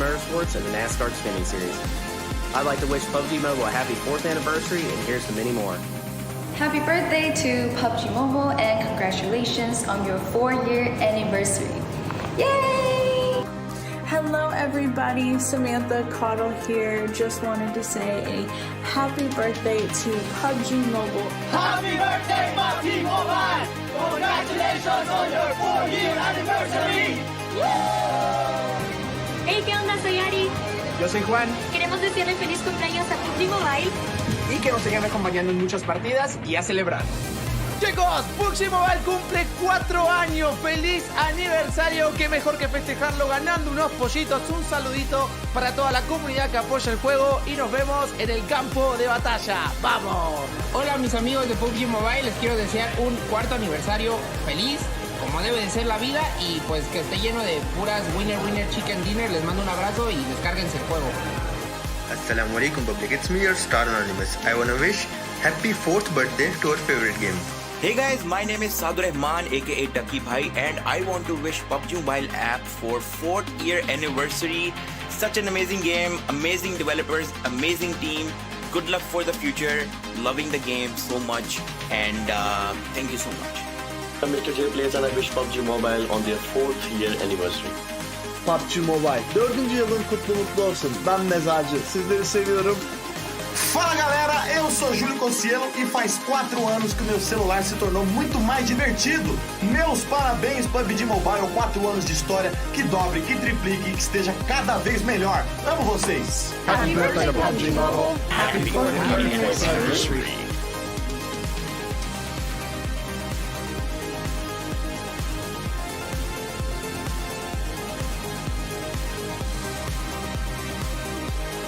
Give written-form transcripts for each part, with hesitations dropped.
Motorsports and the NASCAR Xfinity Series. I'd like to wish PUBG Mobile a happy 4th anniversary, and here's to many more. Happy birthday to PUBG Mobile and congratulations on your 4-year anniversary. Yay! Hello everybody, Samantha Cottle here. Just wanted to say a happy birthday to PUBG Mobile. Happy birthday PUBG Mobile! Congratulations on your 4-year anniversary! Hey, ¿qué onda? Soy Ari. Yo soy Juan. Queremos desearle feliz cumpleaños a PUBG Mobile. Y que nos sigan acompañando en muchas partidas y a celebrar. Chicos, PUBG Mobile cumple 4 años. ¡Feliz aniversario! Qué mejor que festejarlo ganando unos pollitos. Un saludito para toda la comunidad que apoya el juego y nos vemos en el campo de batalla. ¡Vamos! Hola mis amigos de PUBG Mobile, les quiero desear un 4º aniversario feliz, como debe de ser la vida, y pues que esté lleno de puras winner chicken dinner. Les mando un abrazo y descárguense el juego. Assalamu alaikum public, it's me your star anonymous. I wanna wish happy 4th birthday to our favorite game. Hey guys, my name is Sadur Rahman aka Ducky Bhai, and I want to wish PUBG Mobile app for 4th year anniversary. Such an amazing game, amazing developers, amazing team. Good luck for the future. Loving the game so much, and thank you so much. I'm Mr. J Plays and I wish PUBG Mobile on their 4th year anniversary. PUBG Mobile 4. yılın kutlu mutlu olsun. Ben Mezarcı. Sizleri seviyorum. Fala galera, eu sou Júlio Cossielo e faz 4 anos que o meu celular se tornou muito mais divertido. Meus parabéns PUBG Mobile, 4 anos de história, que dobre, que triplique e que esteja cada vez melhor. Amo vocês! Happy birthday to PUBG Mobile. Happy 4th anniversary!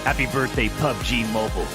Happy birthday, PUBG Mobile.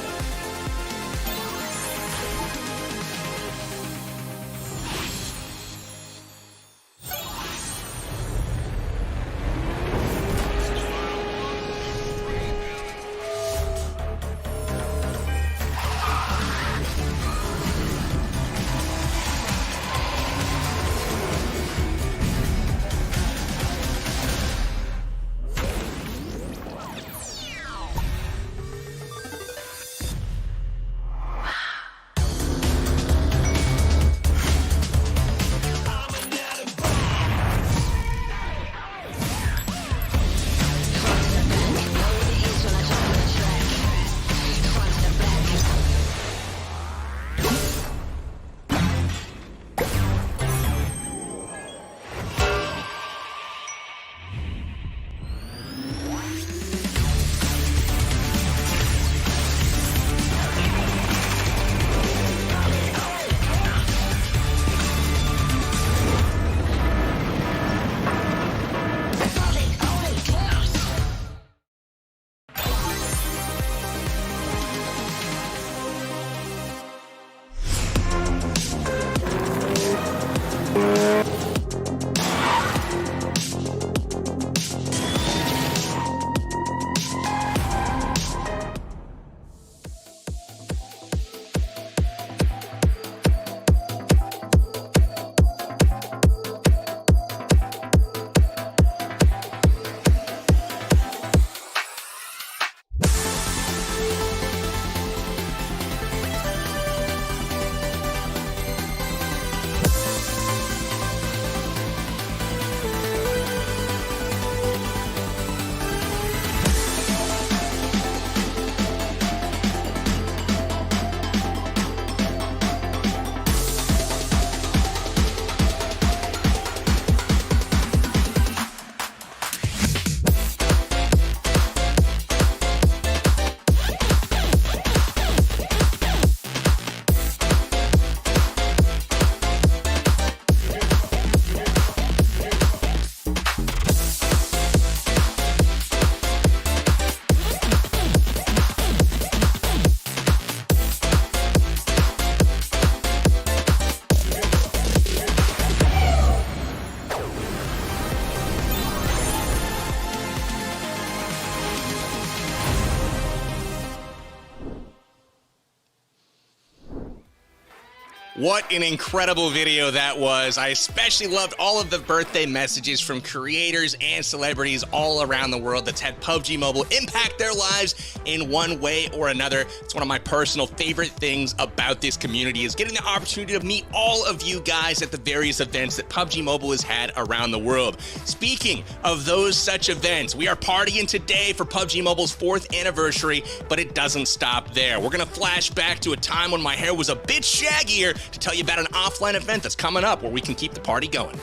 What an incredible video that was. I especially loved all of the birthday messages from creators and celebrities all around the world that's had PUBG Mobile impact their lives in one way or another. It's one of my personal favorite things about this community is getting the opportunity to meet all of you guys at the various events that PUBG Mobile has had around the world. Speaking of those such events, we are partying today for PUBG Mobile's 4th anniversary, but it doesn't stop there. We're going to flash back to a time when my hair was a bit shaggier to tell you about an offline event that's coming up where we can keep the party going.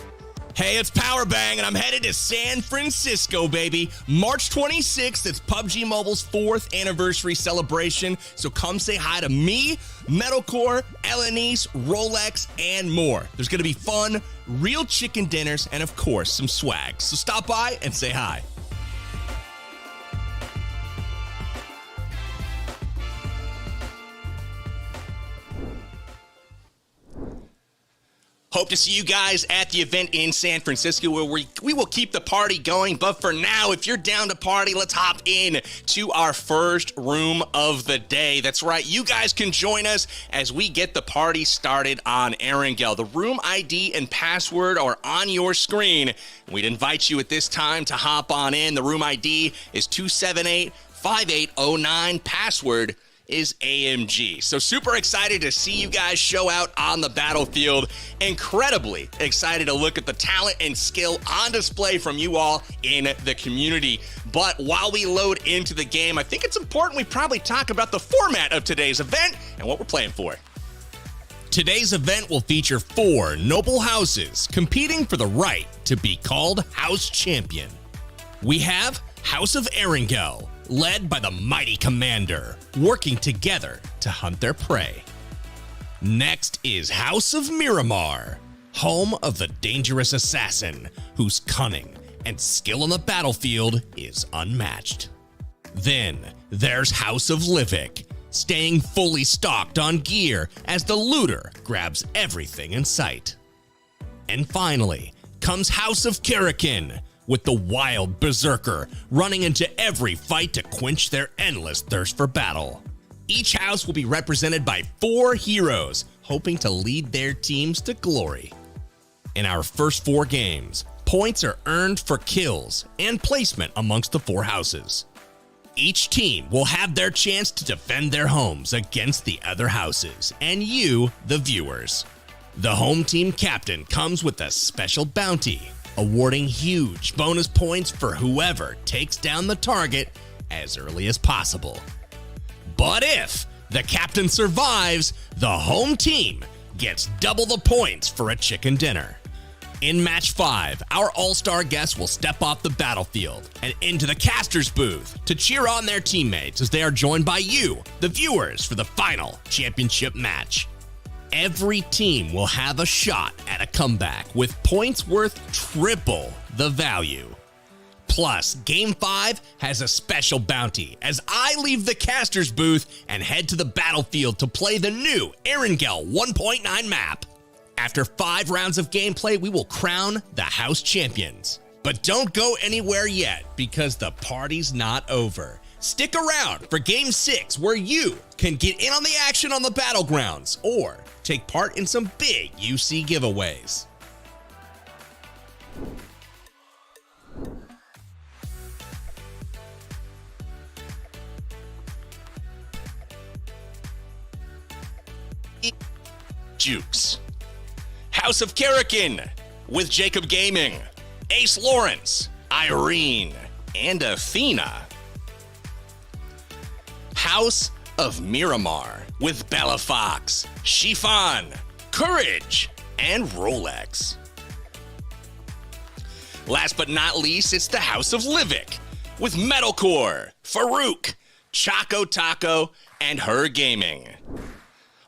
Hey, it's Powerbang, and I'm headed to San Francisco, baby. March 26th, it's PUBG Mobile's 4th anniversary celebration, so come say hi to me, Metalcore, Elenice, Rolex, and more. There's going to be fun, real chicken dinners, and of course, some swag. So stop by and say hi. Hope to see you guys at the event in San Francisco where we will keep the party going. But for now, if you're down to party, let's hop in to our first room of the day. That's right. You guys can join us as we get the party started on Erangel. The room ID and password are on your screen. We'd invite you at this time to hop on in. The room ID is 278-5809. Password is AMG. So super excited to see you guys show out on the battlefield. Incredibly excited to look at the talent and skill on display from you all in the community. But while we load into the game, I think it's important we probably talk about the format of today's event and what we're playing for. Today's event will feature 4 noble houses competing for the right to be called House Champion. We have House of Erangel, led by the mighty commander, working together to hunt their prey. Next is House of Miramar, home of the dangerous assassin, whose cunning and skill on the battlefield is unmatched. Then there's House of Livik, staying fully stocked on gear as the looter grabs everything in sight. And finally comes House of Karakin, with the wild berserker running into every fight to quench their endless thirst for battle. Each house will be represented by 4 heroes, hoping to lead their teams to glory. In our first 4 games, points are earned for kills and placement amongst the 4 houses. Each team will have their chance to defend their homes against the other houses, and you, the viewers. The home team captain comes with a special bounty, awarding huge bonus points for whoever takes down the target as early as possible. But if the captain survives, the home team gets double the points for a chicken dinner. In Match 5, our all-star guests will step off the battlefield and into the caster's booth to cheer on their teammates as they are joined by you, the viewers, for the final championship match. Every team will have a shot at a comeback with points worth triple the value. Plus, Game 5 has a special bounty as I leave the caster's booth and head to the battlefield to play the new Erangel 1.9 map. After 5 rounds of gameplay, we will crown the house champions. But don't go anywhere yet because the party's not over. Stick around for Game 6 where you can get in on the action on the battlegrounds or take part in some big UC giveaways. Jukes. House of Karakin with Jacob Gaming, Ace Lawrence, Irene, and Athena. House of Miramar with Bella Fox, Chiffon, Courage, and Rolex. Last but not least, it's the House of Livik with Metalcore, Farouk, Choco Taco, and Her Gaming.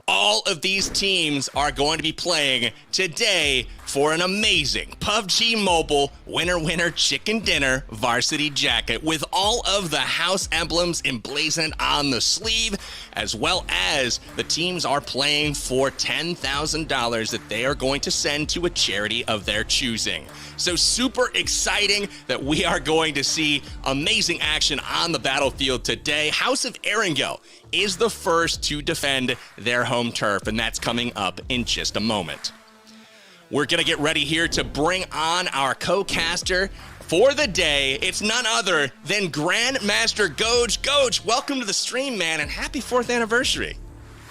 All of these teams are going to be playing today for an amazing PUBG Mobile Winner Winner Chicken Dinner varsity jacket with all of the house emblems emblazoned on the sleeve, as well as the teams are playing for $10,000 that they are going to send to a charity of their choosing. So super exciting that we are going to see amazing action on the battlefield today. House of Erangel is the first to defend their home turf, and that's coming up in just a moment. We're going to get ready here to bring on our co-caster for the day. It's none other than Grandmaster Goj. Goj, welcome to the stream, man, and happy 4th anniversary.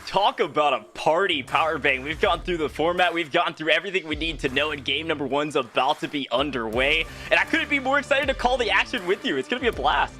Talk about a party, Power Bang. We've gone through the format. We've gone through everything we need to know, and game number 1's about to be underway. And I couldn't be more excited to call the action with you. It's going to be a blast.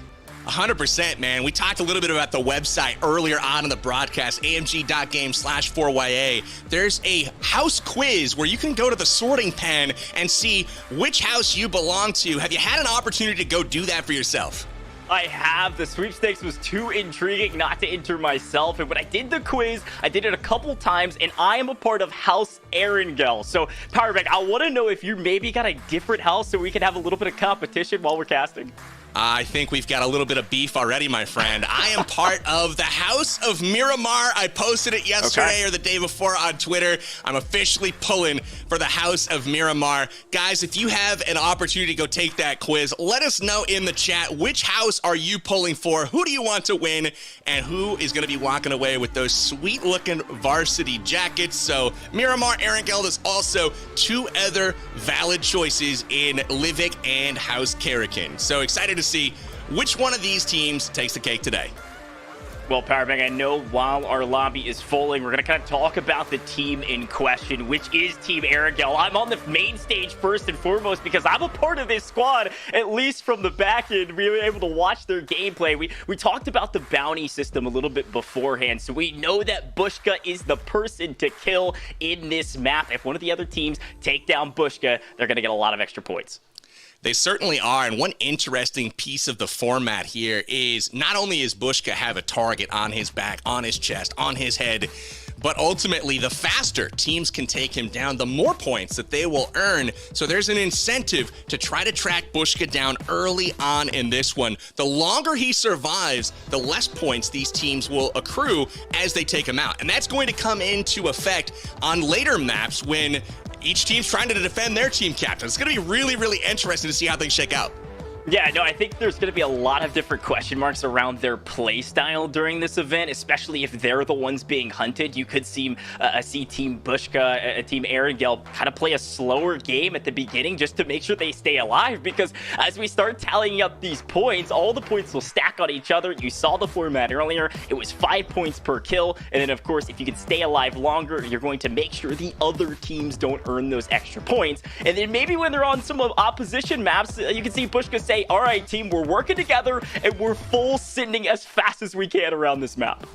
100%, man. We talked a little bit about the website earlier on in the broadcast, amg.game/4ya. There's a house quiz where you can go to the sorting pen and see which house you belong to. Have you had an opportunity to go do that for yourself? I have. The sweepstakes was too intriguing not to enter myself, and when I did the quiz, I did it a couple times, and I am a part of House Erangel. So, Powerbank, I want to know if you maybe got a different house so we can have a little bit of competition while we're casting. I think we've got a little bit of beef already, my friend. I am part of the House of Miramar. I posted it yesterday or the day before on Twitter. I'm officially pulling for the House of Miramar. Guys, if you have an opportunity to go take that quiz, let us know in the chat, which house are you pulling for? Who do you want to win? And who is going to be walking away with those sweet-looking varsity jackets? So Miramar, Erangel, there's also 2 other valid choices in Livik and House Karakin. So excited to see which one of these teams takes the cake today. Well, Powerbank, I know while our lobby is fulling, we're going to kind of talk about the team in question, which is Team Erangel. I'm on the main stage first and foremost because I'm a part of this squad, at least from the back end. We were able to watch their gameplay. We talked about the bounty system a little bit beforehand, so we know that Bushka is the person to kill in this map. If one of the other teams take down Bushka, they're going to get a lot of extra points. They certainly are, and one interesting piece of the format here is not only does Bushka have a target on his back, on his chest, on his head, but ultimately the faster teams can take him down, the more points that they will earn. So there's an incentive to try to track Bushka down early on in this one. The longer he survives, the less points these teams will accrue as they take him out. And that's going to come into effect on later maps when each team's trying to defend their team captain. It's going to be really, really interesting to see how things shake out. Yeah, no, I think there's going to be a lot of different question marks around their play style during this event, especially if they're the ones being hunted. You could see Team Bushka, Team Erangel kind of play a slower game at the beginning just to make sure they stay alive, because as we start tallying up these points, all the points will stack on each other. You saw the format earlier. It was 5 points per kill, and then, of course, if you can stay alive longer, you're going to make sure the other teams don't earn those extra points. And then maybe when they're on some opposition maps, you can see Bushka say, all right, team, we're working together and we're full sending as fast as we can around this map.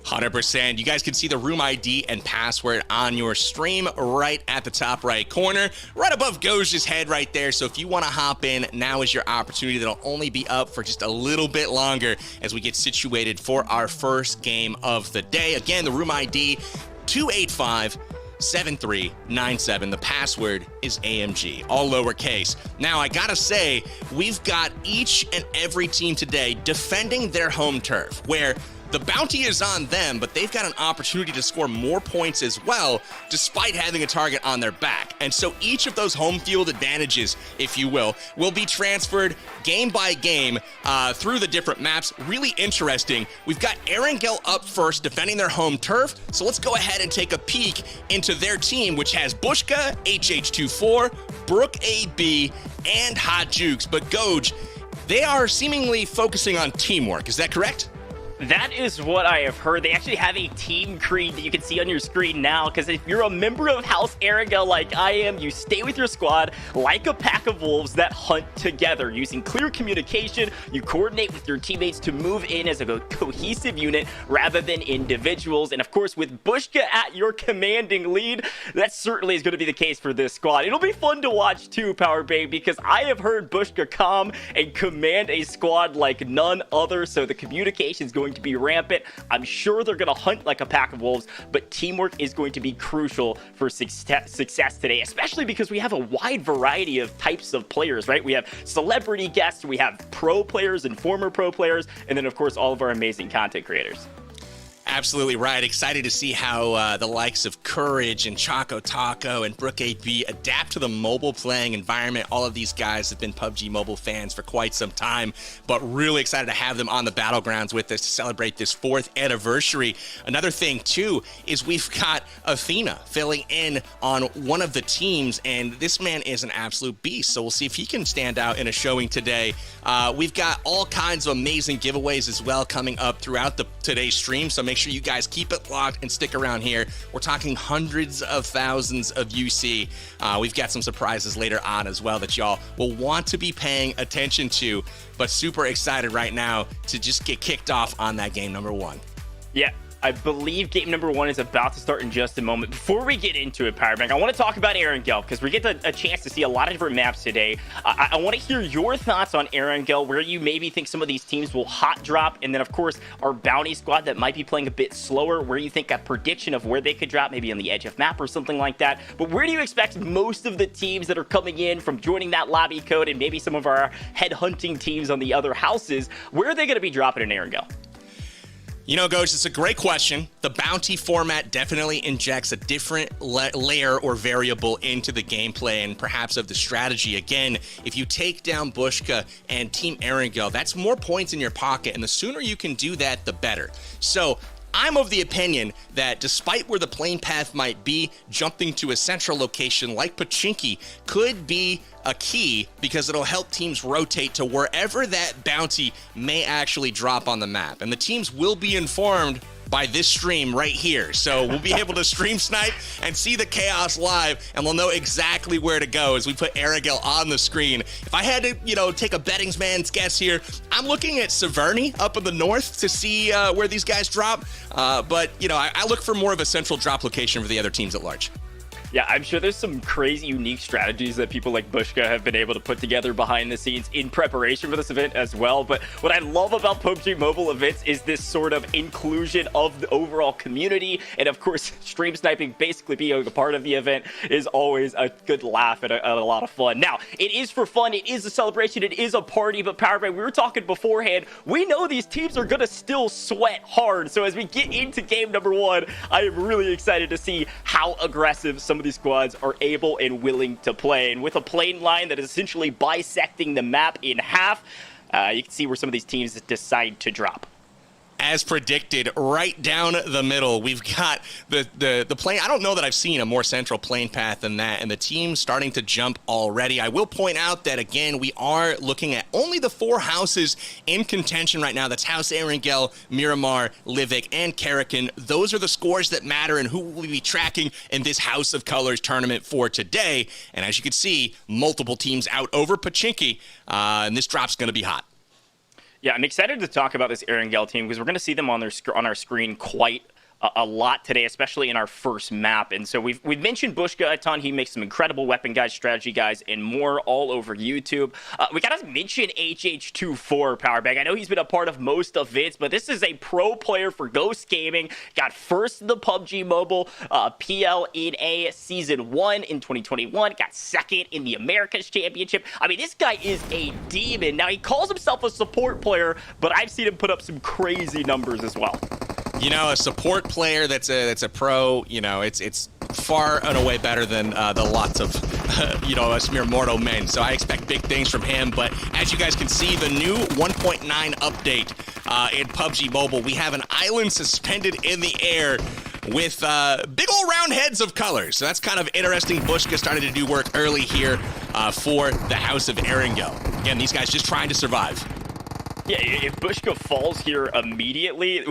100%. You guys can see the room ID and password on your stream right at the top right corner, right above Goj's head right there. So if you want to hop in, now is your opportunity. That'll only be up for just a little bit longer as we get situated for our first game of the day. Again, the room ID 285-7397. The password is AMG, all lowercase. Now, I gotta say, we've got each and every team today defending their home turf, where the bounty is on them, but they've got an opportunity to score more points as well, despite having a target on their back. And so each of those home field advantages, if you will be transferred game by game through the different maps. Really interesting. We've got Erangel up first, defending their home turf. So let's go ahead and take a peek into their team, which has Bushka, HH24, Brook AB, and Hot Jukes. But Goj, they are seemingly focusing on teamwork. Is that correct? That is what I have heard. They actually have a team creed that you can see on your screen now, because if you're a member of House Erangel like I am, you stay with your squad like a pack of wolves that hunt together. Using clear communication, you coordinate with your teammates to move in as a cohesive unit rather than individuals. And of course, with Bushka at your commanding lead, that certainly is going to be the case for this squad. It'll be fun to watch too, Power Babe, because I have heard Bushka calm and command a squad like none other, so the communication is going going to be rampant. I'm sure they're going to hunt like a pack of wolves, but teamwork is going to be crucial for success today, especially because we have a wide variety of types of players, right? We have celebrity guests, we have pro players and former pro players, and then of course all of our amazing content creators. Absolutely right. Excited to see how the likes of Courage and Choco Taco and Brook AB adapt to the mobile playing environment. All of these guys have been PUBG Mobile fans for quite some time, but really excited to have them on the battlegrounds with us to celebrate this 4th anniversary. Another thing, too, is we've got Athena filling in on one of the teams, and this man is an absolute beast, so we'll see if he can stand out in a showing today. We've got all kinds of amazing giveaways as well coming up throughout today's stream, so make sure you guys keep it locked and stick around here. We're talking hundreds of thousands of UC. We've got some surprises later on as well that y'all will want to be paying attention to, but super excited right now to just get kicked off on that game number 1. Yeah. I believe game number 1 is about to start in just a moment. Before we get into it, Powerbank, I want to talk about Erangel because we get a chance to see a lot of different maps today. I want to hear your thoughts on Erangel, where you maybe think some of these teams will hot drop, and then, of course, our bounty squad that might be playing a bit slower, where you think a prediction of where they could drop, maybe on the edge of map or something like that. But where do you expect most of the teams that are coming in from joining that lobby code and maybe some of our headhunting teams on the other houses, where are they going to be dropping in Erangel? You know, Ghost, it's a great question. The bounty format definitely injects a different layer or variable into the gameplay and perhaps of the strategy. Again, if you take down Bushka and Team Erangel, that's more points in your pocket, and the sooner you can do that, the better. So I'm of the opinion that despite where the plane path might be, jumping to a central location like Pachinki could be a key because it'll help teams rotate to wherever that bounty may actually drop on the map. And the teams will be informed by this stream right here. So we'll be able to stream snipe and see the chaos live, and we'll know exactly where to go as we put Erangel on the screen. If I had to, take a betting man's guess here, I'm looking at Severny up in the north to see where these guys drop. But I look for more of a central drop location for the other teams at large. Yeah, I'm sure there's some crazy unique strategies that people like Bushka have been able to put together behind the scenes in preparation for this event as well. But what I love about PUBG Mobile events is this sort of inclusion of the overall community. And of course, stream sniping basically being a part of the event is always a good laugh and a lot of fun. Now, it is for fun. It is a celebration. It is a party. But Powerbank, we were talking beforehand. We know these teams are going to still sweat hard. So as we get into game number 1, I am really excited to see how aggressive some of these squads are able and willing to play. And with a plane line that is essentially bisecting the map in half, you can see where some of these teams decide to drop. As predicted, right down the middle, we've got the plane. I don't know that I've seen a more central plane path than that, and the team's starting to jump already. I will point out that, again, we are looking at only the 4 houses in contention right now. That's House Erangel, Miramar, Livik, and Karakin. Those are the scores that matter and who will we be tracking in this House of Colors tournament for today. And as you can see, multiple teams out over Pachinki, and this drop's going to be hot. Yeah, I'm excited to talk about this Erangel team because we're going to see them on our screen quite a lot today, especially in our first map. And so we've mentioned Bushka a ton. He makes some incredible weapon guides, strategy guides, and more all over YouTube. We got to mention HH24 Powerbank. I know he's been a part of most of it, but this is a pro player for Ghost Gaming. Got first in the PUBG Mobile PLNA Season 1 in 2021. Got second in the Americas Championship. I mean, this guy is a demon. Now, he calls himself a support player, but I've seen him put up some crazy numbers as well. A support player that's a pro, it's far and away better than the lots of, us mere mortal men. So I expect big things from him. But as you guys can see, the new 1.9 update in PUBG Mobile, we have an island suspended in the air with big old round heads of colors. So that's kind of interesting. Bushka started to do work early here for the House of Erangel. Again, these guys just trying to survive. Yeah, if Bushka falls here immediately,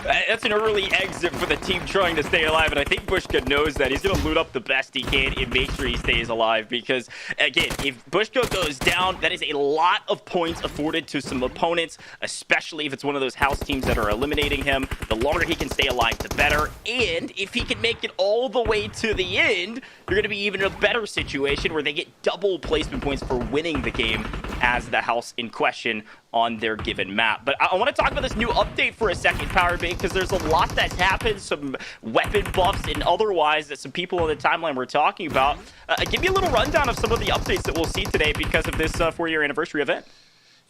that's an early exit for the team trying to stay alive, and I think Bushka knows that. He's going to loot up the best he can and make sure he stays alive because, again, if Bushka goes down, that is a lot of points afforded to some opponents, especially if it's one of those house teams that are eliminating him. The longer he can stay alive, the better, and if he can make it all the way to the end, you're going to be even in a better situation where they get double placement points for winning the game as the house in question on their given map. But I want to talk about this new update for a second, PowerBank, because there's a lot that's happened, some weapon buffs and otherwise that some people on the timeline were talking about. Give me a little rundown of some of the updates that we'll see today because of this 4-year anniversary event.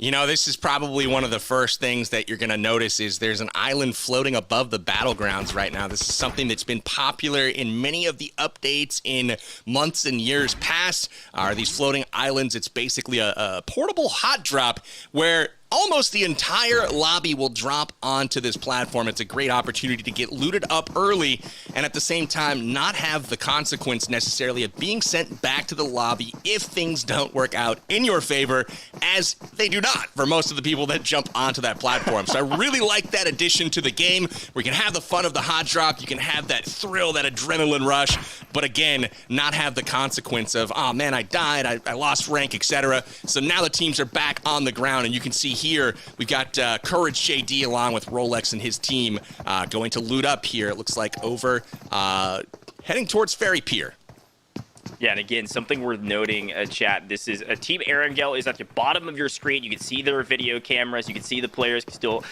You know, this is probably one of the first things that you're going to notice is there's an island floating above the battlegrounds right now. This is something that's been popular in many of the updates in months and years past. Are these floating islands? It's basically a portable hot drop where almost the entire lobby will drop onto this platform. It's a great opportunity to get looted up early and at the same time not have the consequence necessarily of being sent back to the lobby if things don't work out in your favor, as they do not for most of the people that jump onto that platform. So I really like that addition to the game where you can have the fun of the hot drop, you can have that thrill, that adrenaline rush, but again, not have the consequence of, oh man, I died, I lost rank, etc. So now the teams are back on the ground, and you can see here we've got Courage JD along with Rolex and his team going to loot up here. It looks like over heading towards Ferry Pier. Yeah, and again, something worth noting, chat, this is Team Erangel is at the bottom of your screen. You can see their video cameras. You can see the players still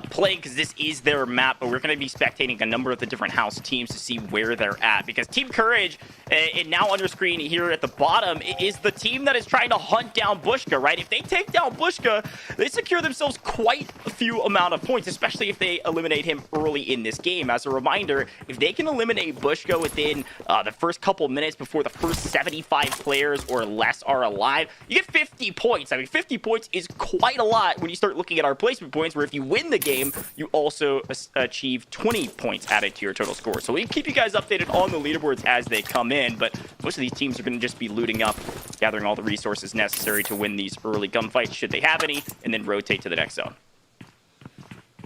playing because this is their map, but we're going to be spectating a number of the different house teams to see where they're at because Team Courage, and now on your screen here at the bottom, is the team that is trying to hunt down Bushka, right? If they take down Bushka, they secure themselves quite a few amount of points, especially if they eliminate him early in this game. As a reminder, if they can eliminate Bushka within the first couple minutes before the first 75 players or less are alive, you get 50 points. I mean, 50 points is quite a lot when you start looking at our placement points, where if you win the game, you also achieve 20 points added to your total score. So we keep you guys updated on the leaderboards as they come in, but most of these teams are going to just be looting up, gathering all the resources necessary to win these early gunfights, should they have any, and then rotate to the next zone.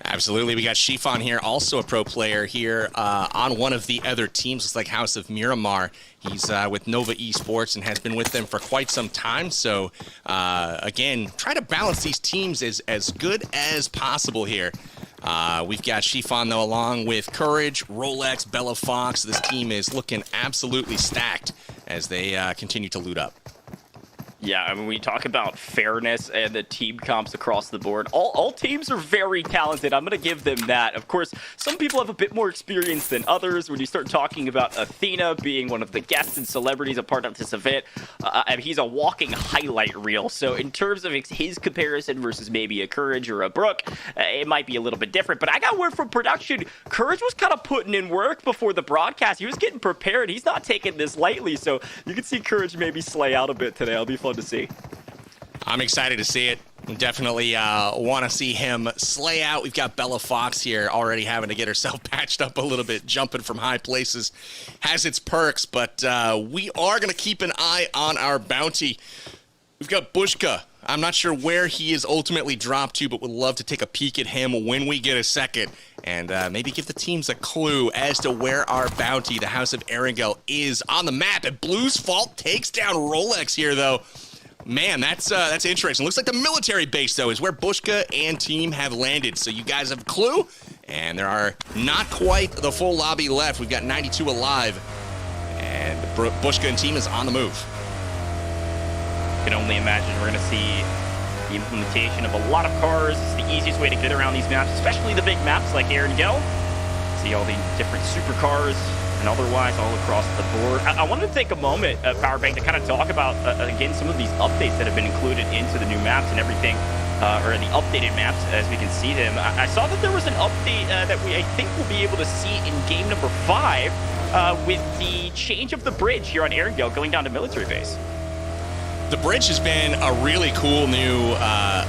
Absolutely. We got Shifon here, also a pro player here on one of the other teams. Looks like House of Miramar. He's with Nova Esports and has been with them for quite some time. So, again, try to balance these teams as good as possible here. We've got Shifon, though, along with Courage, Rolex, Bella Fox. This team is looking absolutely stacked as they continue to loot up. Yeah, I mean, we talk about fairness and the team comps across the board. All teams are very talented. I'm going to give them that. Of course, some people have a bit more experience than others. When you start talking about Athena being one of the guests and celebrities a part of this event, he's a walking highlight reel. So in terms of his comparison versus maybe a Courage or a Brooke, it might be a little bit different. But I got word from production, Courage was kind of putting in work before the broadcast. He was getting prepared. He's not taking this lightly. So you can see Courage maybe slay out a bit today. It'll be fun to see. I'm excited to see it. Definitely want to see him slay out. We've got Bella Fox here already having to get herself patched up a little bit. Jumping from high places has its perks, but we are going to keep an eye on our bounty. We've got Bushka. I'm not sure where he is ultimately dropped to, but would love to take a peek at him when we get a second and maybe give the teams a clue as to where our bounty, the House of Erangel, is on the map. And Blue's Fault takes down Rolex here, though. Man, that's interesting. Looks like the military base, though, is where Bushka and team have landed. So you guys have a clue, and there are not quite the full lobby left. We've got 92 alive, and Bushka and team is on the move. You can only imagine we're going to see the implementation of a lot of cars. It's the easiest way to get around these maps, especially the big maps like Erangel. See all the different supercars and otherwise all across the board. I wanted to take a moment, PowerBank, to kind of talk about, again, some of these updates that have been included into the new maps and everything, or the updated maps as we can see them. I saw that there was an update that I think we'll be able to see in game number 5 with the change of the bridge here on Erangel going down to military base. The bridge has been a really cool new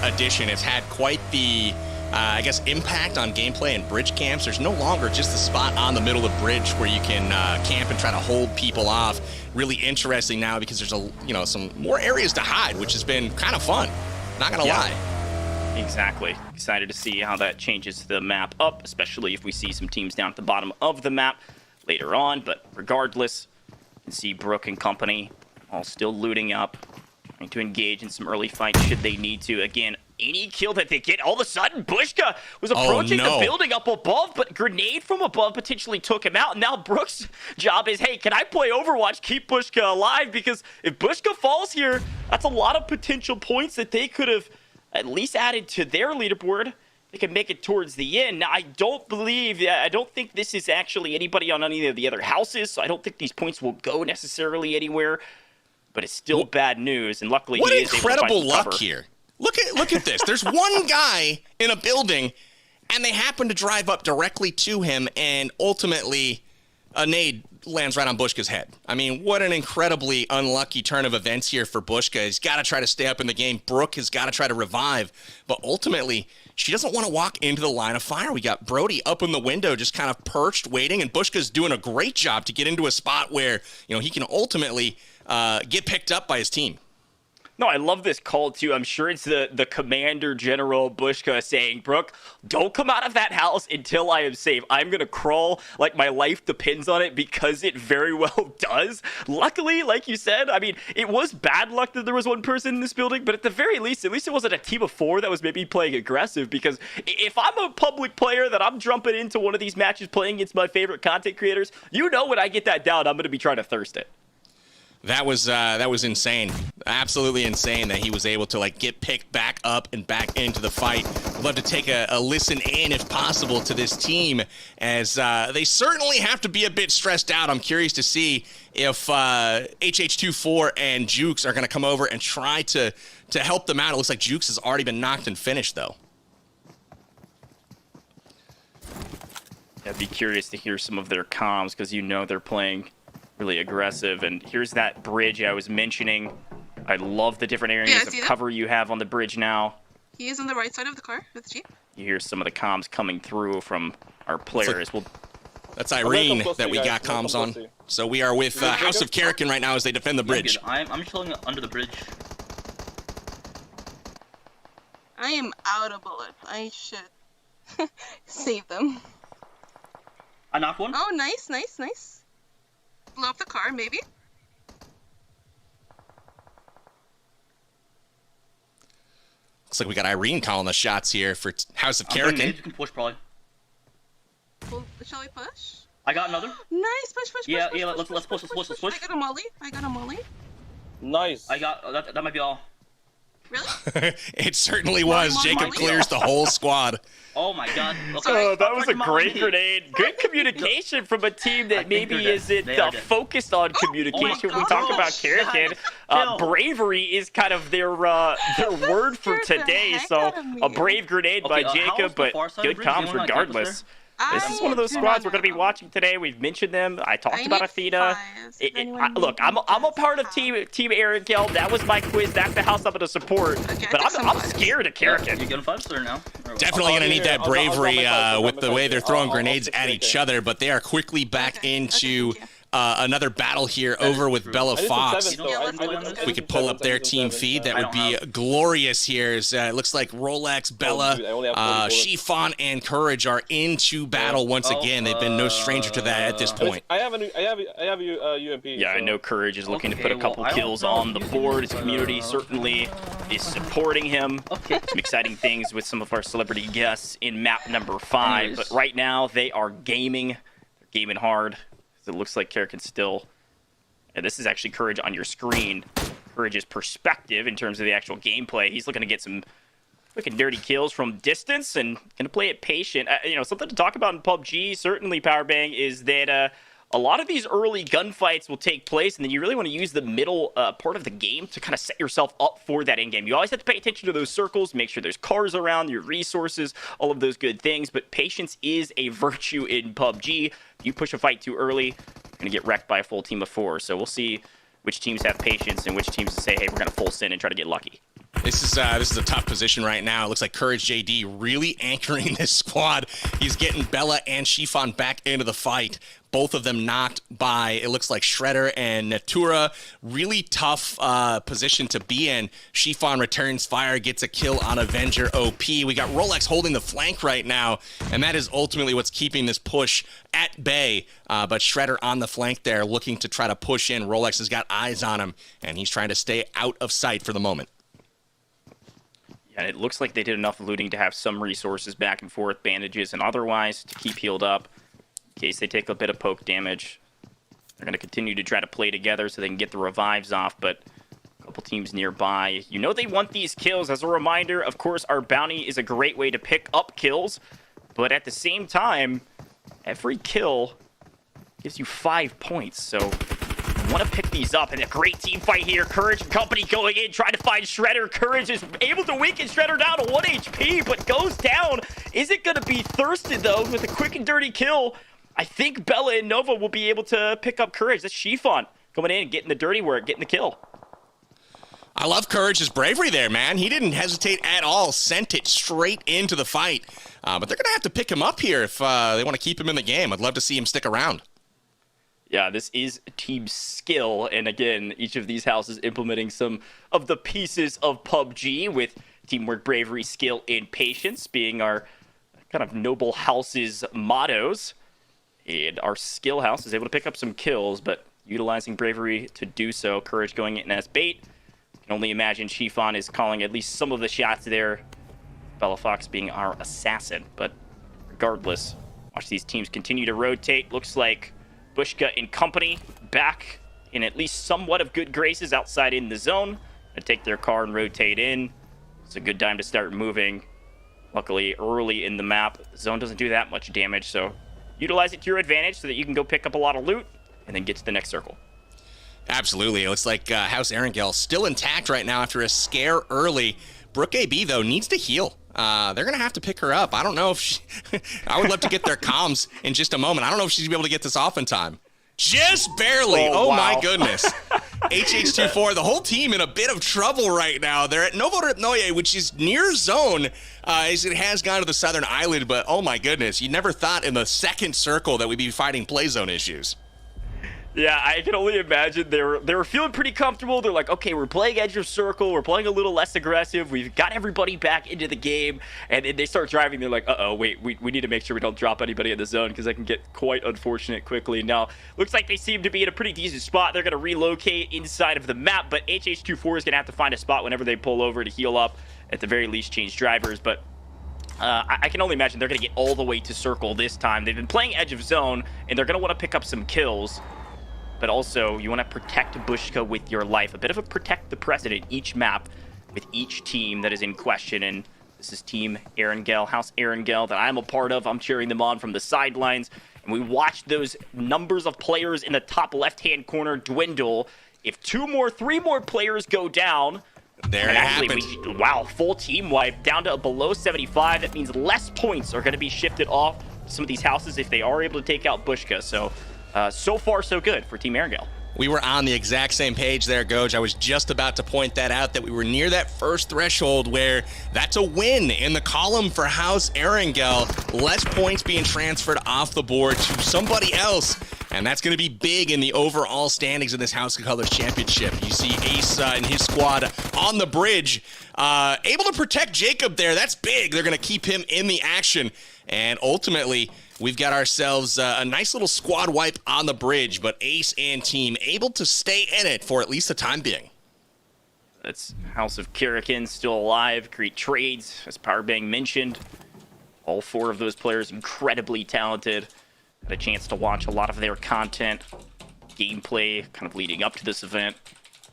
addition. It's had quite the I guess, impact on gameplay and bridge camps. There's no longer just the spot on the middle of the bridge where you can camp and try to hold people off. Really interesting now because there's some more areas to hide, which has been kind of fun. Not gonna lie. Exactly. Excited to see how that changes the map up, especially if we see some teams down at the bottom of the map later on. But regardless, you can see Brooke and company all still looting up, trying to engage in some early fights should they need to. Again, any kill that they get. All of a sudden, Bushka was approaching the building up above, but grenade from above potentially took him out. And now Brooks' job is, hey, can I play Overwatch, keep Bushka alive? Because if Bushka falls here, that's a lot of potential points that they could have at least added to their leaderboard. They can make it towards the end. Now, I don't think this is actually anybody on any of the other houses, so I don't think these points will go necessarily anywhere. But it's still bad news, and luckily he is able to find incredible luck cover. here. Look at this. There's one guy in a building, and they happen to drive up directly to him, and ultimately a nade lands right on Bushka's head. I mean, what an incredibly unlucky turn of events here for Bushka. He's got to try to stay up in the game. Brooke has got to try to revive, but ultimately she doesn't want to walk into the line of fire. We got Brody up in the window, just kind of perched, waiting, and Bushka's doing a great job to get into a spot where, you know, he can ultimately get picked up by his team. No, I love this call, too. I'm sure it's the Commander General Bushka saying, Brooke, don't come out of that house until I am safe. I'm going to crawl like my life depends on it, because it very well does. Luckily, like you said, I mean, it was bad luck that there was one person in this building, but at the very least, it wasn't a team of 4 that was maybe playing aggressive, because if I'm a public player that I'm jumping into one of these matches playing against my favorite content creators, you know when I get that down, I'm going to be trying to thirst it. That was insane. Absolutely insane that he was able to get picked back up and back into the fight. I'd love to take a listen in, if possible, to this team, as they certainly have to be a bit stressed out. I'm curious to see if HH24 and Jukes are going to come over and try to help them out. It looks like Jukes has already been knocked and finished, though. I'd be curious to hear some of their comms, because you know they're playing really aggressive. And here's that bridge I was mentioning. I love the different areas of cover you have on the bridge now. He is on the right side of the car with the Jeep. You hear some of the comms coming through from our players. That's Irene that we got comms on. So we are with House of Karakin right now as they defend the bridge. I'm chilling under the bridge. I am out of bullets. I should save them. I knocked one. Oh, nice, nice, nice. Blow up the car, maybe. Looks like we got Irene calling the shots here for House of Karakin. You can push, probably. Shall we push? I got another. Nice, push. Yeah, let's push. I got a molly. Nice. I got that might be all. Really? It certainly was. Jacob clears the whole squad. Oh my god. Okay. That was a great grenade. Good communication from a team that maybe isn't focused on communication. When we talk about Karakin, bravery is kind of their word for today. So a brave grenade by Jacob, but good comms regardless. This is one of those squads we're going to be watching today. We've mentioned them. I talked about Athena. Look, I'm a part of Team Aaron Kell. That was my quiz. That's the house I'm going to support. But I'm scared of Karakin. You getting 5 now? Definitely going to need that bravery with the way they're throwing grenades at each other. But they are quickly back into another battle here over with Bella Fox. If we could pull up their team feed, that would be glorious here. It looks like Rolex, Bella, Chiffon, and Courage are into battle once again. They've been no stranger to that at this point. I have UMP. Yeah, I know Courage is looking to put a couple kills on the board. His community certainly is supporting him. Some exciting things with some of our celebrity guests in map number 5. But right now, they are gaming. They're gaming hard. It looks like Karakin still, and this is actually Courage on your screen. Courage's perspective in terms of the actual gameplay. He's looking to get some quick and dirty kills from distance and going to play it patient. Something to talk about in PUBG, certainly, Powerbang, is that a lot of these early gunfights will take place, and then you really want to use the middle part of the game to kind of set yourself up for that end game. You always have to pay attention to those circles, make sure there's cars around, your resources, all of those good things, but patience is a virtue in PUBG. If you push a fight too early, you're going to get wrecked by a full team of 4. So we'll see which teams have patience and which teams say, hey, we're going to full send and try to get lucky. This is a tough position right now. It looks like Courage JD really anchoring this squad. He's getting Bella and Chiffon back into the fight. Both of them knocked by, it looks like, Shredder and Natura. Really tough position to be in. Chiffon returns fire, gets a kill on Avenger OP. We got Rolex holding the flank right now, and that is ultimately what's keeping this push at bay. But Shredder on the flank there, looking to try to push in. Rolex has got eyes on him, and he's trying to stay out of sight for the moment. And it looks like they did enough looting to have some resources back and forth, bandages and otherwise, to keep healed up in case they take a bit of poke damage. They're going to continue to try to play together so they can get the revives off, but a couple teams nearby. You know they want these kills. As a reminder, of course, our bounty is a great way to pick up kills, but at the same time, every kill gives you 5 points, so you want to pick these up. And a great team fight here. Courage and company going in, trying to find Shredder. Courage is able to weaken Shredder down to 1 HP, but goes down. Is it going to be Thurston, though, with a quick and dirty kill? I think Bella and Nova will be able to pick up Courage. That's Chiffon coming in and getting the dirty work, getting the kill. I love Courage's bravery there, man. He didn't hesitate at all, sent it straight into the fight. But they're going to have to pick him up here if they want to keep him in the game. I'd love to see him stick around. Yeah, this is team skill, and again, each of these houses implementing some of the pieces of PUBG with teamwork, bravery, skill, and patience being our kind of noble house's mottos. And our skill house is able to pick up some kills, but utilizing bravery to do so. Courage going in as bait. I can only imagine Chiffon is calling at least some of the shots there. Bella Fox being our assassin, but regardless, watch these teams continue to rotate. Looks like Bushka and company back in at least somewhat of good graces outside in the zone. They take their car and rotate in. It's a good time to start moving. Luckily, early in the map, the zone doesn't do that much damage, so utilize it to your advantage so that you can go pick up a lot of loot and then get to the next circle. Absolutely. It looks like House Erangel still intact right now after a scare early. Brooke AB, though, needs to heal. They're going to have to pick her up. I don't know if she... I would love to get their comms in just a moment. I don't know if she's going to be able to get this off in time. Just barely. Oh wow. My goodness. HH24, the whole team in a bit of trouble right now. They're at Novo Rypnoye, which is near zone, as it has gone to the southern island. But oh my goodness, you never thought in the second circle that we'd be fighting play zone issues. Yeah, I can only imagine they were feeling pretty comfortable. They're like, okay, we're playing edge of circle. We're playing a little less aggressive. We've got everybody back into the game. And then they start driving. They're like, uh-oh, wait, we need to make sure we don't drop anybody in the zone because that can get quite unfortunate quickly. Now, looks like they seem to be in a pretty decent spot. They're going to relocate inside of the map, but HH24 is going to have to find a spot whenever they pull over to heal up, at the very least change drivers. But I can only imagine they're going to get all the way to circle this time. They've been playing edge of zone, and they're going to want to pick up some kills. But also, you want to protect Bushka with your life. A bit of a protect the president each map with each team that is in question. And this is Team Erangel, House Erangel, that I'm a part of. I'm cheering them on from the sidelines. And we watch those numbers of players in the top left-hand corner dwindle. If 3 more players go down... There it happened. Wow, full team wipe down to below 75. That means less points are going to be shifted off some of these houses if they are able to take out Bushka. So far, so good for Team Erangel. We were on the exact same page there, Goj. I was just about to point that out, that we were near that first threshold where that's a win in the column for House Erangel. Less points being transferred off the board to somebody else. And that's going to be big in the overall standings of this House of Colors Championship. You see Ace and his squad on the bridge, able to protect Jacob there. That's big. They're going to keep him in the action. And ultimately, we've got ourselves a nice little squad wipe on the bridge, but Ace and team able to stay in it for at least the time being. That's House of Kirakin still alive. Great trades, as Powerbang mentioned. All 4 of those players incredibly talented. Had a chance to watch a lot of their content, gameplay, kind of leading up to this event.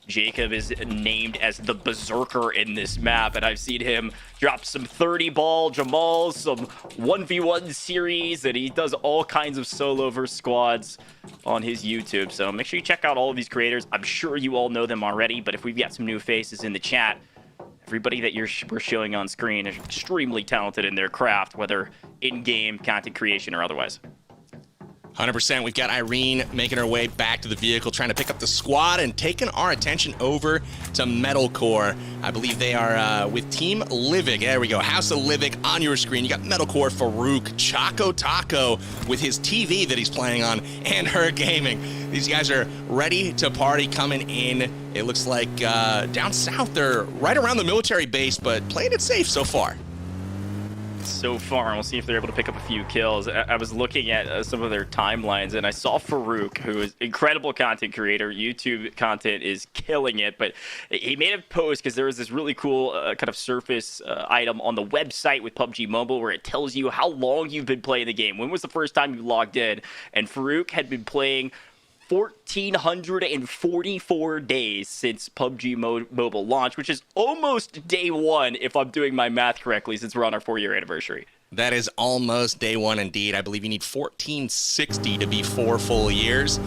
Jacob is named as the Berserker in this map, and I've seen him drop some 30-ball Jamals, some 1v1 series, and he does all kinds of solo versus squads on his YouTube. So make sure you check out all of these creators. I'm sure you all know them already, but if we've got some new faces in the chat, everybody that we're showing on screen is extremely talented in their craft, whether in-game, content creation, or otherwise. 100%. We've got Irene making her way back to the vehicle, trying to pick up the squad and taking our attention over to Metalcore. I believe they are with Team Livik. There we go. House of Livik on your screen. You got Metalcore, Farouk, Choco Taco with his TV that he's playing on, and Her Gaming. These guys are ready to party coming in. It looks like down south, they're right around the military base, but playing it safe so far. so far, and we'll see if they're able to pick up a few kills. I was looking at some of their timelines, and I saw Farouk, who is incredible content creator. YouTube content is killing it, but he made a post because there was this really cool kind of surface item on the website with PUBG Mobile where it tells you how long you've been playing the game. When was the first time you logged in? And Farouk had been playing 1,444 days since PUBG Mobile launch, which is almost day one, if I'm doing my math correctly, since we're on our 4-year anniversary. That is almost day one indeed. I believe you need 1,460 to be 4 full years.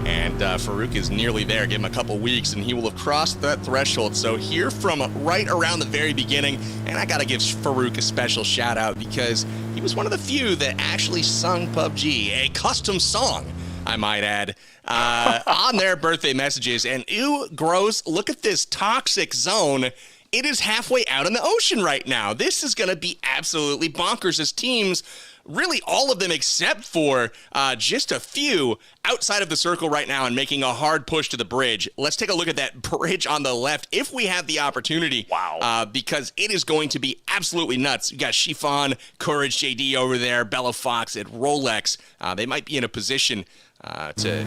And Farouk is nearly there. Give him a couple weeks, and he will have crossed that threshold. So here from right around the very beginning, and I got to give Farouk a special shout out because he was one of the few that actually sung PUBG, a custom song, I might add, on their birthday messages. And ew, gross, look at this toxic zone. It is halfway out in the ocean right now. This is going to be absolutely bonkers as teams, really all of them except for just a few outside of the circle right now and making a hard push to the bridge. Let's take a look at that bridge on the left if we have the opportunity. Wow. Because it is going to be absolutely nuts. You got Chiffon, Courage JD over there, Bella Fox at Rolex. They might be in a position to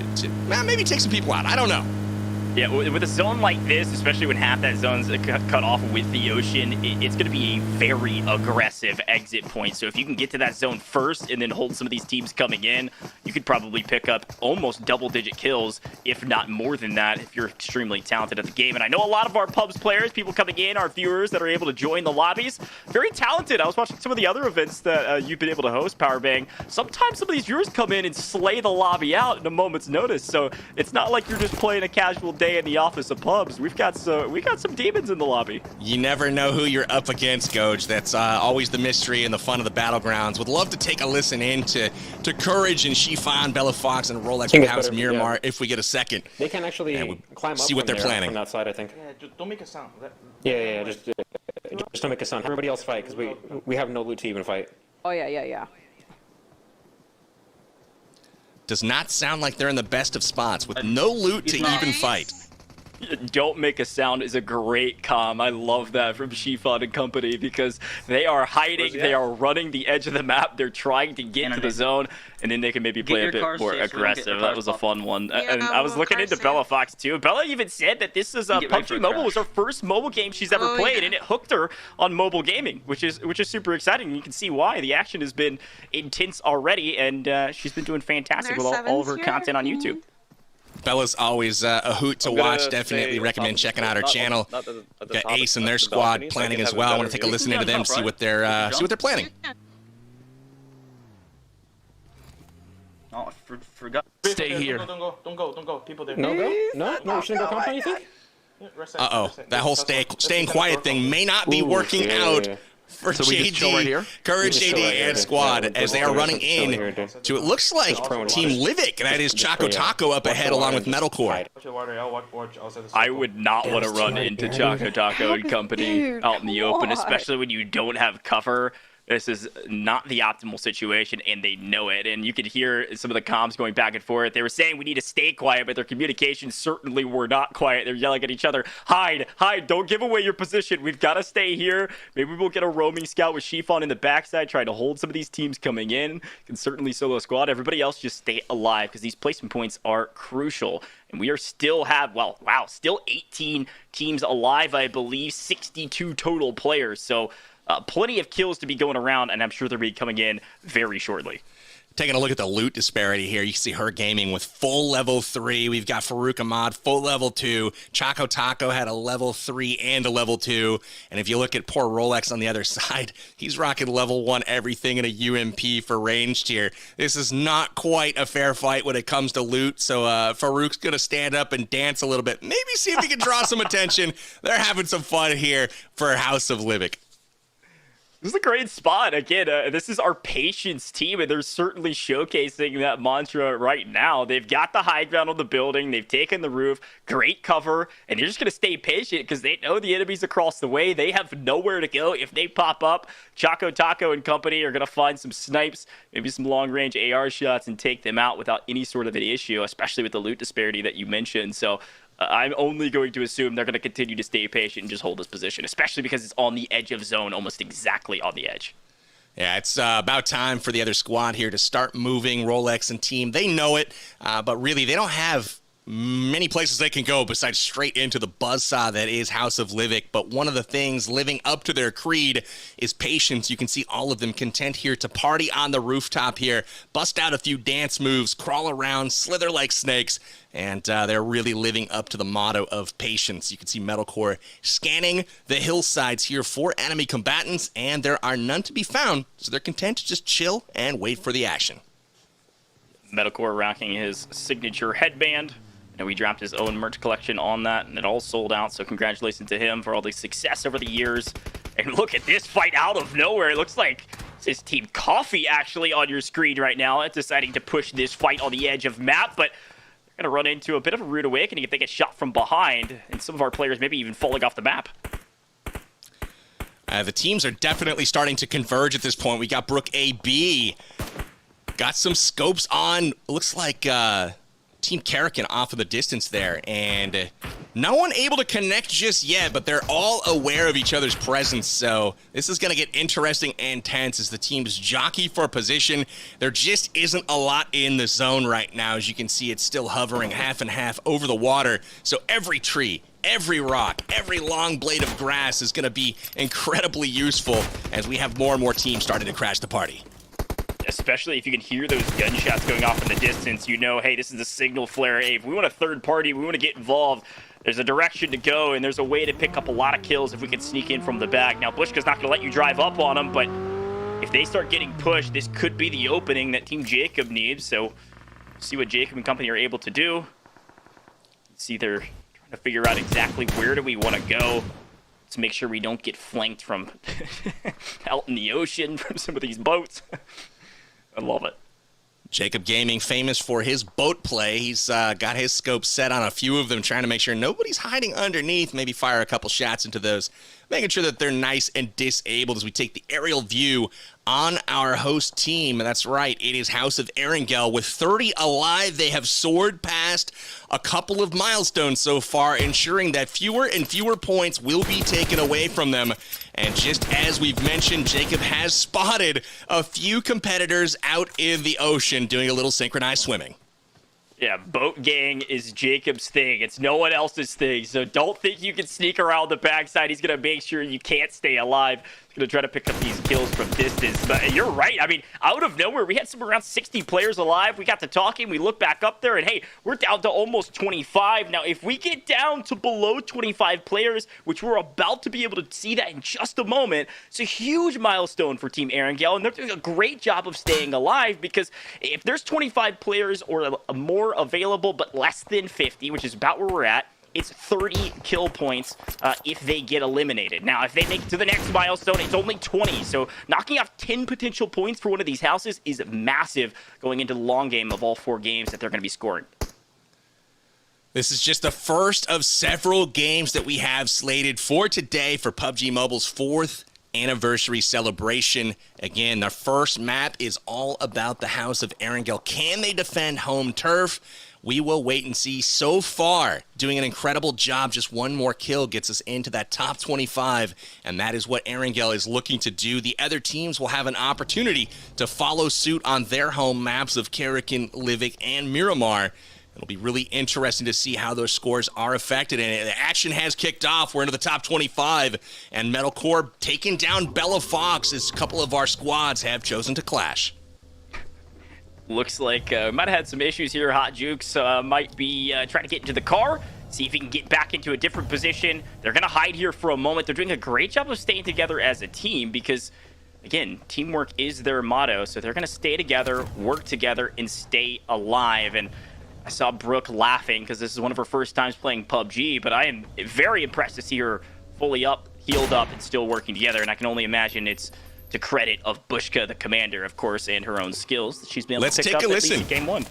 maybe take some people out. I don't know. Yeah, with a zone like this, especially when half that zone's cut off with the ocean, it's going to be a very aggressive exit point. So if you can get to that zone first and then hold some of these teams coming in, you could probably pick up almost double-digit kills, if not more than that, if you're extremely talented at the game. And I know a lot of our pubs players, people coming in, our viewers that are able to join the lobbies, very talented. I was watching some of the other events that you've been able to host, Powerbang. Sometimes some of these viewers come in and slay the lobby out in a moment's notice. So it's not like you're just playing a casual day in the office of pubs. We got some demons in the lobby. You never know who you're up against, Coach. That's always the mystery and the fun of the battlegrounds. Would love to take a listen in to Courage and Chiffon, Bella Fox, and Rolex House Miramar if we get a second. They can actually climb up see what they're planning from that side, I think. Yeah, just don't make a sound. Yeah, just don't make a sound. Everybody else fight because we have no loot to even fight. Oh yeah. Does not sound like they're in the best of spots with no loot to even fight. Don't make a sound is a great comm. I love that from Chiffon and company because they are hiding, they are running the edge of the map, they're trying to get to the zone, and then they can maybe play a bit more aggressive. That was a fun one. And I was looking into Bella Fox too. Bella even said that this is PUBG Mobile was her first mobile game she's ever played, and it hooked her on mobile gaming, which is super exciting. You can see why. The action has been intense already, and she's been doing fantastic with all of her content on YouTube. Bella's always a hoot to watch. Definitely recommend checking out her channel. Got Ace and their squad planning as well. I want to take a listen into them, see what they're planning. Oh, I forgot. Stay here. Don't go. People there. No, we shouldn't go compound, you think? Uh-oh. That whole staying quiet thing may not be working out for JD, Courage JD, and squad as they are running in to, it looks like, Team Livic. That is Choco Taco up ahead along with Metalcore. I would not want to run into Choco Taco and company out in the open, especially when you don't have cover. This is not the optimal situation, and they know it. And you could hear some of the comms going back and forth. They were saying we need to stay quiet, but their communications certainly were not quiet. They're yelling at each other, hide, don't give away your position. We've got to stay here. Maybe we'll get a roaming scout with Chiffon in the backside, trying to hold some of these teams coming in. Can certainly solo squad. Everybody else just stay alive because these placement points are crucial. And we are still still 18 teams alive, I believe, 62 total players. So plenty of kills to be going around, and I'm sure they'll be coming in very shortly. Taking a look at the loot disparity here, you see her gaming with full level 3. We've got Farouk Ahmad, full level 2. Choco Taco had a level 3 and a level 2. And if you look at poor Rolex on the other side, he's rocking level 1 everything in a UMP for ranged here. This is not quite a fair fight when it comes to loot, so Farouk's going to stand up and dance a little bit. Maybe see if he can draw some attention. They're having some fun here for House of Livic. This is a great spot. Again, this is our patience team, and they're certainly showcasing that mantra right now. They've got the high ground on the building. They've taken the roof. Great cover. And they're just going to stay patient because they know the enemy's across the way. They have nowhere to go. If they pop up, Choco Taco and company are going to find some snipes, maybe some long-range AR shots, and take them out without any sort of an issue, especially with the loot disparity that you mentioned. So I'm only going to assume they're going to continue to stay patient and just hold this position, especially because it's on the edge of zone, almost exactly on the edge. Yeah, it's about time for the other squad here to start moving. Rolex and team, they know it, but really they don't have many places they can go besides straight into the buzzsaw that is House of Livik. But one of the things living up to their creed is patience. You can see all of them content here to party on the rooftop here, bust out a few dance moves, crawl around, slither like snakes, and they're really living up to the motto of patience. You can see Metalcore scanning the hillsides here for enemy combatants, and there are none to be found, so they're content to just chill and wait for the action. Metalcore rocking his signature headband. And we dropped his own merch collection on that, and it all sold out, so congratulations to him for all the success over the years. And look at this fight out of nowhere. It looks like it's his team Coffee actually on your screen right now. It's deciding to push this fight on the edge of map, but they're going to run into a bit of a rude awakening if they get shot from behind, and some of our players maybe even falling off the map. The teams are definitely starting to converge at this point. We got Brook AB. Got some scopes on, looks like Team Karakin off in the distance there, and no one able to connect just yet, but they're all aware of each other's presence, so this is going to get interesting and tense as the teams jockey for position. There just isn't a lot in the zone right now. As you can see, it's still hovering half and half over the water, so every tree, every rock, every long blade of grass is going to be incredibly useful as we have more and more teams starting to crash the party. Especially if you can hear those gunshots going off in the distance, you know, hey, this is a signal flare. Hey, if we want a third party, we want to get involved, there's a direction to go, and there's a way to pick up a lot of kills if we can sneak in from the back. Now, Bushka's not going to let you drive up on them, but if they start getting pushed, this could be the opening that Team Jacob needs. So, see what Jacob and company are able to do. See, they're trying to figure out exactly where do we want to go to make sure we don't get flanked from out in the ocean from some of these boats. I love it. Jacob Gaming, famous for his boat play. He's got his scope set on a few of them, trying to make sure nobody's hiding underneath. Maybe fire a couple shots into those, making sure that they're nice and disabled as we take the aerial view on our host team. That's right, it is House of Erangel. With 30 alive, they have soared past a couple of milestones so far, ensuring that fewer and fewer points will be taken away from them. And just as we've mentioned, Jacob has spotted a few competitors out in the ocean doing a little synchronized swimming. Yeah, boat gang is Jacob's thing. It's no one else's thing. So don't think you can sneak around the backside. He's going to make sure you can't stay alive. He's going to try to pick up these kills from distance. But you're right. I mean, out of nowhere, we had some around 60 players alive. We got to talking. We look back up there, and hey, we're down to almost 25. Now, if we get down to below 25 players, which we're about to be able to see that in just a moment, it's a huge milestone for Team Erangel, and they're doing a great job of staying alive, because if there's 25 players or more available but less than 50, which is about where we're at, it's 30 kill points if they get eliminated. Now, if they make it to the next milestone, it's only 20. So knocking off 10 potential points for one of these houses is massive going into the long game of all 4 games that they're going to be scoring. This is just the first of several games that we have slated for today for PUBG Mobile's 4th anniversary celebration. Again, the first map is all about the House of Erangel. Can they defend home turf? We will wait and see. So far, doing an incredible job. Just one more kill gets us into that top 25, and that is what Erangel is looking to do. The other teams will have an opportunity to follow suit on their home maps of Karakin, Livik, and Miramar. It'll be really interesting to see how those scores are affected. And the action has kicked off. We're into the top 25, and Metalcore taking down Bella Fox as a couple of our squads have chosen to clash. Looks like we might have had some issues here. Hot Jukes might be trying to get into the car, see if he can get back into a different position. They're going to hide here for a moment. They're doing a great job of staying together as a team because, again, teamwork is their motto. So they're going to stay together, work together, and stay alive. And I saw Brooke laughing because this is one of her first times playing PUBG, but I am very impressed to see her fully up, healed up, and still working together. And I can only imagine it's to credit of Bushka, the commander, of course, and her own skills that she's been able to pick up at least in game 1.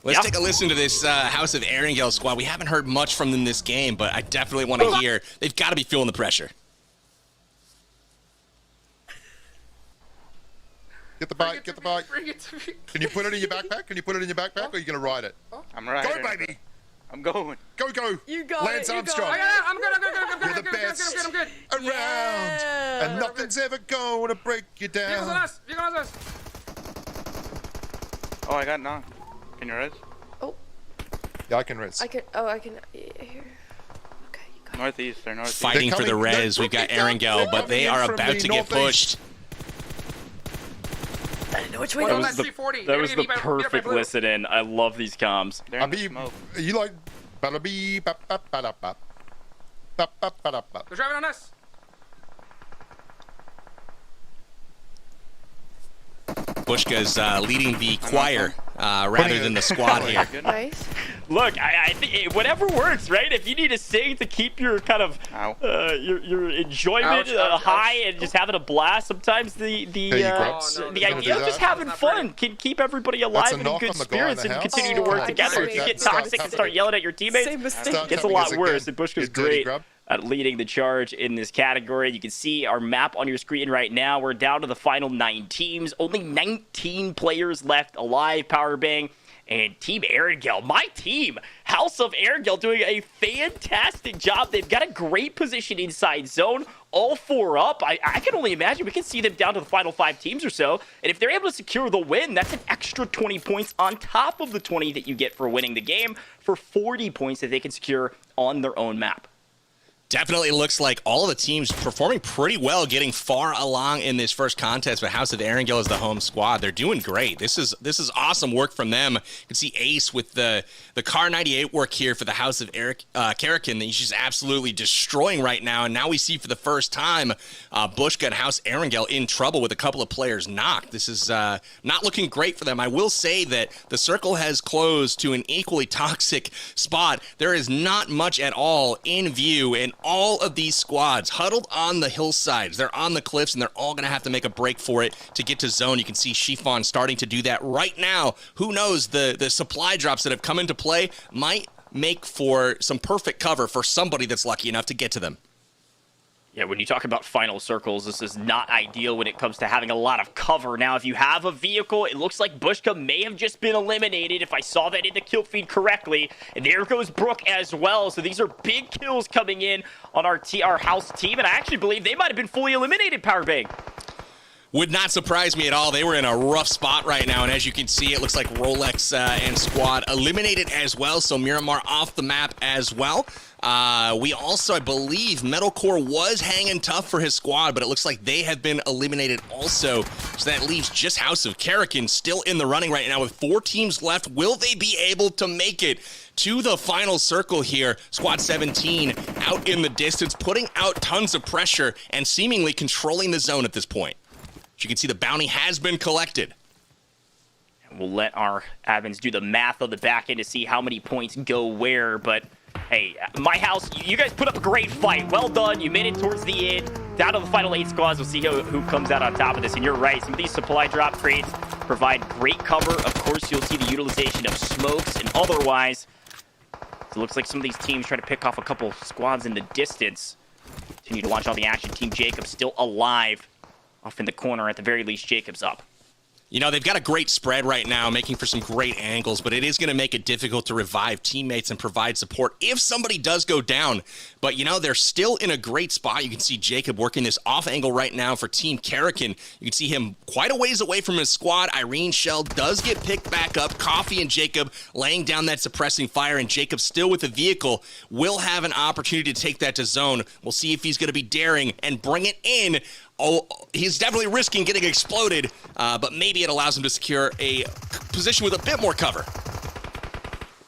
Let's take a listen to this House of Erangel squad. We haven't heard much from them this game, but I definitely want to hear. They've got to be feeling the pressure. Get the bike, get the bike. Bring it to me. Can you put it in your backpack? Can you put it in your backpack, or are you going to ride it? I'm riding. Go, baby. I'm going. Go. You got Lance it. Armstrong. I got it. I'm good. You're the best I'm good. around. Yeah. And nothing's ever gonna break you Vehicles on down. us. Vehicles on us. Oh, I got knocked. Can you res? Yeah, I can res. I can. Oh, I can. Here. Northeast. They're northeast. Fighting for the res. We've got Erangel, but they are about to get pushed. I don't know which way That to was go. that was the perfect listen in. I love these comms. They're in the smoke. You like ba-da-bee, ba-ba-ba-da-ba. Ba-ba-ba-da-ba. They're driving on us. Bushka's leading the choir rather than the squad here. Nice. Look, I think whatever works, right? If you need to sing to keep your kind of your enjoyment high and just having a blast, sometimes the idea of just having fun can keep everybody alive and in good spirits and continue to work together. If you get toxic and start yelling at your teammates, it gets a lot worse. And Bushka's great at leading the charge in this category. You can see our map on your screen right now. We're down to the final 9 teams. Only 19 players left alive, Powerbang. And Team Erangel, my team, House of Erangel, doing a fantastic job. They've got a great position inside zone, all 4 up. I can only imagine we can see them down to the final 5 teams or so. And if they're able to secure the win, that's an extra 20 points on top of the 20 that you get for winning the game, for 40 points that they can secure on their own map. Definitely looks like all of the teams performing pretty well, getting far along in this first contest. But House of Erangel is the home squad. They're doing great. This is awesome work from them. You can see Ace with the Car 98 work here for the House of Karakin that he's just absolutely destroying right now. And now we see for the first time Bushka and House Erangel in trouble with a couple of players knocked. This is not looking great for them. I will say that the circle has closed to an equally toxic spot. There is not much at all in view, and all of these squads huddled on the hillsides. They're on the cliffs, and they're all going to have to make a break for it to get to zone. You can see Chiffon starting to do that right now. Who knows, the supply drops that have come into play might make for some perfect cover for somebody that's lucky enough to get to them. Yeah, when you talk about final circles, this is not ideal when it comes to having a lot of cover. Now, if you have a vehicle, it looks like Bushka may have just been eliminated, if I saw that in the kill feed correctly. And there goes Brook as well. So these are big kills coming in on our house team. And I actually believe they might have been fully eliminated, Powerbang. Would not surprise me at all. They were in a rough spot right now, and as you can see, it looks like Rolex and squad eliminated as well, so Miramar off the map as well. We also, I believe, Metalcore was hanging tough for his squad, but it looks like they have been eliminated also, so that leaves just House of Karakin still in the running right now with 4 teams left. Will they be able to make it to the final circle here? Squad 17 out in the distance, putting out tons of pressure and seemingly controlling the zone at this point. You can see the bounty has been collected. We'll let our admins do the math on the back end to see how many points go where, but hey, my house, you guys put up a great fight. Well done. You made it towards the end. Down to the final 8 squads. We'll see who comes out on top of this. And you're right, some of these supply drop crates provide great cover. Of course, you'll see the utilization of smokes and otherwise. So it looks like some of these teams try to pick off a couple squads in the distance. Continue to watch all the action. Team Jacob still alive. Off in the corner, at the very least, Jacob's up. You know, they've got a great spread right now, making for some great angles, but it is going to make it difficult to revive teammates and provide support if somebody does go down. But, you know, they're still in a great spot. You can see Jacob working this off angle right now for Team Karakin. You can see him quite a ways away from his squad. Irene Shell does get picked back up. Coffee and Jacob laying down that suppressing fire, and Jacob still with the vehicle will have an opportunity to take that to zone. We'll see if he's going to be daring and bring it in. Oh, he's definitely risking getting exploded, but maybe it allows him to secure a position with a bit more cover.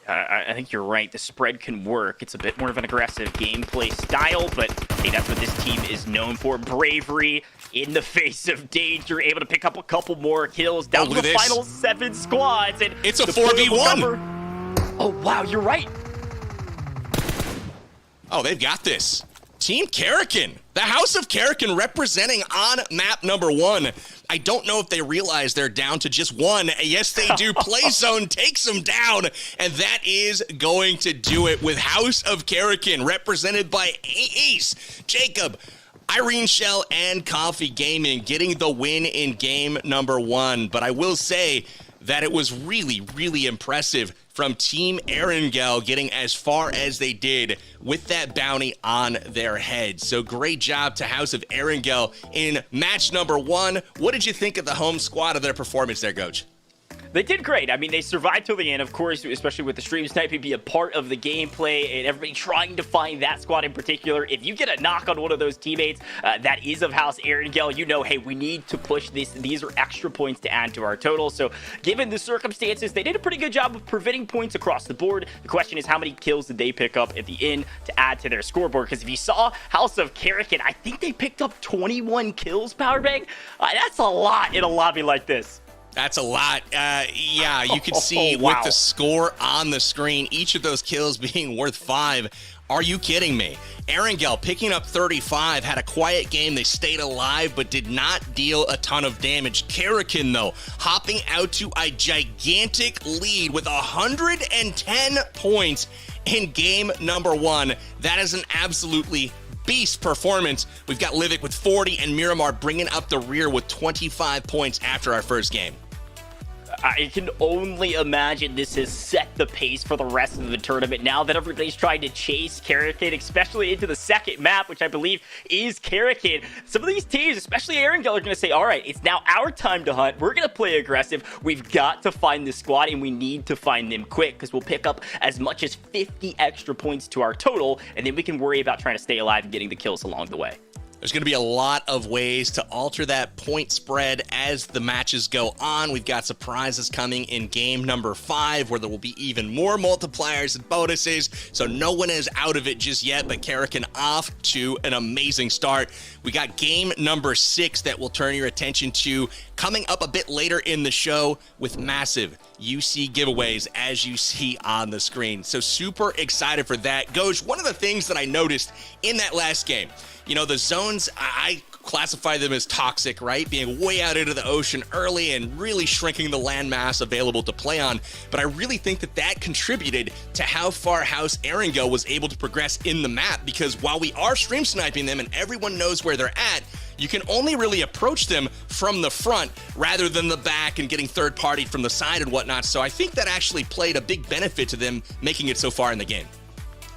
I think you're right. The spread can work. It's a bit more of an aggressive gameplay style, but hey, that's what this team is known for. Bravery in the face of danger, able to pick up a couple more kills down to the final 7 squads. And it's a 4v1. Oh, wow, you're right. Oh, they've got this. Team Karakin, the House of Karakin representing on map number 1. I don't know if they realize they're down to just 1. Yes, they do. Play Zone takes them down, and that is going to do it with House of Karakin represented by Ace, Jacob, Irene Shell and Coffee Gaming getting the win in game number 1. But I will say that it was really, really impressive from Team Erangel getting as far as they did with that bounty on their head. So great job to House of Erangel in match number 1. What did you think of the home squad of their performance there, Coach? They did great. I mean, they survived till the end, of course, especially with the stream sniping be a part of the gameplay and everybody trying to find that squad in particular. If you get a knock on one of those teammates that is of House Erangel, you know, hey, we need to push this. These are extra points to add to our total. So given the circumstances, they did a pretty good job of preventing points across the board. The question is, how many kills did they pick up at the end to add to their scoreboard? Because if you saw House of Karakin, I think they picked up 21 kills, Powerbang. That's a lot in a lobby like this. That's a lot. Yeah, you can see with the score on the screen, each of those kills being worth 5. Are you kidding me? Erangel picking up 35, had a quiet game. They stayed alive, but did not deal a ton of damage. Karakin, though, hopping out to a gigantic lead with 110 points in game number 1. That is an absolutely beast performance. We've got Livik with 40 and Miramar bringing up the rear with 25 points after our first game. I can only imagine this has set the pace for the rest of the tournament now that everybody's trying to chase Karakin, especially into the second map, which I believe is Karakin. Some of these teams, especially Erangel, are going to say, all right, it's now our time to hunt. We're going to play aggressive. We've got to find this squad, and we need to find them quick because we'll pick up as much as 50 extra points to our total, and then we can worry about trying to stay alive and getting the kills along the way. There's going to be a lot of ways to alter that point spread as the matches go on. We've got surprises coming in game number 5 where there will be even more multipliers and bonuses. So no one is out of it just yet, but Karakin off to an amazing start. We got game number 6 that we'll turn your attention to coming up a bit later in the show with massive UC giveaways as you see on the screen. So super excited for that. Goj, one of the things that I noticed in that last game, you know, the zones, I classify them as toxic, right? Being way out into the ocean early and really shrinking the landmass available to play on. But I really think that that contributed to how far House Erangel was able to progress in the map, because while we are stream sniping them and everyone knows where they're at, you can only really approach them from the front rather than the back and getting third-partied from the side and whatnot. So I think that actually played a big benefit to them making it so far in the game.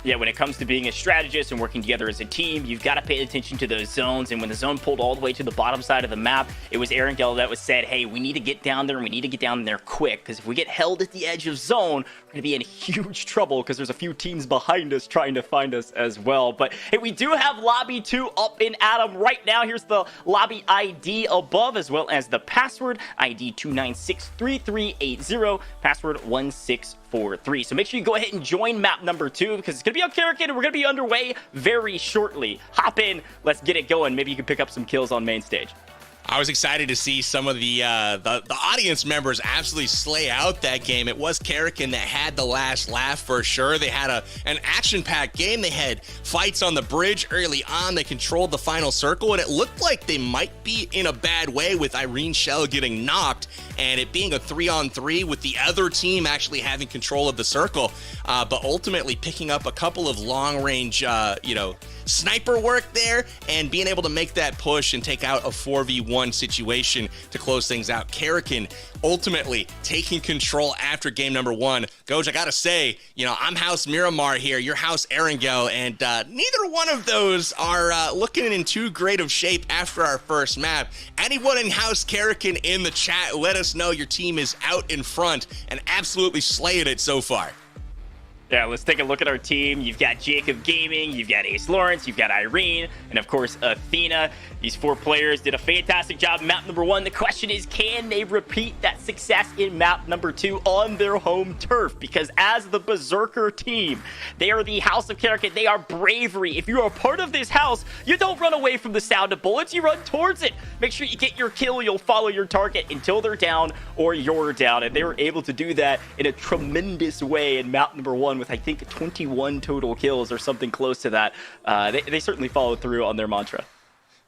Yeah, when it comes to being a strategist and working together as a team, you've got to pay attention to those zones. And when the zone pulled all the way to the bottom side of the map, it was Erangel that was said, hey, we need to get down there and we need to get down there quick. Because if we get held at the edge of zone, we're going to be in huge trouble because there's a few teams behind us trying to find us as well. But hey, we do have Lobby 2 up in Atom right now. Here's the lobby ID above, as well as the password ID 2963380, password 1643. So make sure you go ahead and join map number 2 because it's going to be on Karakin and we're going to be underway very shortly. Hop in, let's get it going. Maybe you can pick up some kills on main stage. I was excited to see some of the audience members absolutely slay out that game. It was Karakin that had the last laugh for sure. They had an action-packed game. They had fights on the bridge early on. They controlled the final circle, and it looked like they might be in a bad way with Irene Shell getting knocked and it being a 3-on-3 with the other team actually having control of the circle, but ultimately picking up a couple of long-range, sniper work there and being able to make that push and take out a 4v1 situation to close things out. Karakin ultimately taking control after game number 1. Goj, I gotta say, I'm House Miramar here, your House Erangel, and neither one of those are looking in too great of shape after our first map. Anyone in House Karakin in the chat, let us know your team is out in front and absolutely slaying it so far. Yeah, let's take a look at our team. You've got Jacob Gaming, you've got Ace Lawrence, you've got Irene, and of course, Athena. These 4 players did a fantastic job in map number 1. The question is, can they repeat that success in map number 2 on their home turf? Because as the Berserker team, they are the House of Karakin. They are bravery. If you are a part of this house, you don't run away from the sound of bullets. You run towards it. Make sure you get your kill. You'll follow your target until they're down or you're down. And they were able to do that in a tremendous way in map number 1 with, I think, 21 total kills or something close to that. They certainly followed through on their mantra.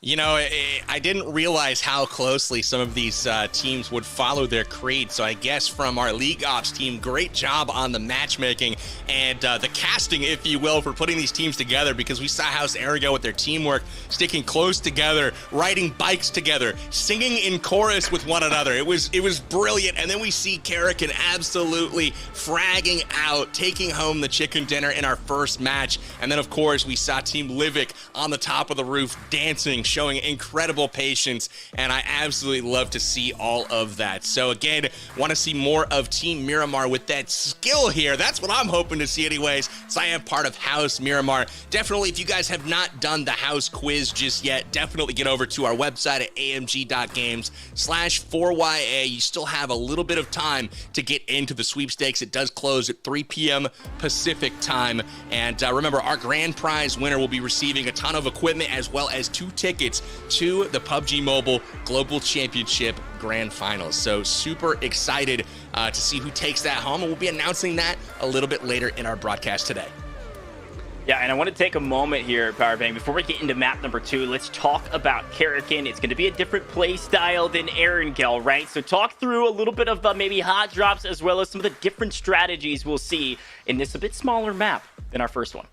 You know, I didn't realize how closely some of these teams would follow their creed. So I guess from our League Ops team, great job on the matchmaking and the casting, if you will, for putting these teams together, because we saw House Arago with their teamwork, sticking close together, riding bikes together, singing in chorus with one another. It was brilliant. And then we see Karakin absolutely fragging out, taking home the chicken dinner in our first match. And then, of course, we saw Team Livic on the top of the roof dancing, showing incredible patience, and I absolutely love to see all of that. So again, want to see more of Team Miramar with that skill here. That's what I'm hoping to see anyways, so I am part of House Miramar. Definitely, if you guys have not done the house quiz just yet, definitely get over to our website at amg.games/4YA. You still have a little bit of time to get into the sweepstakes. It does close at 3 p.m. Pacific time. And remember, our grand prize winner will be receiving a ton of equipment as well as 2 tickets to the PUBG Mobile Global Championship Grand Finals. So super excited to see who takes that home, and we'll be announcing that a little bit later in our broadcast today. Yeah, and I want to take a moment here, Powerbang, before we get into map number 2, let's talk about Karakin. It's going to be a different play style than Erangel, right? So talk through a little bit of maybe hot drops as well as some of the different strategies we'll see in this a bit smaller map than our first one.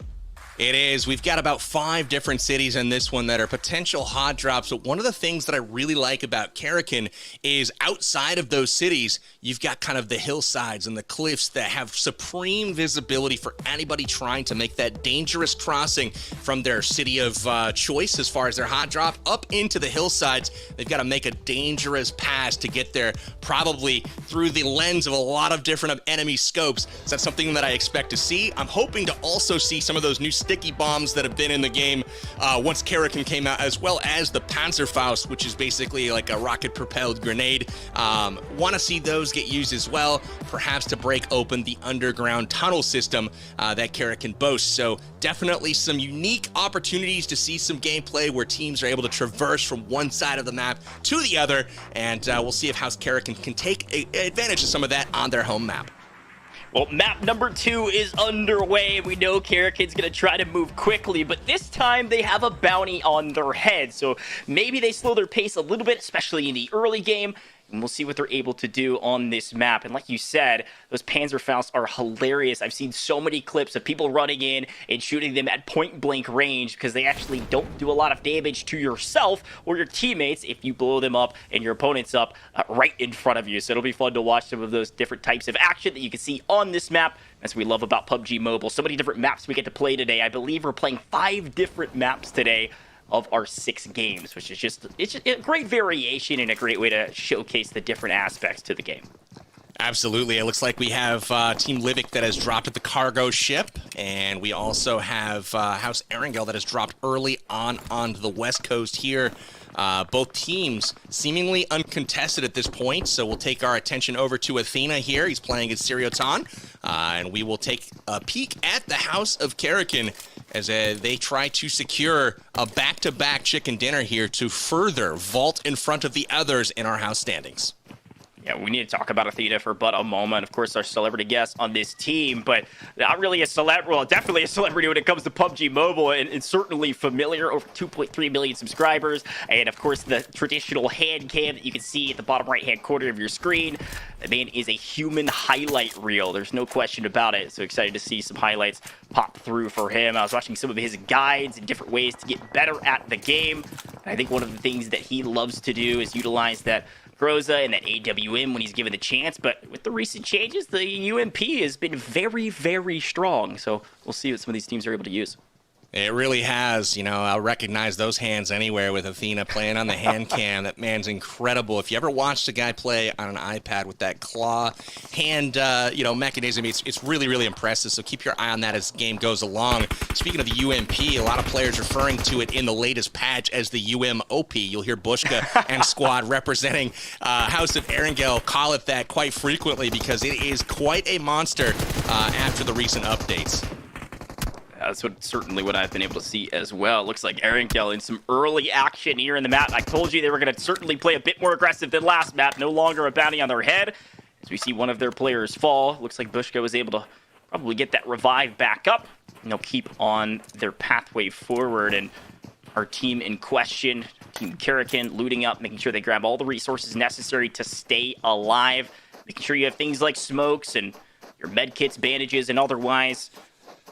It is. We've got about 5 different cities in this one that are potential hot drops. But one of the things that I really like about Karakin is outside of those cities, you've got kind of the hillsides and the cliffs that have supreme visibility for anybody trying to make that dangerous crossing from their city of choice as far as their hot drop up into the hillsides. They've got to make a dangerous pass to get there, probably through the lens of a lot of different enemy scopes. So that's something that I expect to see. I'm hoping to also see some of those new sticky bombs that have been in the game once Karakin came out, as well as the Panzerfaust, which is basically like a rocket-propelled grenade. Want to see those get used as well, perhaps to break open the underground tunnel system that Karakin boasts. So definitely some unique opportunities to see some gameplay where teams are able to traverse from one side of the map to the other, and we'll see if House Karakin can take advantage of some of that on their home map. Well, map number 2 is underway. We know Karakin's going to try to move quickly, but this time they have a bounty on their head. So maybe they slow their pace a little bit, especially in the early game. And we'll see what they're able to do on this map. And like you said, those Panzerfausts are hilarious. I've seen so many clips of people running in and shooting them at point-blank range because they actually don't do a lot of damage to yourself or your teammates if you blow them up and your opponents up right in front of you. So it'll be fun to watch some of those different types of action that you can see on this map. That's what we love about PUBG Mobile. So many different maps we get to play today. I believe we're playing 5 different maps today of our 6 games, which is just a great variation and a great way to showcase the different aspects to the game. Absolutely. It looks like we have Team Livic that has dropped at the cargo ship, and we also have House Erangel that has dropped early on the west coast here. Both teams seemingly uncontested at this point, so we'll take our attention over to Athena here. He's playing as Siriotan, and we will take a peek at the House of Karakin as they try to secure a back-to-back chicken dinner here to further vault in front of the others in our house standings. Yeah, we need to talk about Athena for but a moment. Of course, our celebrity guest on this team, but not really a celebrity. Well, definitely a celebrity when it comes to PUBG Mobile, and certainly familiar. Over 2.3 million subscribers, and of course, the traditional hand cam that you can see at the bottom right-hand corner of your screen. The man is a human highlight reel. There's no question about it. So excited to see some highlights pop through for him. I was watching some of his guides and different ways to get better at the game. And I think one of the things that he loves to do is utilize that Groza and that AWM when he's given the chance, but with the recent changes, the UMP has been very, very strong. So we'll see what some of these teams are able to use. It really has. You know, I'll recognize those hands anywhere with Athena playing on the hand cam. That man's incredible. If you ever watched a guy play on an iPad with that claw hand, mechanism, it's really, really impressive. So keep your eye on that as the game goes along. Speaking of the UMP, a lot of players referring to it in the latest patch as the UMOP. You'll hear Bushka and squad representing House of Erangel call it that quite frequently because it is quite a monster after the recent updates. That's certainly what I've been able to see as well. It looks like Erangel in some early action here in the map. I told you they were going to certainly play a bit more aggressive than last map. No longer a bounty on their head. As we see one of their players fall. Looks like Bushka was able to probably get that revive back up. And they'll keep on their pathway forward. And our team in question, Team Karakin, looting up, making sure they grab all the resources necessary to stay alive, making sure you have things like smokes and your med kits, bandages, and otherwise.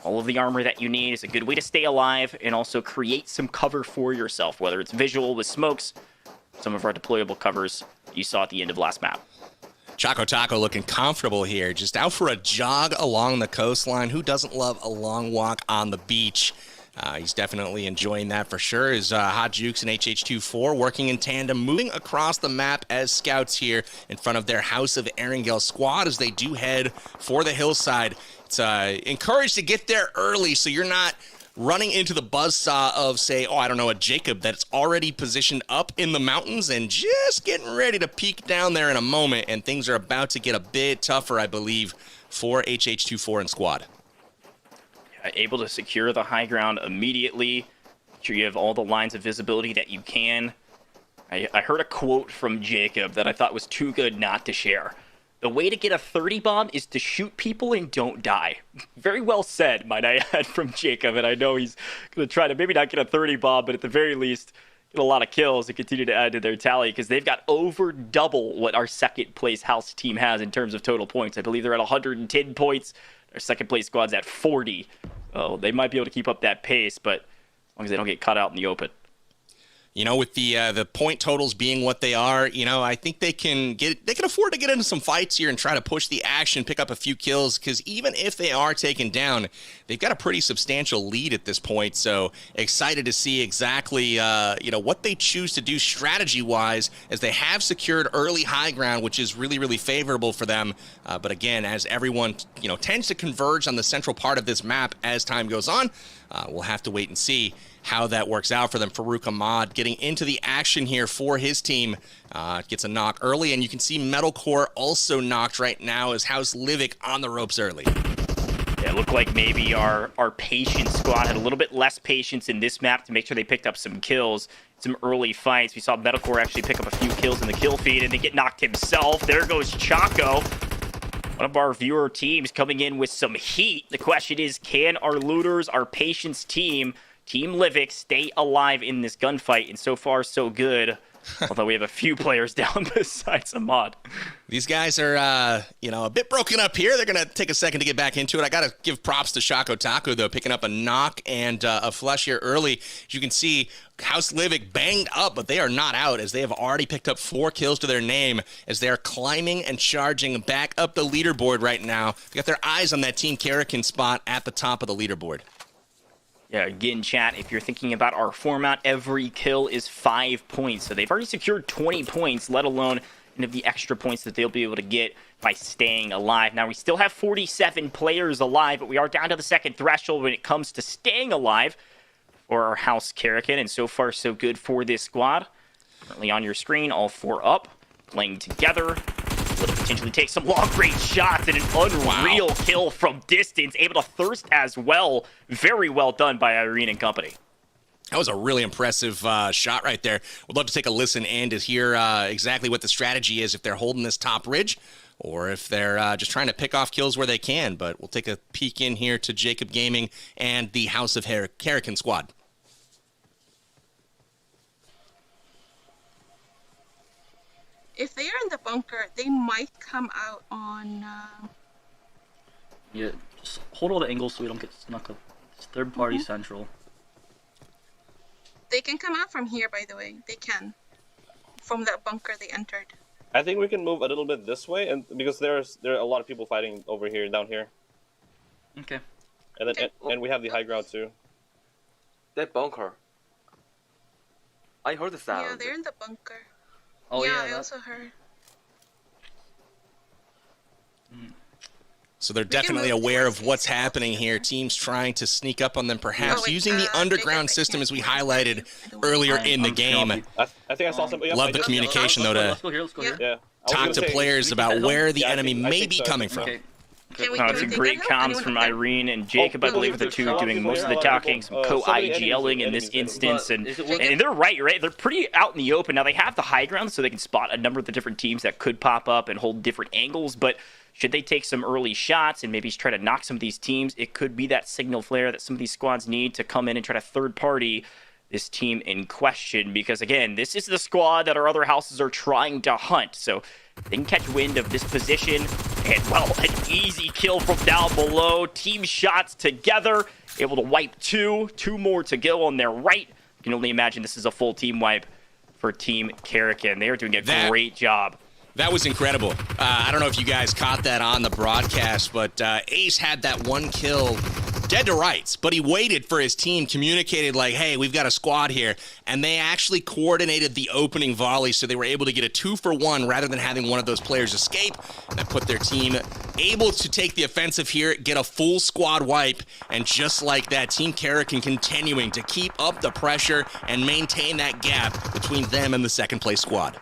All of the armor that you need is a good way to stay alive and also create some cover for yourself, whether it's visual with smokes, some of our deployable covers you saw at the end of last map. Choco Taco looking comfortable here, just out for a jog along the coastline. Who doesn't love a long walk on the beach? He's definitely enjoying that for sure. His Hot Jukes and HH24 working in tandem, moving across the map as scouts here in front of their House of Erangel squad as they do head for the hillside. It's encouraged to get there early so you're not running into the buzzsaw of, say, oh, I don't know, a Jacob that's already positioned up in the mountains and just getting ready to peek down there in a moment, and things are about to get a bit tougher, I believe, for HH24 and squad. Able to secure the high ground immediately. Make sure you have all the lines of visibility that you can. I heard a quote from Jacob that I thought was too good not to share. The way to get a 30 bomb is to shoot people and don't die. Very well said, might I add, from Jacob. And I know he's going to try to maybe not get a 30 bomb, but at the very least, get a lot of kills and continue to add to their tally because they've got over double what our second place house team has in terms of total points. I believe they're at 110 points. Our second place squad's at 40. Oh, they might be able to keep up that pace, but as long as they don't get cut out in the open. You know, with the point totals being what they are, you know, I think they can afford to get into some fights here and try to push the action, pick up a few kills, because even if they are taken down, they've got a pretty substantial lead at this point. So excited to see exactly, what they choose to do strategy-wise, as they have secured early high ground, which is really, really favorable for them. But again, as everyone, tends to converge on the central part of this map as time goes on, we'll have to wait and see how that works out for them. Farouk Ahmad getting into the action here for his team. Gets a knock early, and you can see Metalcore also knocked right now as House Livik on the ropes early. Yeah, it looked like maybe our patience squad had a little bit less patience in this map to make sure they picked up some kills, some early fights. We saw Metalcore actually pick up a few kills in the kill feed, and then get knocked himself. There goes Choco. One of our viewer teams coming in with some heat. The question is, can our looters, our patience team, Team Livik, stay alive in this gunfight? And so far, so good. Although we have a few players down besides Ahmad. These guys are, a bit broken up here. They're going to take a second to get back into it. I got to give props to Choco Taco, though, picking up a knock and a flush here early. As you can see, House Livik banged up, but they are not out, as they have already picked up 4 kills to their name as they are climbing and charging back up the leaderboard right now. They got their eyes on that Team Karakin spot at the top of the leaderboard. Yeah, again, chat, if you're thinking about our format, every kill is 5 points. So they've already secured 20 points, let alone any of the extra points that they'll be able to get by staying alive. Now, we still have 47 players alive, but we are down to the second threshold when it comes to staying alive for our House Karakin. And so far, so good for this squad. Currently on your screen, all 4 up, playing together. Able to potentially take some long-range shots and an unreal kill from distance. Able to thirst as well. Very well done by Irene and company. That was a really impressive shot right there. Would love to take a listen and to hear exactly what the strategy is, if they're holding this top ridge or if they're just trying to pick off kills where they can. But we'll take a peek in here to Jacob Gaming and the House of Karakin squad. If they are in the bunker, they might come out on... Yeah, just hold all the angles so we don't get snuck up. It's third party central. They can come out from here, by the way. They can. From that bunker they entered. I think we can move a little bit this way, and because there are a lot of people fighting over here, down here. Okay. And then and we have the high ground too. That bunker. I heard the sound. Yeah, they're in the bunker. Oh yeah, I also heard. So they're definitely aware of what's happening here. Teams trying to sneak up on them, perhaps using the underground system as we highlighted earlier in the game. I think I saw somebody. Love the communication, though, to talk to players about where the enemy may be coming from. It's a great comms from Irene and Jacob, I believe, are the two doing most of the talking, some co-IGLing in this instance, and they're right? They're pretty out in the open. Now, they have the high ground, so they can spot a number of the different teams that could pop up and hold different angles, but should they take some early shots and maybe try to knock some of these teams, it could be that signal flare that some of these squads need to come in and try to third-party this team in question, because again, this is the squad that our other houses are trying to hunt. So they can catch wind of this position, and well, an easy kill from down below. Team shots together, able to wipe two more to go on their right. You can only imagine this is a full team wipe for Team Karrakin. They are doing a great job. That was incredible. I don't know if you guys caught that on the broadcast, but Ace had that one kill dead to rights, but he waited for his team, communicated like, hey, we've got a squad here, and they actually coordinated the opening volley, so they were able to get a 2-for-1 rather than having one of those players escape. That put their team able to take the offensive here, get a full squad wipe, and just like that, Team Karrakin continuing to keep up the pressure and maintain that gap between them and the second place squad.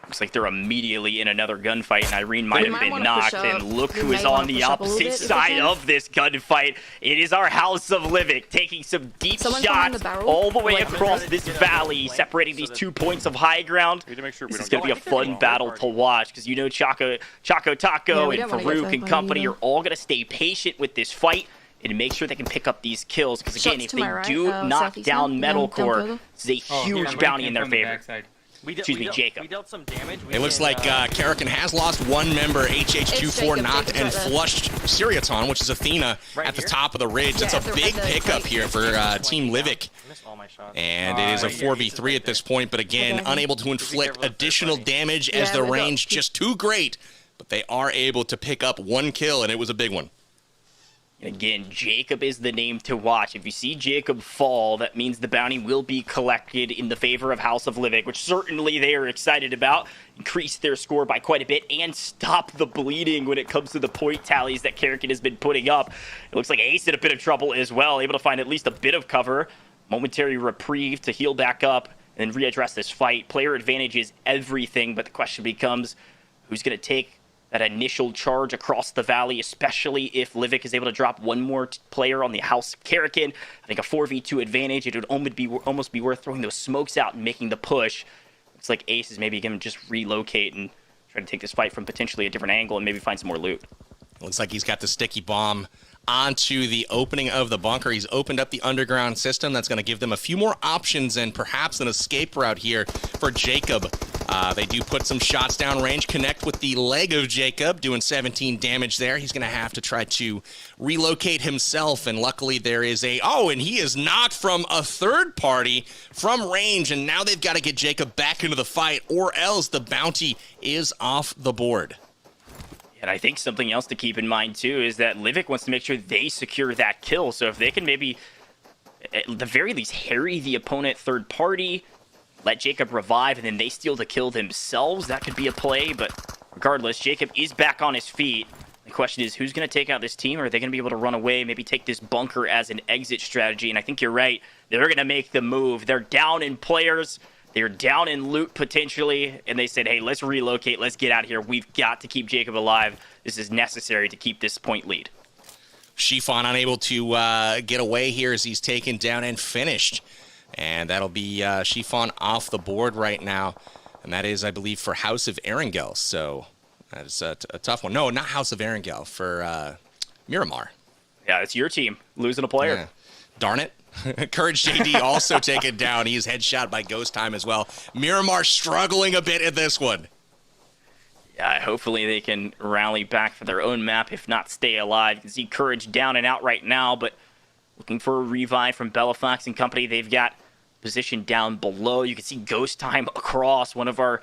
Looks like they're immediately in another gunfight, and Irene might have been knocked, and look who is on the opposite side of this gunfight. It is our House of Livik taking some deep shots all the way across this valley, separating these 2 points of high ground. This is going to be a fun battle to watch, because you know Choco Taco and Farouk and company are all going to stay patient with this fight and make sure they can pick up these kills, because again, if they do knock down Metalcore, this is a huge bounty in their favor. Excuse me, Jacob. We dealt some damage. It looks like Karrakin has lost one member. HH24 knocked and flushed Siriaton, which is Athena, at the top of the ridge. That's a big pickup here for Team Livik. And it is a 4v3 at this point, but again, unable to inflict additional damage as the range just too great. But they are able to pick up one kill, and it was a big one. And again, Jacob is the name to watch. If you see Jacob fall, that means the bounty will be collected in the favor of House of Livik, which certainly they are excited about. Increase their score by quite a bit and stop the bleeding when it comes to the point tallies that Karrakin has been putting up. It looks like Ace in a bit of trouble as well, able to find at least a bit of cover. Momentary reprieve to heal back up and then readdress this fight. Player advantage is everything, but the question becomes, who's going to take that initial charge across the valley, especially if Livik is able to drop one more player on the House of Karrakin. I think a 4v2 advantage, it would almost be worth throwing those smokes out and making the push. Looks like Ace is maybe going to just relocate and try to take this fight from potentially a different angle and maybe find some more loot. Looks like he's got the sticky bomb onto the opening of the bunker. He's opened up the underground system. That's going to give them a few more options and perhaps an escape route here for Jacob. They do put some shots down range, connect with the leg of Jacob, doing 17 damage there. He's going to have to try to relocate himself, and luckily there is and he is knocked from a third party from range, and now they've got to get Jacob back into the fight, or else the bounty is off the board. And I think something else to keep in mind, too, is that Livik wants to make sure they secure that kill. So if they can maybe, at the very least, harry the opponent third party, let Jacob revive, and then they steal the kill themselves, that could be a play. But regardless, Jacob is back on his feet. The question is, who's going to take out this team? Or are they going to be able to run away, maybe take this bunker as an exit strategy? And I think you're right. They're going to make the move. They're down in players. They're down in loot potentially, and they said, hey, let's relocate. Let's get out of here. We've got to keep Jacob alive. This is necessary to keep this point lead. Shifon unable to get away here as he's taken down and finished. And that'll be Shifon off the board right now. And that is, I believe, for House of Erangel. So that is a tough one. No, not House of Erangel, for Miramar. Yeah, it's your team losing a player. Yeah. Darn it. Courage JD also taken down. He is headshot by Ghost Time as well. Miramar struggling a bit at this one. Yeah, hopefully they can rally back for their own map, if not stay alive. You can see Courage down and out right now, but looking for a revive from Bellafox and company. They've got position down below. You can see Ghost Time across, one of our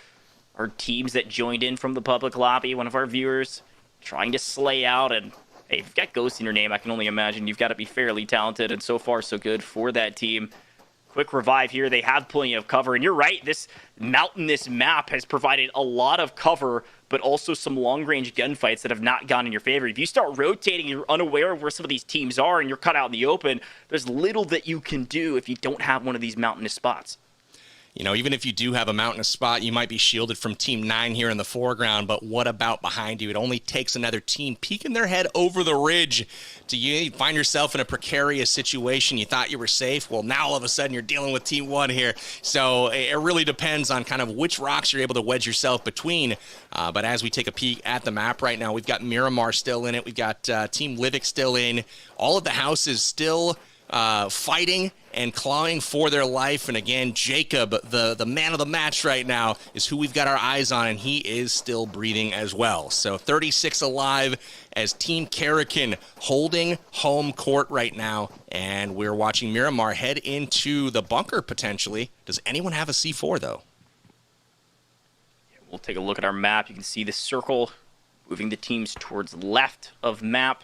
teams that joined in from the public lobby, one of our viewers trying to slay out. And hey, if you've got Ghost in your name, I can only imagine you've got to be fairly talented, and so far so good for that team. Quick revive here. They have plenty of cover, and you're right, this mountainous map has provided a lot of cover, but also some long-range gunfights that have not gone in your favor. If you start rotating, you're unaware of where some of these teams are, and you're cut out in the open, there's little that you can do if you don't have one of these mountainous spots. You know, even if you do have a mountainous spot, you might be shielded from Team 9 here in the foreground, but what about behind you? It only takes another team peeking their head over the ridge to find yourself in a precarious situation. You thought you were safe. Well, now all of a sudden you're dealing with Team 1 here. So it really depends on kind of which rocks you're able to wedge yourself between. But as we take a peek at the map right now, we've got Miramar still in it. We've got Team Livik still in. All of the houses still fighting and clawing for their life. And again, Jacob, the man of the match right now, is who we've got our eyes on, and he is still breathing as well. So 36 alive as Team Karakin holding home court right now. And we're watching Miramar head into the bunker potentially. Does anyone have a C4 though? We'll take a look at our map. You can see the circle moving the teams towards left of map.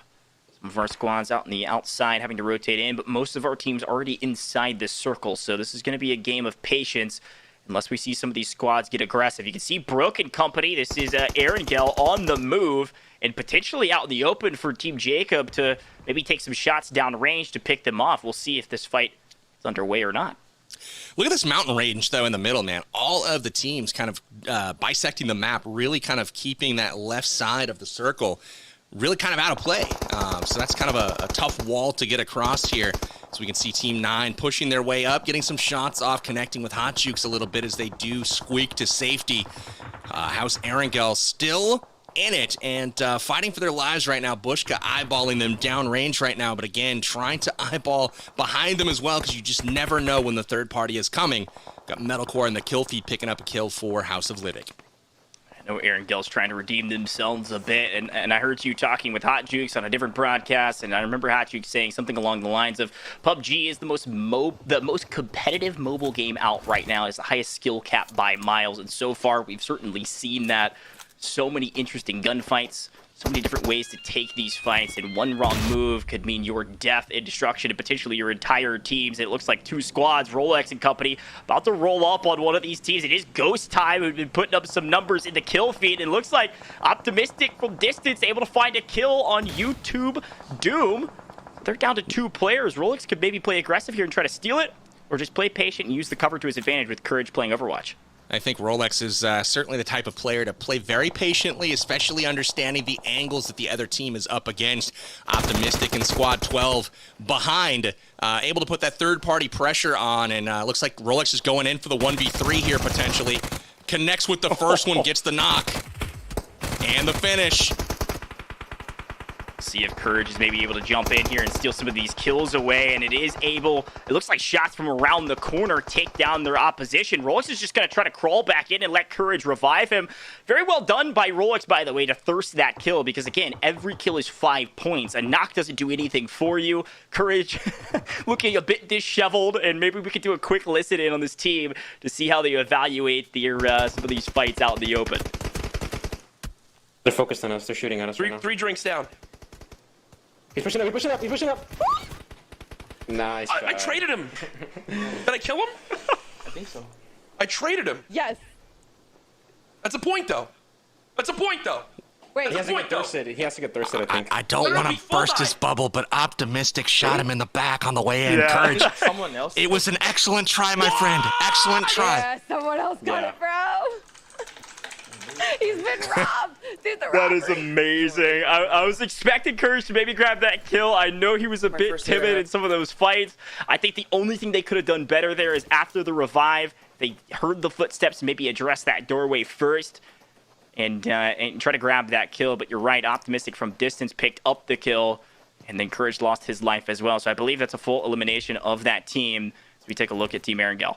Some of our squads out on the outside having to rotate in, but most of our teams already inside this circle. So this is going to be a game of patience unless we see some of these squads get aggressive. You can see Broken Company. This is Erangel on the move and potentially out in the open for Team Jacob to maybe take some shots down range to pick them off. We'll see if this fight is underway or not. Look at this mountain range, though, in the middle, man. All of the teams kind of bisecting the map, really kind of keeping that left side of the circle really kind of out of play. So that's kind of a tough wall to get across here. So we can see Team 9 pushing their way up, getting some shots off, connecting with Hot Jukes a little bit as they do squeak to safety. House Erangel still in it and fighting for their lives right now. Bushka eyeballing them downrange right now, but again, trying to eyeball behind them as well because you just never know when the third party is coming. Got Metalcore and the kill feed picking up a kill for House of Livic. I know Erangel's trying to redeem themselves a bit, and I heard you talking with Hot Jukes on a different broadcast, and I remember Hot Jukes saying something along the lines of PUBG is the most competitive mobile game out right now. It's the highest skill cap by miles, and so far we've certainly seen that. So many interesting gunfights, so many different ways to take these fights, and one wrong move could mean your death and destruction and potentially your entire teams. It looks like two squads, Rolex and company, about to roll up on one of these teams. It is Ghost Time, who've been putting up some numbers in the kill feed. It looks like Optimistic from distance, able to find a kill on YouTube Doom. They're down to 2 players. Rolex could maybe play aggressive here and try to steal it, or just play patient and use the cover to his advantage with Courage playing Overwatch. I think Rolex is certainly the type of player to play very patiently, especially understanding the angles that the other team is up against. Optimistic in Squad 12 behind, able to put that third-party pressure on, and looks like Rolex is going in for the 1v3 here potentially. Connects with the first one, gets the knock, and the finish. See if Courage is maybe able to jump in here and steal some of these kills away, and it is able, it looks like shots from around the corner take down their opposition. Rolex is just going to try to crawl back in and let Courage revive him. Very well done by Rolex, by the way, to thirst that kill, because again, every kill is 5 points. A knock doesn't do anything for you. Courage looking a bit disheveled, and maybe we could do a quick listen in on this team to see how they evaluate their some of these fights out in the open. They're focused on us. They're shooting at us right now. 3 drinks down. He's pushing up, he's pushing up, he's pushing up! Nice. I traded him! Did I kill him? I think so. I traded him! Yes. That's a point, though! That's a point, though! Wait, he has to get thirsted. He has to get thirsted, I think. I don't want to burst his bubble, but Optimistic shot him in the back on the way in. Courage. Someone else. It was an excellent try, my friend. Excellent try. Yeah, someone else got it, bro. He's been robbed. Dude, the That is robbery. amazing. I was expecting Courage to maybe grab that kill. I know he was a bit timid in some of those fights. I think the only thing they could have done better there is after the revive, they heard the footsteps, maybe address that doorway first and try to grab that kill. But you're right, Optimistic from distance picked up the kill, and then Courage lost his life as well. So I believe that's a full elimination of that team as we take a look at Team Erangel.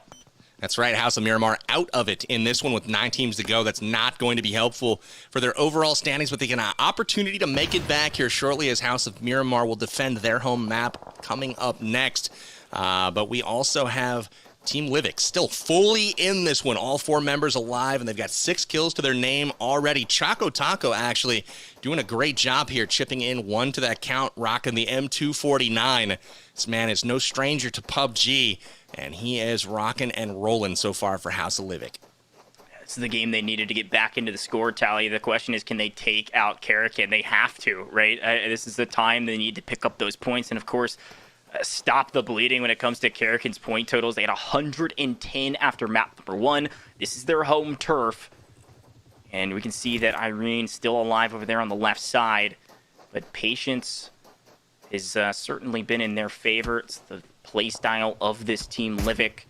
That's right, House of Miramar out of it in this one with 9 teams to go. That's not going to be helpful for their overall standings, but they get an opportunity to make it back here shortly as House of Miramar will defend their home map coming up next. But we also have Team Livic still fully in this one. All 4 members alive, and they've got 6 kills to their name already. Choco Taco actually doing a great job here, chipping in 1 to that count, rocking the M249. This man is no stranger to PUBG, and he is rocking and rolling so far for House of Livic. This is the game they needed to get back into the score tally. The question is, can they take out Karakin? They have to, right? This is the time they need to pick up those points, and of course, stop the bleeding when it comes to Karakin's point totals. They had 110 after map number 1. This is their home turf, and we can see that Irene's still alive over there on the left side, but patience has certainly been in their favor. It's the play style of this Team Livic.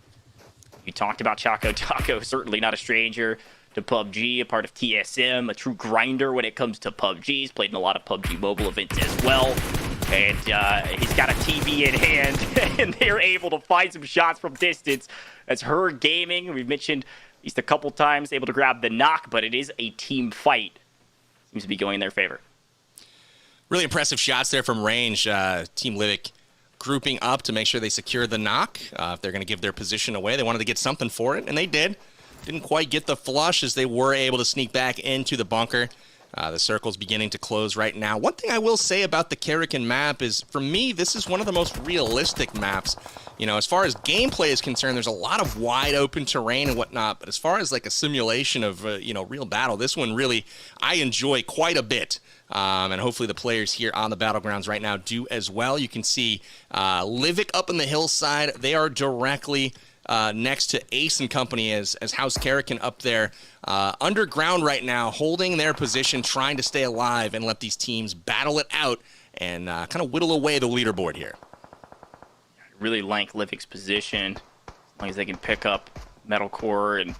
You talked about Choco Taco, certainly not a stranger to PUBG, a part of TSM, a true grinder when it comes to PUBG. He's played in a lot of PUBG Mobile events as well. And he's got a TV in hand, and they're able to find some shots from distance. That's Her Gaming. We've mentioned at least a couple times, able to grab the knock, but it is a team fight. Seems to be going in their favor. Really impressive shots there from range. Team Livic grouping up to make sure they secure the knock. If they're going to give their position away, they wanted to get something for it, and they did. Didn't quite get the flush as they were able to sneak back into the bunker. The circle's beginning to close right now. One thing I will say about the Karakin map is, for me, this is one of the most realistic maps. You know, as far as gameplay is concerned, there's a lot of wide open terrain and whatnot, but as far as like a simulation of, real battle, this one really I enjoy quite a bit. And hopefully the players here on the battlegrounds right now do as well. You can see Livic up in the hillside. They are directly next to Ace and company as House Karakin up there underground right now, holding their position, trying to stay alive and let these teams battle it out and kind of whittle away the leaderboard here. Really like Livic's position. As long as they can pick up Metalcore and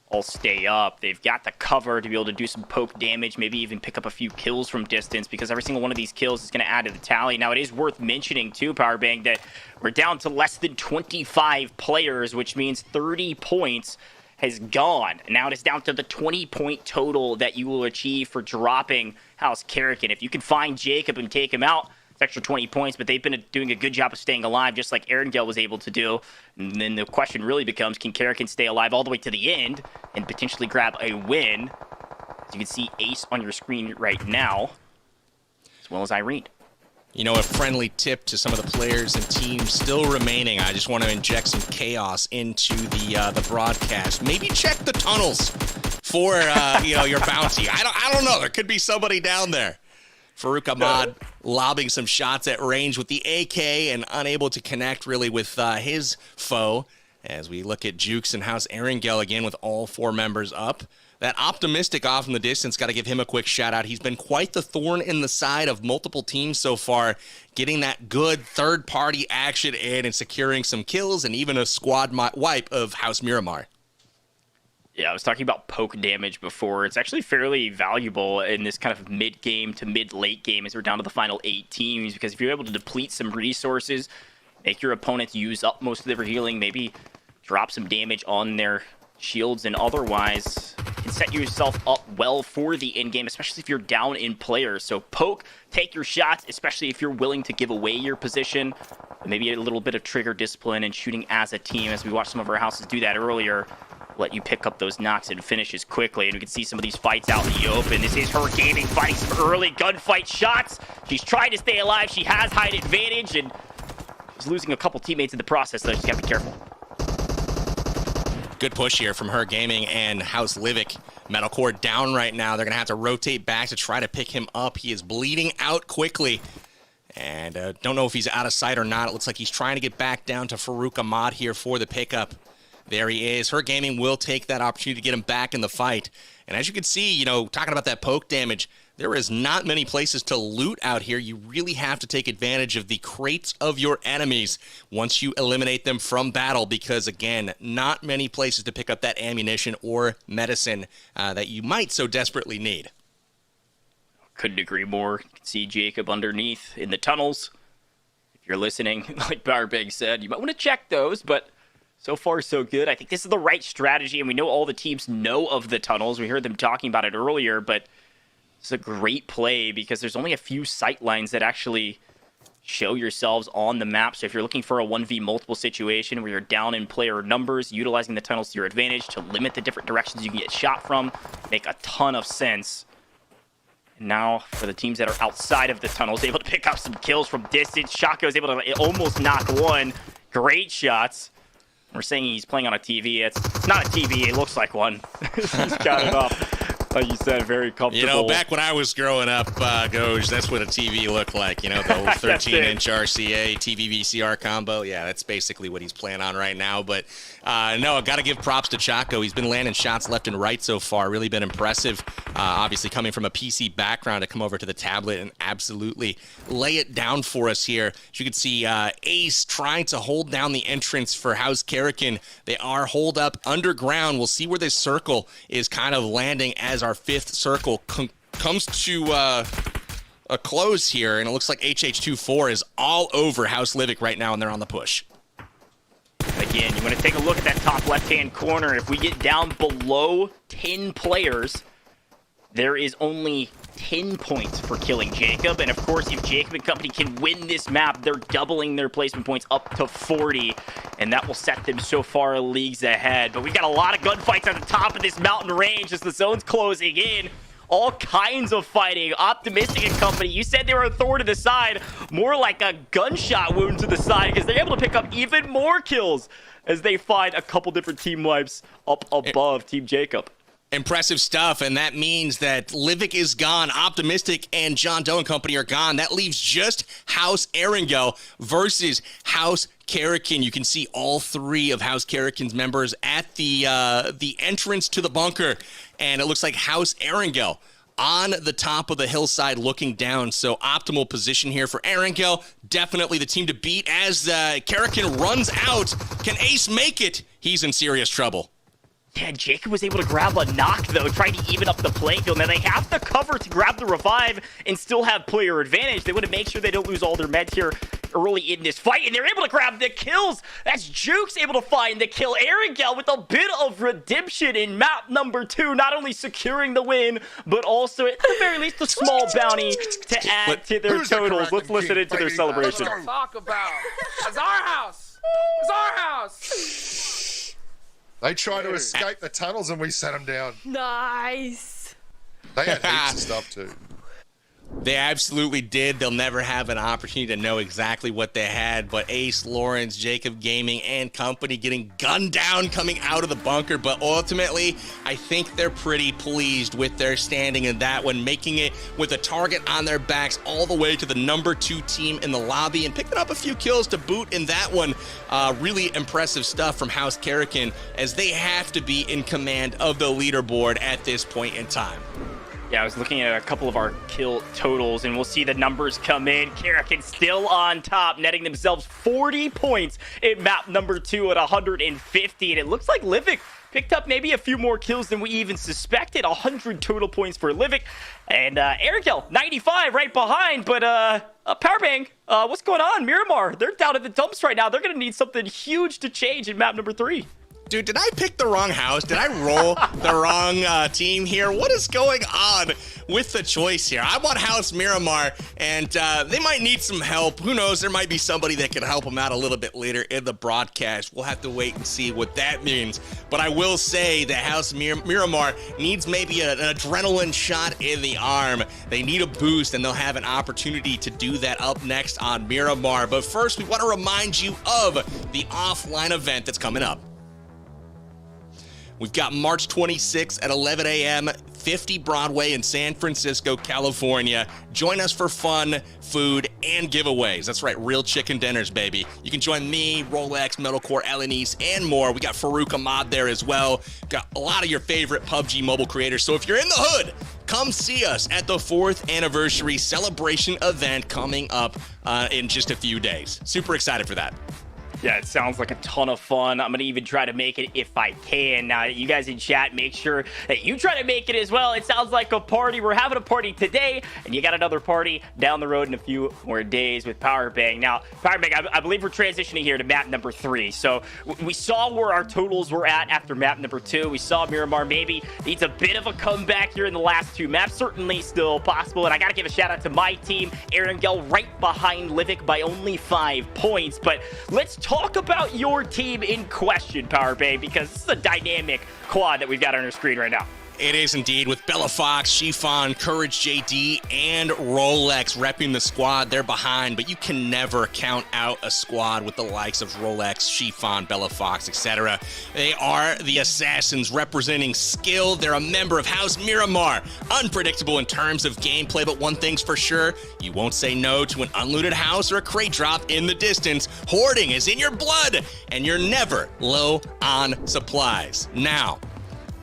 all stay up, they've got the cover to be able to do some poke damage, maybe even pick up a few kills from distance, because every single one of these kills is going to add to the tally. Now, it is worth mentioning, too, Powerbang, that we're down to less than 25 players, which means 30 points has gone. Now it is down to the 20-point total that you will achieve for dropping House Karakin. If you can find Jacob and take him out, it's extra 20 points, but they've been doing a good job of staying alive, just like Erangel was able to do. And then the question really becomes, can Karakin stay alive all the way to the end and potentially grab a win? As you can see Ace on your screen right now, as well as Irene. You know, a friendly tip to some of the players and teams still remaining. I just want to inject some chaos into the broadcast. Maybe check the tunnels for your bounty. I don't know. There could be somebody down there. Farouk Ahmad lobbing some shots at range with the AK and unable to connect really with his foe. As we look at Jukes and House Erangel again with all four members up. That optimistic off in the distance, got to give him a quick shout out. He's been quite the thorn in the side of multiple teams so far, getting that good third-party action in and securing some kills and even a squad wipe of House Miramar. Yeah, I was talking about poke damage before. It's actually fairly valuable in this kind of mid-game to mid-late game as we're down to the final 8 teams, because if you're able to deplete some resources, make your opponents use up most of their healing, maybe drop some damage on their shields and otherwise, you can set yourself up well for the end game, especially if you're down in players. So poke, take your shots, especially if you're willing to give away your position. Maybe a little bit of trigger discipline and shooting as a team, as we watched some of our houses do that earlier. Let you pick up those knocks and finishes quickly, and we can see some of these fights out in the open. This is Her Gaming fighting some early gunfight shots. She's trying to stay alive. She has height advantage, and she's losing a couple teammates in the process, so she's got to be careful. Good push here from Her Gaming and House Livic. Metalcore down right now. They're going to have to rotate back to try to pick him up. He is bleeding out quickly. And don't know if he's out of sight or not. It looks like he's trying to get back down to Farouk Ahmad here for the pickup. There he is. Her Gaming will take that opportunity to get him back in the fight. And as you can see, talking about that poke damage, there is not many places to loot out here. You really have to take advantage of the crates of your enemies once you eliminate them from battle, because, again, not many places to pick up that ammunition or medicine that you might so desperately need. Couldn't agree more. You can see Jacob underneath in the tunnels. If you're listening, like Powerbang said, you might want to check those, but so far, so good. I think this is the right strategy, and we know all the teams know of the tunnels. We heard them talking about it earlier, but it's a great play because there's only a few sight lines that actually show yourselves on the map. So if you're looking for a 1v multiple situation where you're down in player numbers, utilizing the tunnels to your advantage to limit the different directions you can get shot from, make a ton of sense. And now for the teams that are outside of the tunnels, able to pick up some kills from distance. Shako is able to almost knock one. Great shots. We're saying he's playing on a TV. It's not a TV. It looks like one. He's got it up. Like you said, very comfortable. Back when I was growing up, Goj, that's what a TV looked like. The old 13-inch RCA TV VCR combo. Yeah, that's basically what he's playing on right now. But no, I've got to give props to Chaco. He's been landing shots left and right so far. Really been impressive. Obviously coming from a PC background to come over to the tablet and absolutely lay it down for us here. As you can see, Ace trying to hold down the entrance for House Karakin. They are holed up underground. We'll see where this circle is kind of landing as our fifth circle comes to a close here, and it looks like HH24 is all over House Livic right now, and they're on the push. Again, you want to take a look at that top left-hand corner. If we get down below 10 players, there is only 10 points for killing Jacob. And of course, if Jacob and company can win this map, they're doubling their placement points up to 40. And that will set them so far leagues ahead. But we've got a lot of gunfights at the top of this mountain range as the zone's closing in. All kinds of fighting. Optimistic and company, you said they were a thorn to the side. More like a gunshot wound to the side because they're able to pick up even more kills as they find a couple different team wipes up above Team Jacob. Impressive stuff, and that means that Livic is gone. Optimistic and John Doe and company are gone. That leaves just House Erangel versus House Karakin. You can see all three of House Karakin's members at the entrance to the bunker, and it looks like House Erangel on the top of the hillside looking down. So optimal position here for Erangel. Definitely the team to beat as Karakin runs out. Can Ace make it? He's in serious trouble. Yeah, Jacob was able to grab a knock, though, trying to even up the playing field. Now, they have the cover to grab the revive and still have player advantage. They want to make sure they don't lose all their meds here early in this fight, and they're able to grab the kills. That's Jukes able to find the kill. Erangel with a bit of redemption in map number 2, not only securing the win, but also, at the very least, a small bounty to add to their totals. Let's listen into their celebration. What talk about? It's our house. It's our house. They tried to escape the tunnels and we sat them down. Nice. They had heaps of stuff too. They absolutely did. They'll never have an opportunity to know exactly what they had, but Ace, Lawrence, Jacob Gaming, and company getting gunned down coming out of the bunker. But ultimately, I think they're pretty pleased with their standing in that one, making it with a target on their backs all the way to the number 2 team in the lobby and picking up a few kills to boot in that one. Really impressive stuff from House Karakin as they have to be in command of the leaderboard at this point in time. Yeah, I was looking at a couple of our kill totals, and we'll see the numbers come in. Karakin still on top, netting themselves 40 points in map number 2 at 150. And it looks like Livic picked up maybe a few more kills than we even suspected. 100 total points for Livic. And Erangel, 95 right behind. But Powerbang, what's going on? Miramar, they're down at the dumps right now. They're going to need something huge to change in map number 3. Dude, did I pick the wrong house? Did I roll the wrong team here? What is going on with the choice here? I want House Miramar, and they might need some help. Who knows? There might be somebody that can help them out a little bit later in the broadcast. We'll have to wait and see what that means. But I will say that House Miramar needs maybe an adrenaline shot in the arm. They need a boost, and they'll have an opportunity to do that up next on Miramar. But first, we want to remind you of the offline event that's coming up. We've got March 26th at 11 a.m., 50 Broadway in San Francisco, California. Join us for fun, food, and giveaways. That's right, real chicken dinners, baby. You can join me, Rolex, Metalcore, Elenice, and more. We got Farouk Ahmad there as well. Got a lot of your favorite PUBG Mobile creators. So if you're in the hood, come see us at the 4th anniversary celebration event coming up in just a few days. Super excited for that. Yeah, it sounds like a ton of fun. I'm going to even try to make it if I can. Now, you guys in chat, make sure that you try to make it as well. It sounds like a party. We're having a party today, and you got another party down the road in a few more days with Powerbang. Now, Powerbang, I believe we're transitioning here to map number 3. So we saw where our totals were at after map number 2. We saw Miramar maybe needs a bit of a comeback here in the last 2 maps. Certainly still possible. And I got to give a shout out to my team, Erangel, right behind Livic by only 5 points. But let's talk about your team in question, Powerbang, because this is a dynamic quad that we've got on our screen right now. It is indeed, with Bella Fox, Chiffon, Courage JD, and Rolex repping the squad. They're behind, but you can never count out a squad with the likes of Rolex, Chiffon, Bella Fox, etc. They are the assassins representing skill. They're a member of House Miramar. Unpredictable in terms of gameplay, but one thing's for sure, you won't say no to an unlooted house or a crate drop in the distance. Hoarding is in your blood, and you're never low on supplies. Now,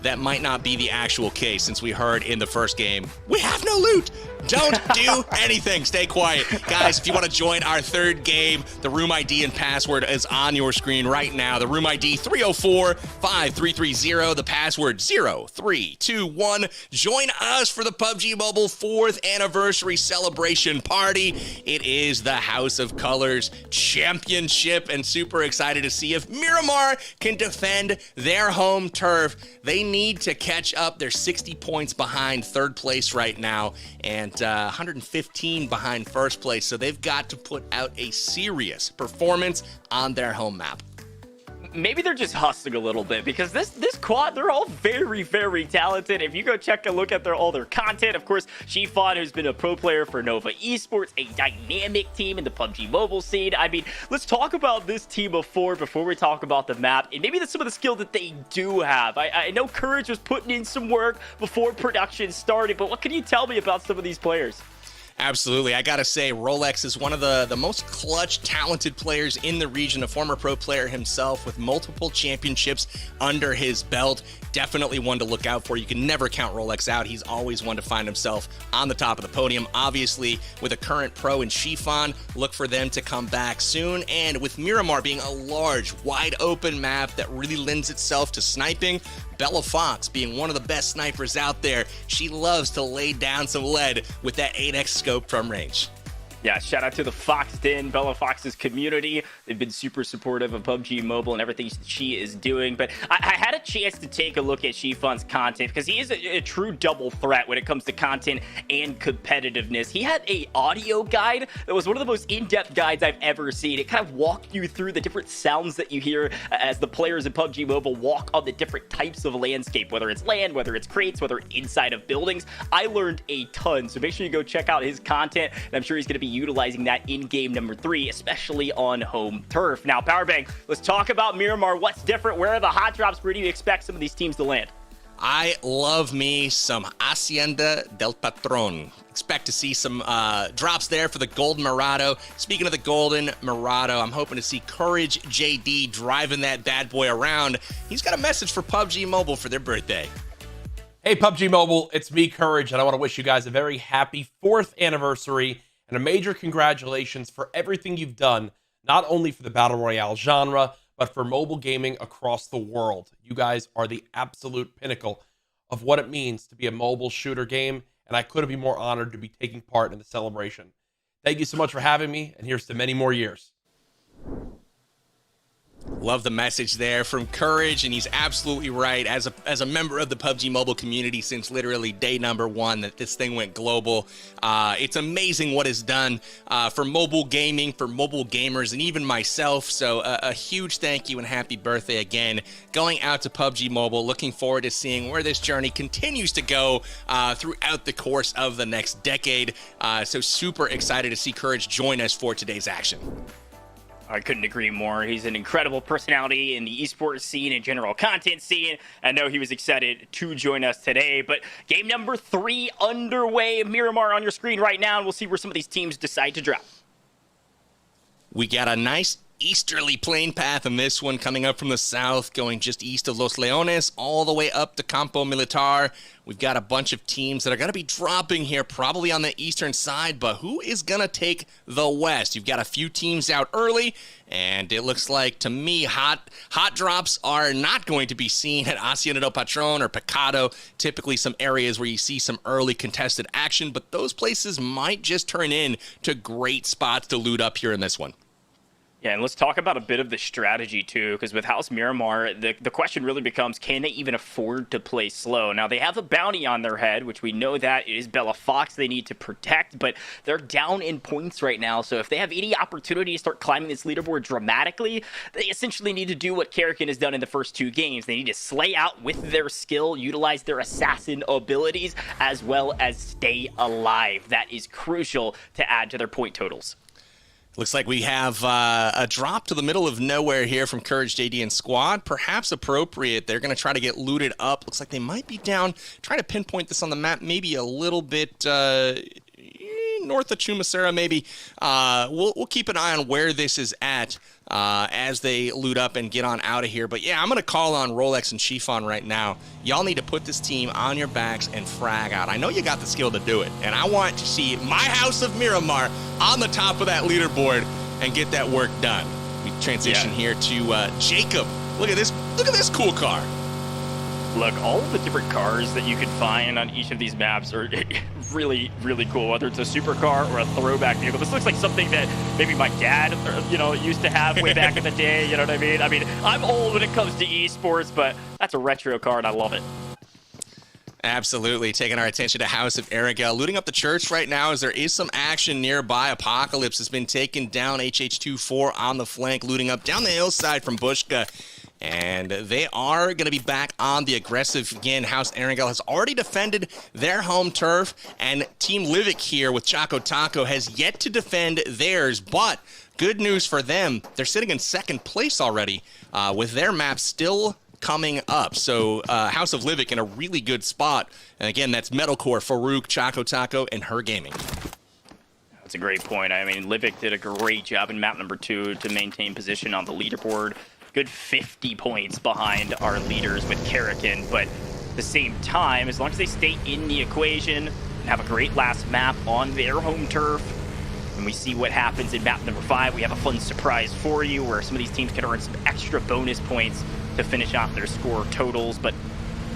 that might not be the actual case, since we heard in the first game, we have no loot. Don't do anything. Stay quiet. Guys, if you want to join our third game, the room ID and password is on your screen right now. The room ID 304-5330, the password 0321. Join us for the PUBG Mobile 4th anniversary celebration party. It is the House of Colors Championship, and super excited to see if Miramar can defend their home turf. They need to catch up. They're 60 points behind third place right now, and 115 behind first place, so they've got to put out a serious performance on their home map. Maybe they're just hustling a little bit, because this squad, they're all very, very talented. If you go check a look at all their content, of course, Shifan, who's been a pro player for Nova Esports, a dynamic team in the PUBG Mobile scene. I mean, let's talk about this team before we talk about the map, and maybe some of the skill that they do have. I know Courage was putting in some work before production started, but what can you tell me about some of these players? Absolutely. I got to say, Rolex is one of the most clutch, talented players in the region, a former pro player himself with multiple championships under his belt. Definitely one to look out for. You can never count Rolex out. He's always one to find himself on the top of the podium. Obviously, with a current pro in Shifan, look for them to come back soon. And with Miramar being a large, wide open map that really lends itself to sniping, Bella Fox being one of the best snipers out there, she loves to lay down some lead with that 8x scope from range. Yeah, shout out to the Fox Den, Bella Fox's community. They've been super supportive of PUBG Mobile and everything she is doing. But I had a chance to take a look at Shifan's content, because he is a true double threat when it comes to content and competitiveness. He had a audio guide that was one of the most in-depth guides I've ever seen. It kind of walked you through the different sounds that you hear as the players in PUBG Mobile walk on the different types of landscape, whether it's land, whether it's crates, whether inside of buildings. I learned a ton, so make sure you go check out his content, and I'm sure he's going to be utilizing that in game number 3, especially on home turf. Now, Powerbang, let's talk about Miramar. What's different? Where are the hot drops? Where do you expect some of these teams to land? I love me some Hacienda del Patron. Expect to see some drops there for the Golden Murado. Speaking of the Golden Murado, I'm hoping to see Courage JD driving that bad boy around. He's got a message for PUBG Mobile for their birthday. Hey, PUBG Mobile, it's me, Courage, and I want to wish you guys a very happy 4th anniversary and a major congratulations for everything you've done, not only for the Battle Royale genre, but for mobile gaming across the world. You guys are the absolute pinnacle of what it means to be a mobile shooter game, and I couldn't be more honored to be taking part in the celebration. Thank you so much for having me, and here's to many more years. Love the message there from Courage, and he's absolutely right. As a member of the PUBG Mobile community since literally day number 1 that this thing went global, it's amazing what is done for mobile gaming, for mobile gamers, and even myself. So a huge thank you and happy birthday again going out to PUBG Mobile. Looking forward to seeing where this journey continues to go throughout the course of the next decade. So super excited to see Courage join us for today's action. I couldn't agree more. He's an incredible personality in the esports scene and general content scene. I know he was excited to join us today. But game number 3 underway. Miramar on your screen right now, and we'll see where some of these teams decide to drop. We got a nice easterly plane path in this one, coming up from the south, going just east of Los Leones, all the way up to Campo Militar. We've got a bunch of teams that are going to be dropping here, probably on the eastern side, but who is going to take the west? You've got a few teams out early, and it looks like, to me, hot drops are not going to be seen at Hacienda del Patron or Pecado, typically some areas where you see some early contested action, but those places might just turn into great spots to loot up here in this one. Yeah, and let's talk about a bit of the strategy, too, because with House Miramar, the question really becomes, can they even afford to play slow? Now, they have a bounty on their head, which we know that it is Bella Fox they need to protect, but they're down in points right now, so if they have any opportunity to start climbing this leaderboard dramatically, they essentially need to do what Karrakin has done in the first 2 games. They need to slay out with their skill, utilize their assassin abilities, as well as stay alive. That is crucial to add to their point totals. Looks like we have a drop to the middle of nowhere here from Courage JD and squad. Perhaps appropriate. They're going to try to get looted up. Looks like they might be down. Trying to pinpoint this on the map maybe a little bit north of Chumacera, maybe. We'll keep an eye on where this is at as they loot up and get on out of here. But yeah, I'm going to call on Rolex and Chiffon right now. Y'all need to put this team on your backs and frag out. I know you got the skill to do it, and I want to see my House of Miramar on the top of that leaderboard and get that work done. We transition here to Jacob. Look at this cool car. Look, all of the different cars that you can find on each of these maps are really, really cool, whether it's a supercar or a throwback vehicle. This looks like something that maybe my dad, used to have way back in the day, you know what I mean? I mean, I'm old when it comes to esports, but that's a retro car, and I love it. Absolutely. Taking our attention to House of Arigel. Looting up the church right now as there is some action nearby. Apocalypse has been taken down. HH24 on the flank, looting up down the hillside from Bushka. And they are going to be back on the aggressive again. House Arigel has already defended their home turf. And Team Livic here with Choco Taco has yet to defend theirs. But good news for them. They're sitting in second place already with their map still coming up. So House of Livic in a really good spot. And again, that's Metalcore, Farouk, Choco Taco, and Her Gaming. That's a great point. I mean, Livic did a great job in map number 2 to maintain position on the leaderboard. Good 50 points behind our leaders with Karakin, but at the same time, as long as they stay in the equation and have a great last map on their home turf, and we see what happens in map number 5, we have a fun surprise for you where some of these teams can earn some extra bonus points to finish off their score totals. But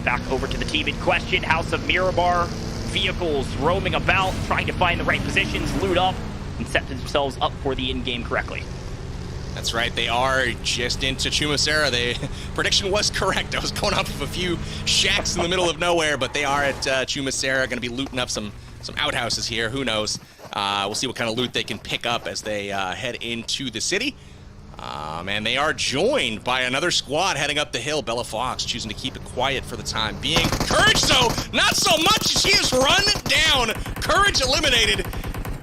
back over to the team in question, House of Miramar. Vehicles roaming about, trying to find the right positions, loot up, and set themselves up for the in-game correctly. That's right, they are just into Chumacera. Prediction was correct. I was going off of a few shacks in the middle of nowhere, but they are at Chumacera, going to be looting up some outhouses here. Who knows? We'll see what kind of loot they can pick up as they head into the city. And they are joined by another squad heading up the hill. Bella Fox choosing to keep it quiet for the time being. Courage, though, not so much. She is run down. Courage eliminated.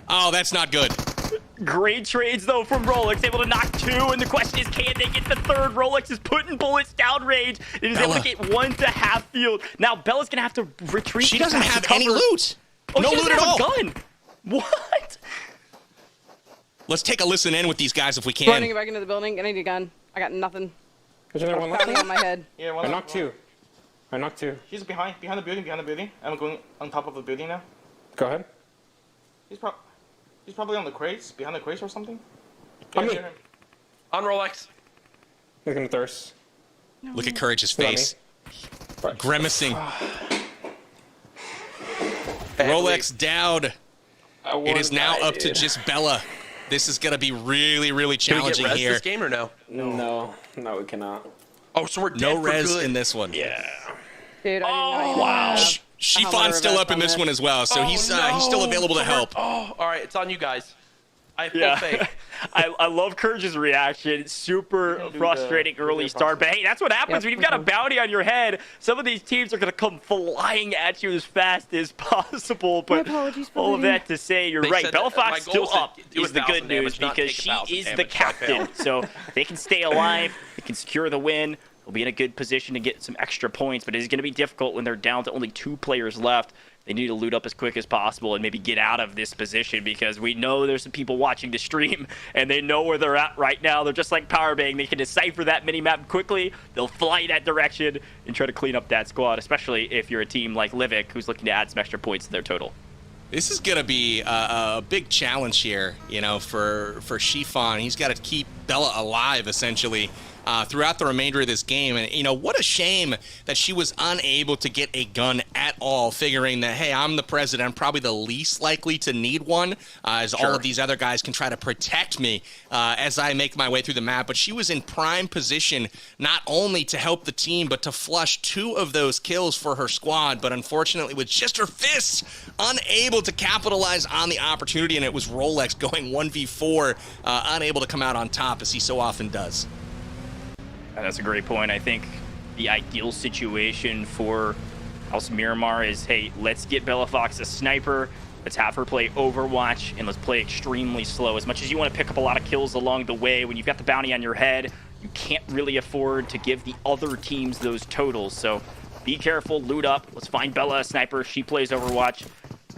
Oh, that's not good. Great trades, though, from Rolex. Able to knock 2, and the question is, can they get the 3rd? Rolex is putting bullets down range. It is able to get 1 to half field. Now, Bella's going to have to retreat. She doesn't have any loot. Oh, no she loot at all. Gun. What? Let's take a listen in with these guys if we can. Running back into the building. I need a gun. I got nothing. There's another one left on my head. Yeah, I knocked 2. I knocked 2. He's behind the building. I'm going on top of the building now. Go ahead. He's probably on the crates, behind the crates or something. On me. On Rolex. He's gonna thirst. Look at Courage's face. Grimacing. Rolex down. It is now up to just Bella. This is going to be really, really challenging here. Can we get res here. this game or no? No, we cannot. Oh, so we're dead no for res good. in this one. Yeah. Dude, wow. Chiffon's still up in this one as well, so he's still available to help. Oh, all right, it's on you guys. I have full faith. I love Courage's reaction. Super frustrating early start. But hey, that's what happens when you've got a bounty on your head. Some of these teams are going to come flying at you as fast as possible. But all of that to say, you're right. Bella Fox still up is the good news because she is the captain. So they can stay alive. They can secure the win. They'll be in a good position to get some extra points. But it is going to be difficult when they're down to only 2 players left. They need to loot up as quick as possible and maybe get out of this position because we know there's some people watching the stream and they know where they're at right now. They're just like Powerbang. They can decipher that mini-map quickly. They'll fly that direction and try to clean up that squad, especially if you're a team like Livic who's looking to add some extra points to their total. This is going to be a big challenge here, you know, for Chiffon. He's got to keep Bella alive, essentially, throughout the remainder of this game. And, you know, what a shame that she was unable to get a gun at all, figuring that, hey, I'm the president. I'm probably the least likely to need one, as all of these other guys can try to protect me as I make my way through the map. But she was in prime position not only to help the team, but to flush 2 of those kills for her squad. But unfortunately, with just her fists, unable to capitalize on the opportunity, and it was Rolex going 1v4, unable to come out on top as he so often does. That's a great point. I think the ideal situation for House Miramar is, hey, let's get Bella Fox a sniper, let's have her play Overwatch, and let's play extremely slow. As much as you want to pick up a lot of kills along the way, when you've got the bounty on your head, you can't really afford to give the other teams those totals. So be careful, loot up, let's find Bella a sniper, she plays Overwatch.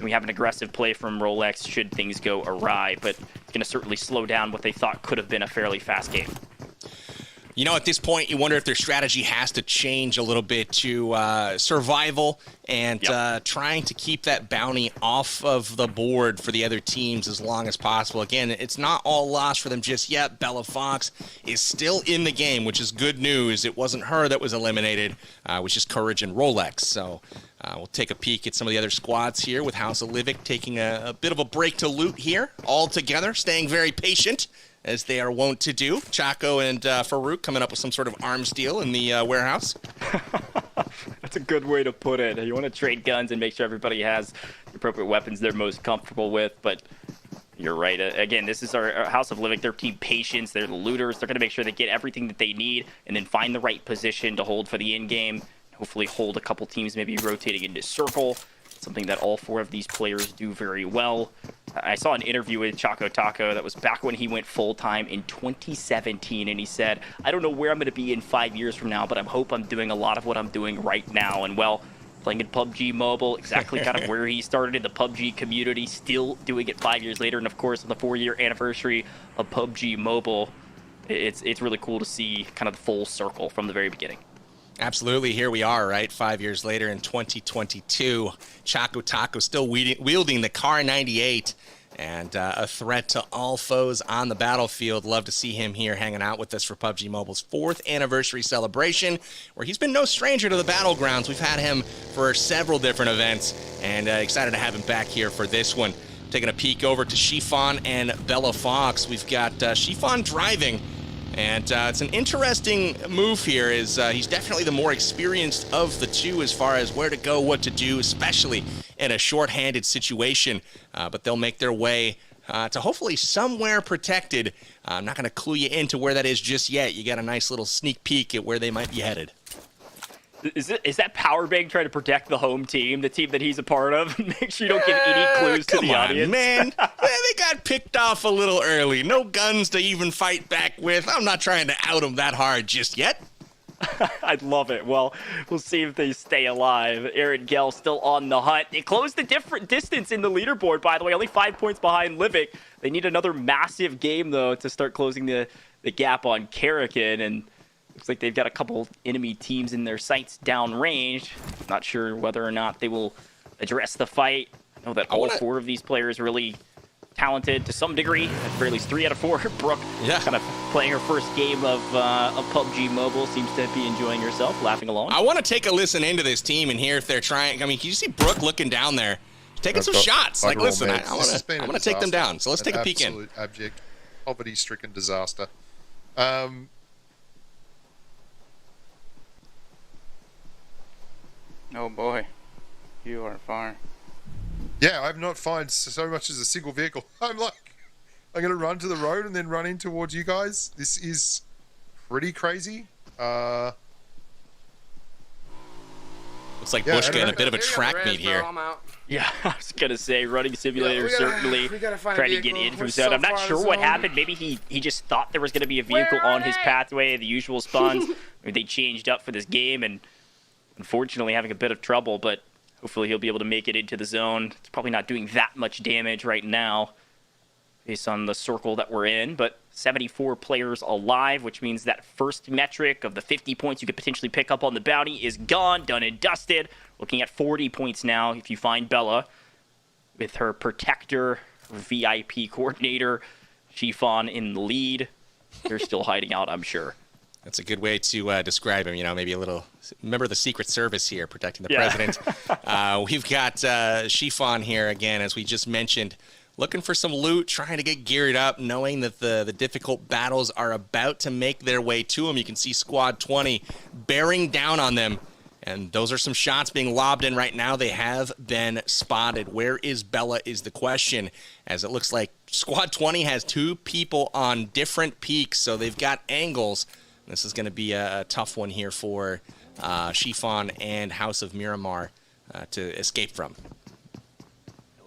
And we have an aggressive play from Rolex should things go awry, but it's going to certainly slow down what they thought could have been a fairly fast game. You know, at this point, you wonder if their strategy has to change a little bit to survival and trying to keep that bounty off of the board for the other teams as long as possible. Again, it's not all lost for them just yet. Bella Fox is still in the game, which is good news. It wasn't her that was eliminated. It was just Courage and Rolex. So we'll take a peek at some of the other squads here with House of Livic taking a bit of a break to loot here all together, staying very patient, as they are wont to do. Chaco and Farouk coming up with some sort of arms deal in the warehouse. That's a good way to put it. You want to trade guns and make sure everybody has the appropriate weapons they're most comfortable with, but you're right. Again, this is our House of Livic. They're Team Patience. They're the looters. They're going to make sure they get everything that they need and then find the right position to hold for the end game. Hopefully hold a couple teams maybe rotating into circle, something that all 4 of these players do very well. I saw an interview with Choco Taco that was back when he went full-time in 2017, and he said, I don't know where I'm going to be in 5 years from now, but I hope I'm doing a lot of what I'm doing right now. And, well, playing in PUBG Mobile, exactly kind of where he started in the PUBG community, still doing it 5 years later, and, of course, on the 4-year anniversary of PUBG Mobile, it's really cool to see kind of the full circle from the very beginning. Absolutely. Here we are, right? 5 years later in 2022. Choco Taco still wielding the Car 98 and a threat to all foes on the battlefield. Love to see him here hanging out with us for PUBG Mobile's 4th anniversary celebration, where he's been no stranger to the battlegrounds. We've had him for several different events, and excited to have him back here for this one. Taking a peek over to Chiffon and Bella Fox. We've got Chiffon driving. And it's an interesting move here. He's definitely the more experienced of the two as far as where to go, what to do, especially in a short-handed situation. But they'll make their way to hopefully somewhere protected. I'm not going to clue you into where that is just yet. You got a nice little sneak peek at where they might be headed. Is that Power Bank trying to protect the home team, the team that he's a part of? Make sure you don't give any clues to the audience. Man. They got picked off a little early. No guns to even fight back with. I'm not trying to out them that hard just yet. I'd love it. Well, we'll see if they stay alive. Aaron Gell still on the hunt. They closed the different distance in the leaderboard, by the way. Only 5 points behind Livic. They need another massive game, though, to start closing the gap on Karakin. And looks like they've got a couple enemy teams in their sights downrange. Not sure whether or not they will address the fight. I know that all 4 of these players are really talented to some degree. At very least 3 out of 4. Brooke kind of playing her first game of PUBG Mobile. Seems to be enjoying herself, laughing along. I want to take a listen into this team and hear if they're trying. I mean, can you see Brooke looking down there? Taking some shots. Like, listen, I want to take them down. So let's take a peek in. Absolute abject, poverty-stricken disaster. Oh boy, you are far. Yeah, I've not found so much as a single vehicle. I'm going to run to the road and then run in towards you guys. This is pretty crazy. Looks like Bushka in a bit of a track meet here. Yeah, I was going to say, running simulator certainly trying to get in from zone. I'm not sure what happened. Maybe he just thought there was going to be a vehicle on his pathway, the usual spawns. Maybe they changed up for this game and unfortunately having a bit of trouble, but hopefully he'll be able to make it into the zone. It's probably not doing that much damage right now based on the circle that we're in, but 74 players alive, which means that first metric of the 50 points you could potentially pick up on the bounty is gone, done and dusted. Looking at 40 points now if you find Bella with her protector, VIP coordinator, Chiffon in the lead. They're still hiding out, I'm sure. That's a good way to describe him. You know, maybe a little member of the Secret Service here, protecting the president. We've got Chiffon here again, as we just mentioned, looking for some loot, trying to get geared up, knowing that the difficult battles are about to make their way to him. You can see Squad 20 bearing down on them, and those are some shots being lobbed in right now. They have been spotted. Where is Bella is the question, as it looks like Squad 20 has 2 people on different peaks, so they've got angles. This is going to be a tough one here for Chiffon and House of Miramar to escape from.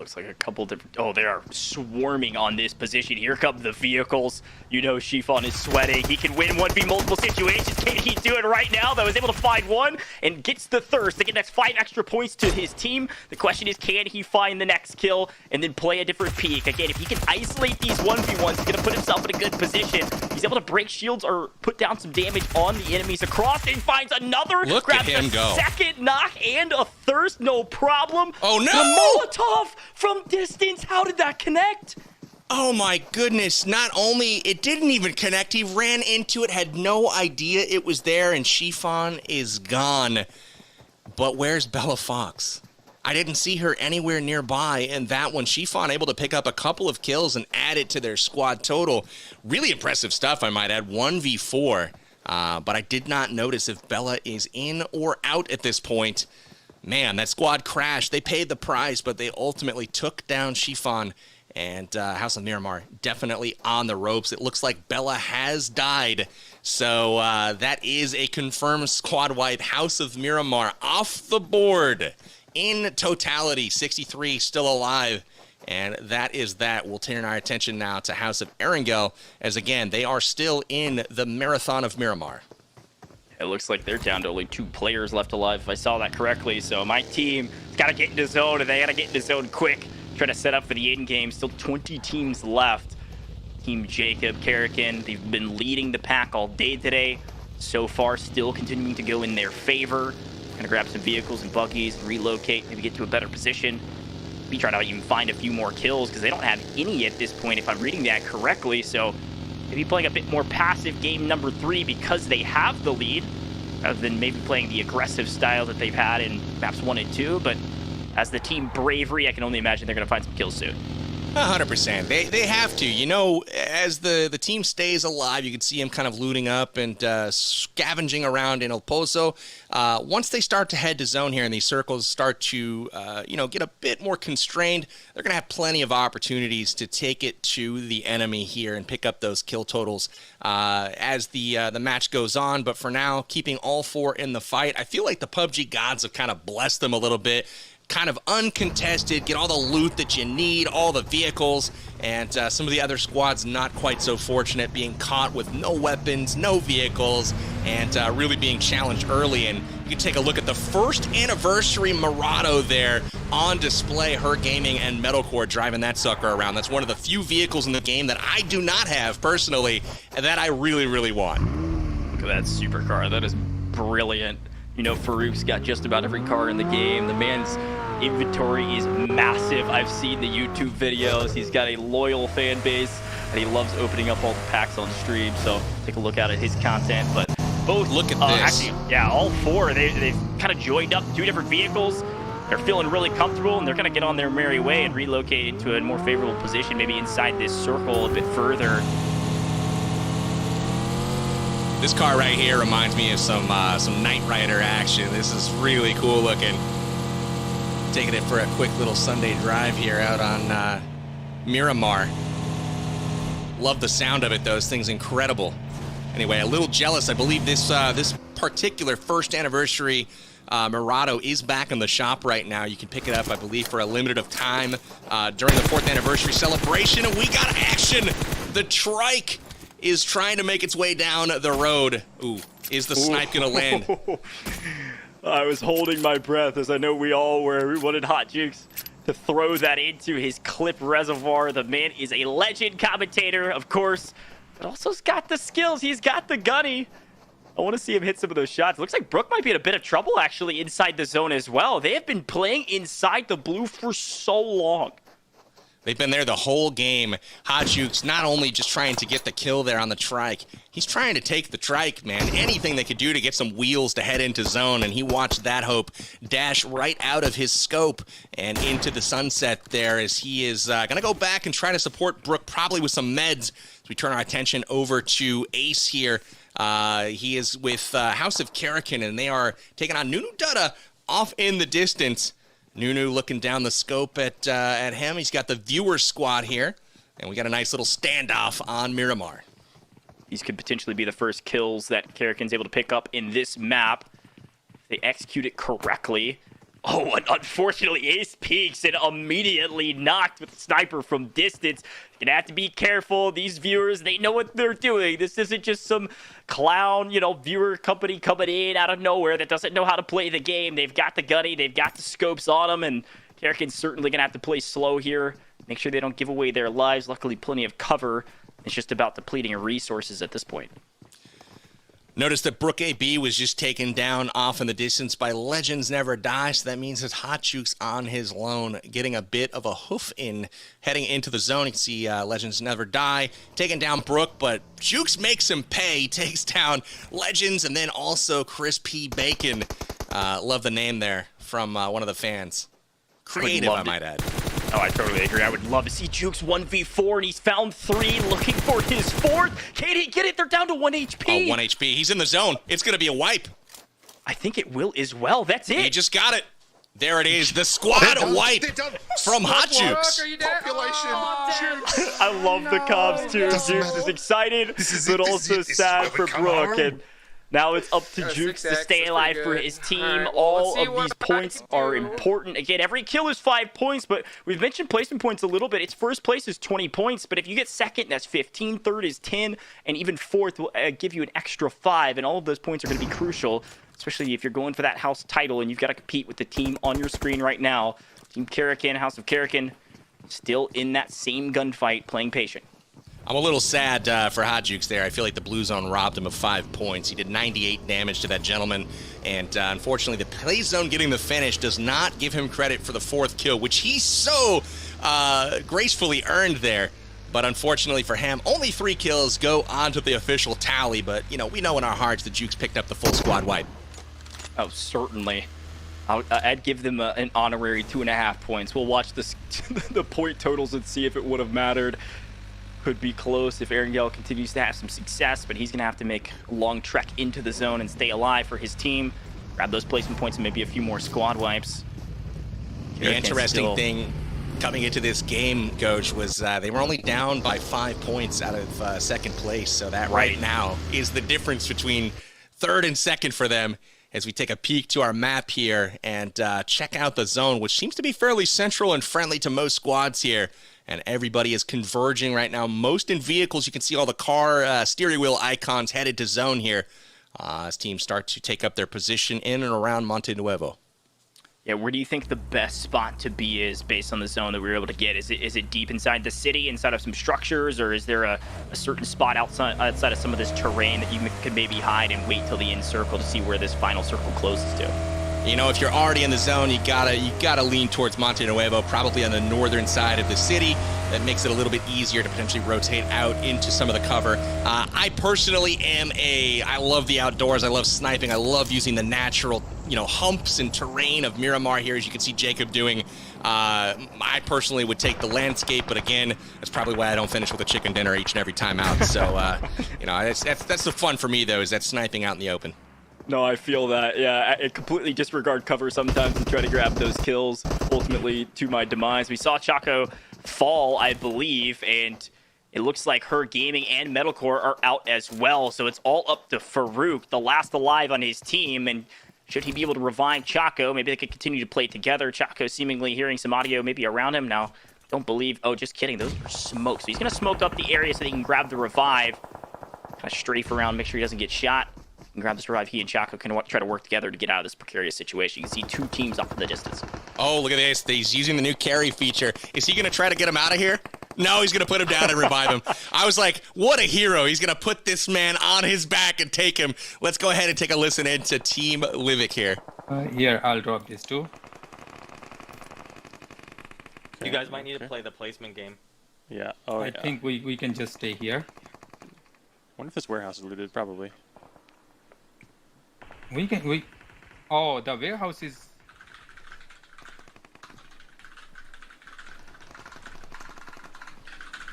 Looks like a couple different... Oh, they are swarming on this position. Here come the vehicles. You know Chiffon is sweating. He can win 1v multiple situations. Can he do it right now? Though, is able to find one and gets the thirst to get next 5 extra points to his team. The question is, can he find the next kill and then play a different peak? Again, if he can isolate these 1v1s, he's going to put himself in a good position. He's able to break shields or put down some damage on the enemies across and finds another. Look at him go. Second knock and a thirst, no problem. Oh, no! The Molotov from distance. How did that connect? Oh my goodness, not only it didn't even connect, he ran into it, had no idea it was there, and Chiffon is gone. But where's Bella Fox? I didn't see her anywhere nearby, and that one, Chiffon able to pick up a couple of kills and add it to their squad total. Really impressive stuff, I might add, 1v4. But I did not notice if Bella is in or out at this point. Man, that squad crashed. They paid the price, but they ultimately took down Chiffon. And House of Miramar definitely on the ropes. It looks like Bella has died. So that is a confirmed squad wipe. House of Miramar off the board. In totality, 63 still alive. And that is that. We'll turn our attention now to House of Erangel, as again, they are still in the Marathon of Miramar. It looks like they're down to only 2 players left alive, if I saw that correctly. So my team got to get into zone, and they got to get into zone quick. Try to set up for the end game. Still 20 teams left. Team Jacob, Karakin, they've been leading the pack all day today. So far, still continuing to go in their favor. Gonna grab some vehicles and buggies, relocate, maybe get to a better position. Be trying to even find a few more kills, because they don't have any at this point, if I'm reading that correctly. So maybe playing a bit more passive game number 3 because they have the lead, rather than maybe playing the aggressive style that they've had in maps 1 and 2. But as the team Bravery, I can only imagine they're going to find some kills soon. 100%. They have to. You know, as the team stays alive, you can see them kind of looting up and scavenging around in El Pozo. Once they start to head to zone here and these circles start to, get a bit more constrained, they're going to have plenty of opportunities to take it to the enemy here and pick up those kill totals as the match goes on. But for now, keeping all 4 in the fight, I feel like the PUBG gods have kind of blessed them a little bit. Kind of uncontested, get all the loot that you need, all the vehicles, and some of the other squads not quite so fortunate, being caught with no weapons, no vehicles, and really being challenged early. And you can take a look at the first anniversary Murado there on display, her gaming and Metalcore driving that sucker around. That's one of the few vehicles in the game that I do not have personally, and that I really, really want. Look at that supercar, that is brilliant. You know, Farouk's got just about every car in the game. The man's inventory is massive. I've seen the YouTube videos. He's got a loyal fan base, and he loves opening up all the packs on stream. So take a look out at his content. But both, look at this. Actually, yeah, all 4, they've kind of joined up 2 different vehicles. They're feeling really comfortable, and they're going to get on their merry way and relocate into a more favorable position, maybe inside this circle a bit further. This car right here reminds me of some Knight Rider action. This is really cool looking. Taking it for a quick little Sunday drive here out on Miramar. Love the sound of it, though. This thing's incredible. Anyway, a little jealous. I believe this particular first anniversary Murado is back in the shop right now. You can pick it up, I believe, for a limited of time during the 4th anniversary celebration. And we got action. The trike is trying to make its way down the road. Ooh, is the snipe gonna land? I was holding my breath, as I know we all were. We wanted Hot Jukes to throw that into his clip reservoir. The man is a legend commentator, of course, but also has got the skills. He's got the gunny. I want to see him hit some of those shots. Looks like Brook might be in a bit of trouble, actually, inside the zone as well. They have been playing inside the blue for so long. They've been there the whole game. Hajuk's not only just trying to get the kill there on the trike, he's trying to take the trike, man. Anything they could do to get some wheels to head into zone, and he watched that hope dash right out of his scope and into the sunset there as he is going to go back and try to support Brook, probably with some meds. As we turn our attention over to Ace here. He is with House of Karakin, and they are taking on Nunu Dutta off in the distance. Nunu looking down the scope at him. He's got the viewer squad here, and we got a nice little standoff on Miramar. These could potentially be the first kills that Karakin's able to pick up in this map. If they execute it correctly, Oh, and unfortunately, Ace peeks and immediately knocked with the sniper from distance. Gonna have to be careful. These viewers, they know what they're doing. This isn't just some clown, viewer company coming in out of nowhere that doesn't know how to play the game. They've got the gunny, they've got the scopes on them, and Karrakin's certainly gonna have to play slow here. Make sure they don't give away their lives. Luckily, plenty of cover. It's just about depleting resources at this point. Notice that Brook AB was just taken down off in the distance by Legends Never Die, so that means that Hot Jukes on his lone, getting a bit of a hoof in, heading into the zone. You can see Legends Never Die taking down Brook, but Jukes makes him pay. He takes down Legends and then also Chris P. Bacon. Love the name there from one of the fans. Creative, I might add. Oh, I totally agree. I would love to see Jukes 1v4, and he's found 3, looking for his 4th. Can he get it? They're down to 1 HP. Oh, 1 HP. He's in the zone. It's going to be a wipe. I think it will as well. That's it. He just got it. There it is. The squad wipe from Hot Jukes. I love the comms, too. Jukes is excited, but also sad for Brook. And now it's up to Jukes to stay alive for his team. All of these points are important. Again, every kill is 5 points, but we've mentioned placement points a little bit. Its first place is 20 points, but if you get second, that's 15. Third is 10, and even fourth will give you an extra 5, and all of those points are going to be crucial, especially if you're going for that house title, and you've got to compete with the team on your screen right now. Team Karrakin, House of Karrakin, still in that same gunfight, playing patient. I'm a little sad for Hot Jukes there. I feel like the Blue Zone robbed him of 5 points. He did 98 damage to that gentleman, and unfortunately, the Play Zone getting the finish does not give him credit for the 4th kill, which he so gracefully earned there. But unfortunately for him, only 3 kills go onto the official tally, but, we know in our hearts that Jukes picked up the full squad wipe. Oh, certainly. I'd give them an honorary 2.5 points. We'll watch the point totals and see if it would have mattered. Could be close if Erangel continues to have some success, but he's going to have to make a long trek into the zone and stay alive for his team. Grab those placement points and maybe a few more squad wipes. The interesting thing coming into this game, Coach, was they were only down by 5 points out of second place, so that right now is the difference between third and second for them. As we take a peek to our map here and check out the zone, which seems to be fairly central and friendly to most squads here. And everybody is converging right now. Most in vehicles. You can see all the car steering wheel icons headed to zone here as teams start to take up their position in and around Monte Nuevo. Yeah, where do you think the best spot to be is based on the zone that we were able to get? Is it deep inside the city, inside of some structures, or is there a certain spot outside of some of this terrain that you could maybe hide and wait till the end circle to see where this final circle closes to? If you're already in the zone, you gotta lean towards Monte Nuevo, probably on the northern side of the city. That makes it a little bit easier to potentially rotate out into some of the cover. I personally I love the outdoors. I love sniping. I love using the natural, humps and terrain of Miramar here, as you can see Jacob doing. I personally would take the landscape, but again, that's probably why I don't finish with a chicken dinner each and every time out. So, that's the fun for me, though, is that sniping out in the open. No, I feel that. Yeah, I completely disregard cover sometimes and try to grab those kills, ultimately to my demise. We saw Chaco fall, I believe, and it looks like Her Gaming and Metalcore are out as well. So it's all up to Farouk, the last alive on his team, and should he be able to revive Chaco, maybe they could continue to play together. Chaco seemingly hearing some audio maybe around him now. Don't believe. Oh, just kidding. Those are smoke. So he's going to smoke up the area so that he can grab the revive. Kind of strafe around, make sure he doesn't get shot. And grab this revive. He and Chaco can try to work together to get out of this precarious situation. You can see 2 teams off in the distance. Oh, look at this. He's using the new carry feature. Is he going to try to get him out of here? No, he's going to put him down and revive him. I was like, what a hero. He's going to put this man on his back and take him. Let's go ahead and take a listen into Team Livik here. Here, I'll drop this too. You guys might need to play the placement game. Yeah. I think we can just stay here. Wonder if this warehouse is looted, probably. Oh, the warehouse is...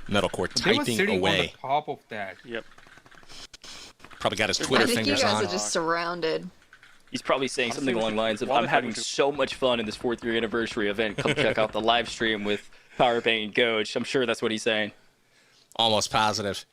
Metalcore typing away. On the top of that. Yep. Probably got his Twitter fingers on. I think you guys are just surrounded. He's probably saying something along the lines of, I'm having so much fun in this 4th year anniversary event. Come check out the live stream with Powerbang and Goach. I'm sure that's what he's saying. Almost positive.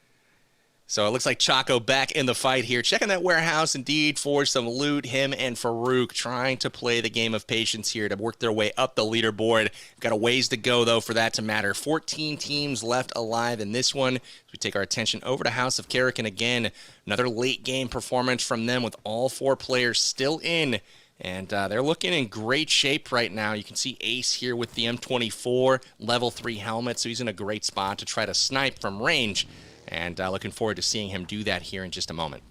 So it looks like Chaco back in the fight here. Checking that warehouse indeed for some loot. Him and Farouk trying to play the game of patience here to work their way up the leaderboard. Got a ways to go, though, for that to matter. 14 teams left alive in this one. As we take our attention over to House of Karakin again. Another late game performance from them with all 4 players still in. And they're looking in great shape right now. You can see Ace here with the M24 level 3 helmet. So he's in a great spot to try to snipe from range. And looking forward to seeing him do that here in just a moment.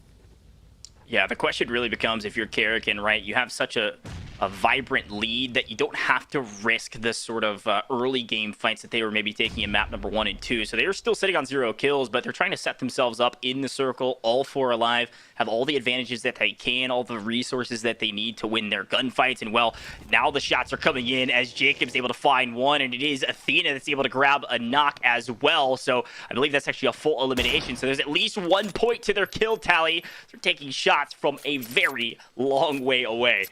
Yeah, the question really becomes, if you're Karakin, right, you have such a vibrant lead that you don't have to risk the sort of early game fights that they were maybe taking in map number 1 and 2. So they were still sitting on 0 kills, but they're trying to set themselves up in the circle, all 4 alive, have all the advantages that they can, all the resources that they need to win their gunfights. And, well, now the shots are coming in as Jacob's able to find one, and it is Athena that's able to grab a knock as well. So I believe that's actually a full elimination. So there's at least 1 point to their kill tally. They're taking shots from a very long way away.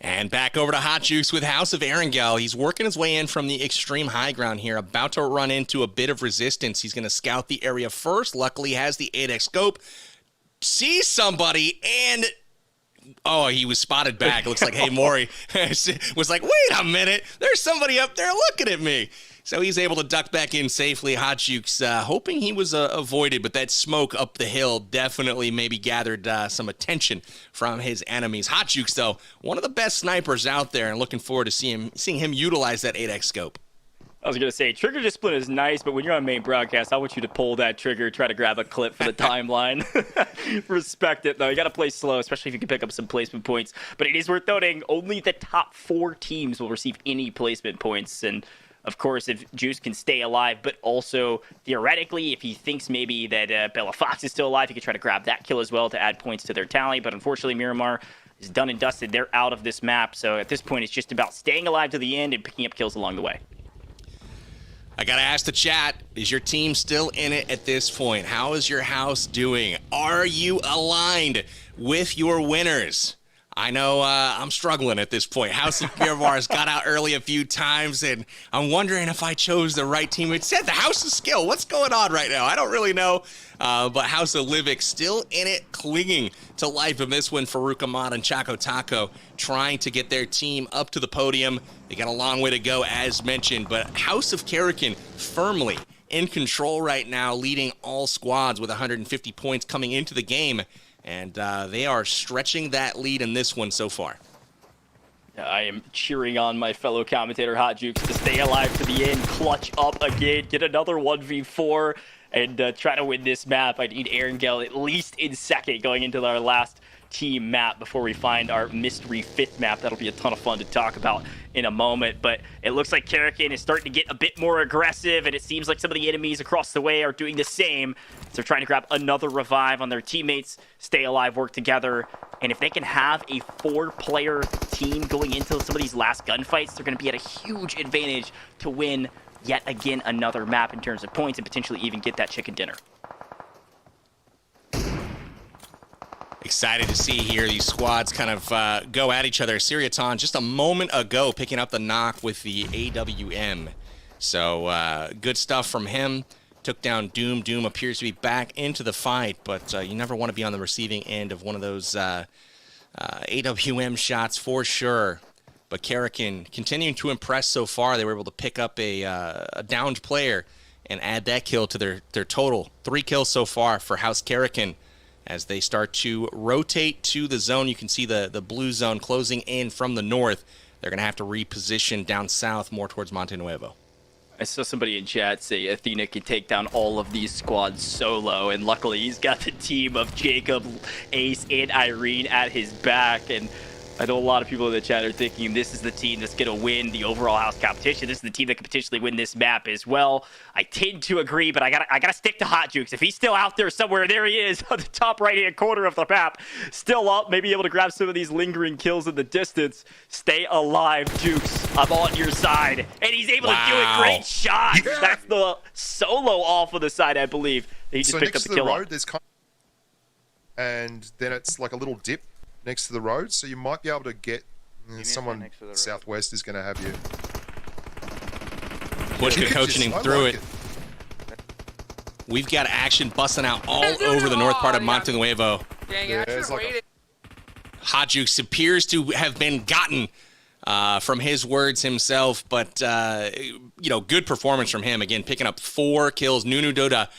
And back over to Hot Juice with House of Erangel. He's working his way in from the extreme high ground here, about to run into a bit of resistance. He's going to scout the area first. Luckily, has the 8x scope. Sees somebody, and oh, he was spotted back. It looks like Hey Mori was like, wait a minute, there's somebody up there looking at me. So he's able to duck back in safely. Hot Jukes hoping he was avoided, but that smoke up the hill definitely maybe gathered some attention from his enemies. Hot Jukes, though, one of the best snipers out there, and looking forward to seeing him utilize that 8x scope. I was going to say, trigger discipline is nice, but when you're on main broadcast, I want you to pull that trigger, try to grab a clip for the timeline. Respect it, though. You got to play slow, especially if you can pick up some placement points. But it is worth noting, only the top 4 teams will receive any placement points. And of course, if Juice can stay alive, but also theoretically, if he thinks maybe that Bella Fox is still alive, he could try to grab that kill as well to add points to their tally. But unfortunately, Miramar is done and dusted. They're out of this map. So at this point, it's just about staying alive to the end and picking up kills along the way. I got to ask the chat, is your team still in it at this point? How is your house doing? Are you aligned with your winners? I know I'm struggling at this point. House of Miramar's got out early a few times, and I'm wondering if I chose the right team. It said the House of Skill. What's going on right now? I don't really know. But House of Livic still in it, clinging to life in this one. Farouk Ahmad and Chaco Taco trying to get their team up to the podium. They got a long way to go, as mentioned. But House of Karakin firmly in control right now, leading all squads with 150 points coming into the game. And they are stretching that lead in this one so far. I am cheering on my fellow commentator, Hot Jukes, to stay alive to the end, clutch up again, get another 1v4, and try to win this map. I need Erangel at least in second going into our last team map before we find our mystery 5th map. That'll be a ton of fun to talk about in a moment, but it looks like Karakin is starting to get a bit more aggressive, and it seems like some of the enemies across the way are doing the same. So they're trying to grab another revive on their teammates, stay alive, work together, and if they can have a 4-player team going into some of these last gunfights, they're going to be at a huge advantage to win yet again another map in terms of points and potentially even get that chicken dinner. Excited to see here these squads kind of go at each other. Siriaton just a moment ago picking up the knock with the AWM. So good stuff from him. Took down Doom. Doom appears to be back into the fight, but you never want to be on the receiving end of one of those AWM shots for sure. But Karakin continuing to impress so far. They were able to pick up a downed player and add that kill to their total. 3 kills so far for House Karakin. As they start to rotate to the zone, you can see the blue zone closing in from the north. They're going to have to reposition down south more towards Monte Nuevo. I saw somebody in chat say Athena can take down all of these squads solo, and luckily he's got the team of Jacob, Ace, and Irene at his back. And I know a lot of people in the chat are thinking this is the team that's going to win the overall house competition. This is the team that could potentially win this map as well. I tend to agree, but I gotta stick to Hot Jukes. If he's still out there somewhere, there he is on the top right-hand corner of the map. Still up, maybe able to grab some of these lingering kills in the distance. Stay alive, Jukes. I'm on your side. And he's able to do a great shot. Yeah. That's the solo off of the side, I believe. He just picked up the kill. Road, there's and then it's like a little dip next to the road, so you might be able to get someone southwest is going to have you. Bushka coaching through it. we've got action busting out all over the north part of Monte Nuevo. Dang it, I should have waited. Hot Jukes appears to have been gotten from his words himself, but you know, good performance from him. Again, picking up 4 kills. Nunu Doda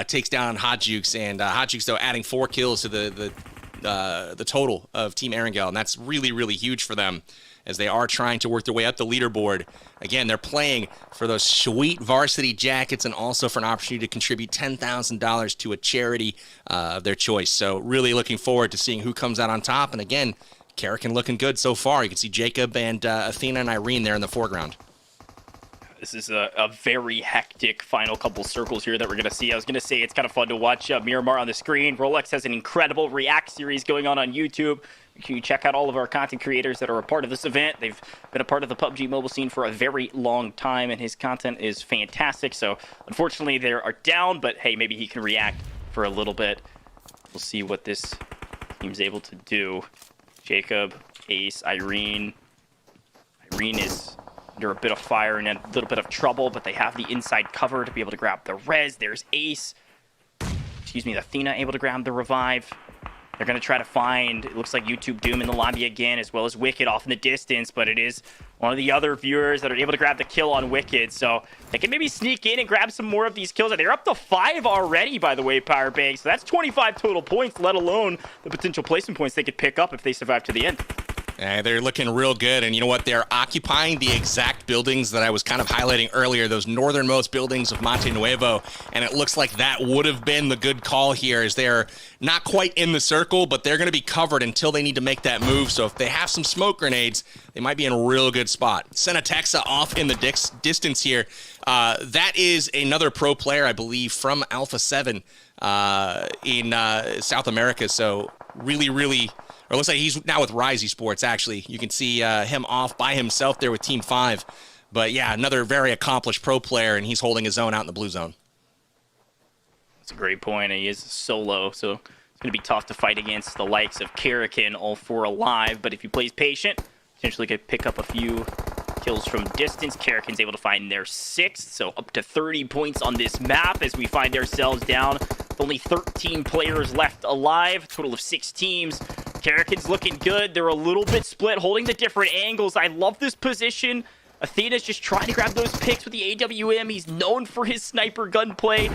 takes down Hot Jukes, and Hot Jukes, though, adding 4 kills to the total of Team Erangel, and that's really, really huge for them as they are trying to work their way up the leaderboard. Again, they're playing for those sweet varsity jackets and also for an opportunity to contribute $10,000 to a charity of their choice. So really looking forward to seeing who comes out on top. And again, Karakin looking good so far. You can see Jacob and Athena and Irene there in the foreground. This is a very hectic final couple circles here that we're going to see. I was going to say it's kind of fun to watch Miramar on the screen. Rolex has an incredible React series going on YouTube. You can check out all of our content creators that are a part of this event. They've been a part of the PUBG Mobile scene for a very long time, and his content is fantastic. So, unfortunately, they are down, but hey, maybe he can react for a little bit. We'll see what this team's able to do. Jacob, Ace, Irene. Irene is under a bit of fire and a little bit of trouble, but they have the inside cover to be able to grab the res. There's Ace. Excuse me, Athena able to grab the revive. They're going to try to find, it looks like YouTube Doom in the lobby again, as well as Wicked off in the distance, but it is one of the other viewers that are able to grab the kill on Wicked, so they can maybe sneak in and grab some more of these kills. They're up to 5 already, by the way, Powerbank, so that's 25 total points, let alone the potential placement points they could pick up if they survive to the end. They're looking real good, and you know what? They're occupying the exact buildings that I was kind of highlighting earlier, those northernmost buildings of Monte Nuevo, and it looks like that would have been the good call here, as they're not quite in the circle, but they're going to be covered until they need to make that move, so if they have some smoke grenades, they might be in a real good spot. Senatexa off in the distance here. That is another pro player, I believe, from Alpha 7 in South America, so really, really... Or it looks like he's now with Rise Esports, actually. You can see him off by himself there with Team 5. But yeah, another very accomplished pro player, and he's holding his own out in the blue zone. That's a great point. He is solo, so it's going to be tough to fight against the likes of Karakin, all 4 alive. But if he plays patient, potentially could pick up a few kills from distance. Karakin's able to find their 6th, so up to 30 points on this map as we find ourselves down with only 13 players left alive, total of 6 teams. Karakin's looking good. They're a little bit split, holding the different angles. I love this position. Athena's just trying to grab those picks with the AWM. He's known for his sniper gunplay.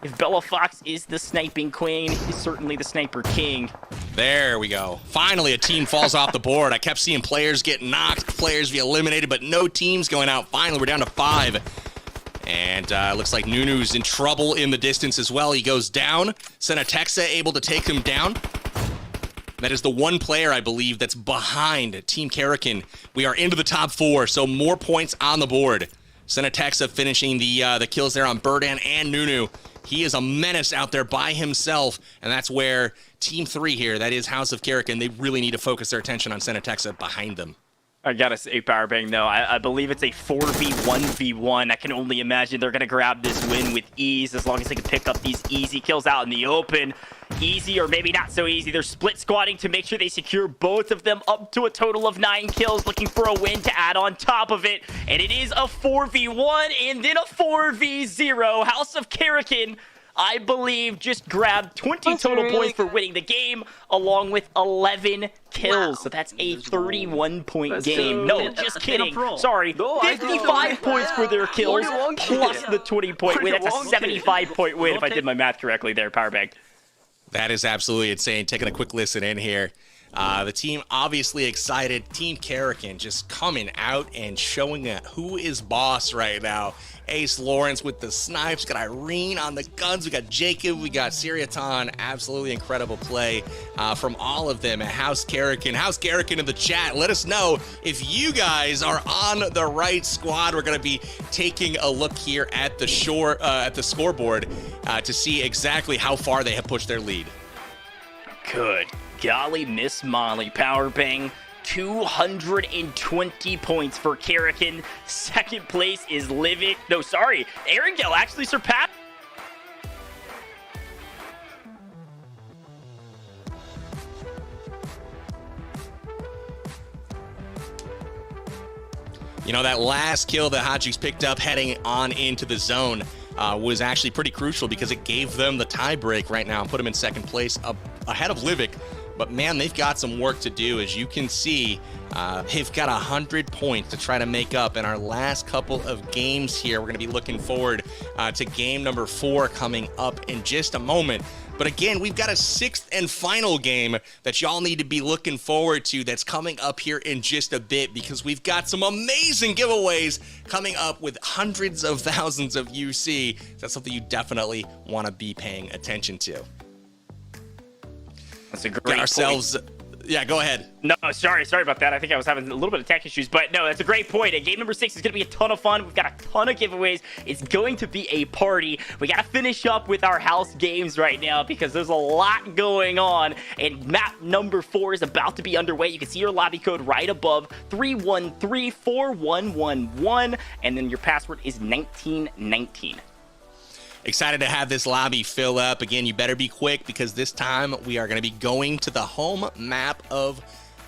If Bella Fox is the sniping queen, he's certainly the sniper king. There we go. Finally, a team falls off the board. I kept seeing players get knocked, players be eliminated, but no teams going out. Finally, we're down to 5. And looks like Nunu's in trouble in the distance as well. He goes down. Senatexa able to take him down. That is the one player, I believe, that's behind Team Karakin. We are into the top 4, so more points on the board. Senatexa finishing the kills there on Burdan and Nunu. He is a menace out there by himself, and that's where Team 3 here, that is House of Karakin, they really need to focus their attention on Senatexa behind them. I gotta say, Powerbang, though, I believe it's a 4v1v1. I can only imagine they're gonna grab this win with ease as long as they can pick up these easy kills out in the open. Easy or maybe not so easy. They're split squatting to make sure they secure both of them up to a total of 9 kills, looking for a win to add on top of it. And it is a 4v1 and then a 4v0. House of Karakin, I believe, just grabbed 20 total points for winning the game, along with 11 kills. Wow. So that's a 31-point game. No, just kidding. Sorry, 55 points for their kills, plus the 20-point win. That's a 75-point win if I did my math correctly there, Powerbag. That is absolutely insane. Taking a quick listen in here. The team obviously excited. Team Karakin just coming out and showing who is boss right now. Ace Lawrence with the snipes. Got Irene on the guns. We got Jacob. We got Siriatan. Absolutely incredible play from all of them at House Karakin. House Karakin in the chat. Let us know if you guys are on the right squad. We're going to be taking a look here at the scoreboard to see exactly how far they have pushed their lead. Good golly, Miss Molly. Powerbang, 220 points for Karakin. Second place is Livik. No, sorry, Erangel actually surpassed. You know, that last kill that Hajix picked up heading on into the zone, was actually pretty crucial because it gave them the tie break right now and put them in second place ahead of Livic. But man, they've got some work to do. As you can see, they've got 100 points to try to make up in our last couple of games here. We're going to be looking forward to game number 4 coming up in just a moment. But again, we've got a 6th and final game that y'all need to be looking forward to that's coming up here in just a bit, because we've got some amazing giveaways coming up with hundreds of thousands of UC. That's something you definitely want to be paying attention to. That's a great got ourselves. Yeah, go ahead. No, sorry about that. I think I was having a little bit of tech issues, but no, that's a great point. And game number 6 is going to be a ton of fun. We've got a ton of giveaways. It's going to be a party. We got to finish up with our house games right now because there's a lot going on. And map number 4 is about to be underway. You can see your lobby code right above 3134111, and then your password is 1919. Excited to have this lobby fill up. Again, you better be quick because this time we are going to be going to the home map of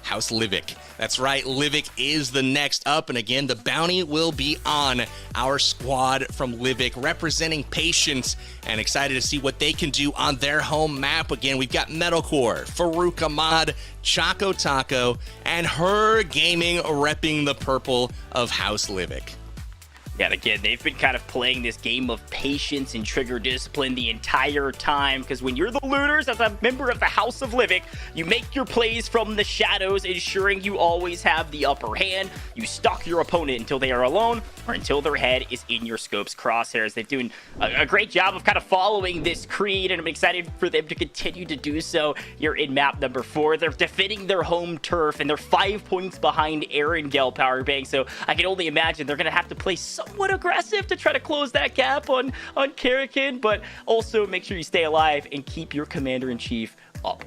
House Livic. That's right, Livic is the next up, and again, the bounty will be on our squad from Livic, representing Patience, and excited to see what they can do on their home map. Again, we've got Metalcore, Farouk Ahmad, Choco Taco, and Her Gaming repping the purple of House Livic. Yeah, and again, they've been kind of playing this game of patience and trigger discipline the entire time, because when you're the looters as a member of the House of Livic, you make your plays from the shadows, ensuring you always have the upper hand. You stalk your opponent until they are alone or until their head is in your scope's crosshairs. They're doing a great job of kind of following this creed, and I'm excited for them to continue to do so here in map number 4. They're defending their home turf, and they're 5 points behind Erangel Powerbank, so I can only imagine they're going to have to play somewhat aggressive to try to close that gap on Karakin, but also make sure you stay alive and keep your commander-in-chief up.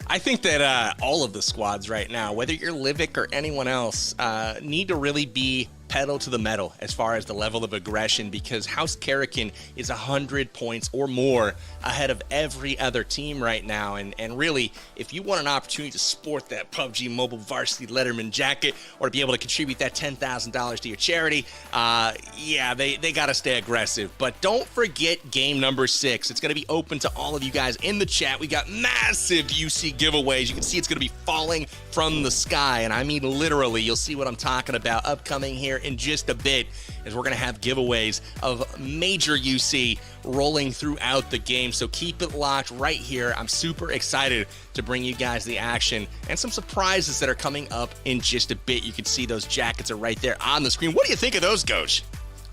I think that all of the squads right now, whether you're Livic or anyone else, need to really be pedal to the metal as far as the level of aggression, because House Karakin is 100 points or more ahead of every other team right now. And really, if you want an opportunity to sport that PUBG Mobile Varsity Letterman jacket or to be able to contribute that $10,000 to your charity, yeah, they got to stay aggressive. But don't forget game number 6. It's going to be open to all of you guys in the chat. We got massive UC giveaways. You can see it's going to be falling from the sky, and I mean literally. You'll see what I'm talking about upcoming here in just a bit, as we're going to have giveaways of major UC rolling throughout the game. So keep it locked right here. I'm super excited to bring you guys the action and some surprises that are coming up in just a bit. You can see those jackets are right there on the screen. What do you think of those, Goach?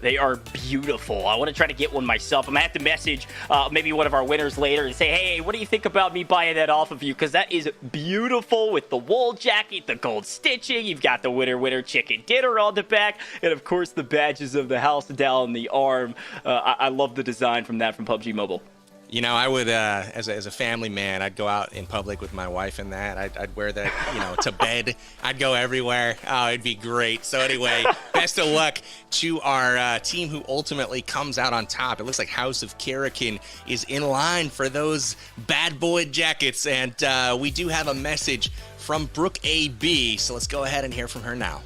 They are beautiful. I want to try to get one myself. I'm going to have to message maybe one of our winners later and say, hey, what do you think about me buying that off of you? Because that is beautiful with the wool jacket, the gold stitching. You've got the winner chicken dinner on the back. And, of course, the badges of the house down the arm. I love the design from PUBG Mobile. You know, I would, as a family man, I'd go out in public with my wife in that. I'd wear that, you know, to bed. I'd go everywhere. Oh, it'd be great. So anyway, best of luck to our team who ultimately comes out on top. It looks like House of Karakin is in line for those bad boy jackets. And we do have a message from Brooke AB. So let's go ahead and hear from her now.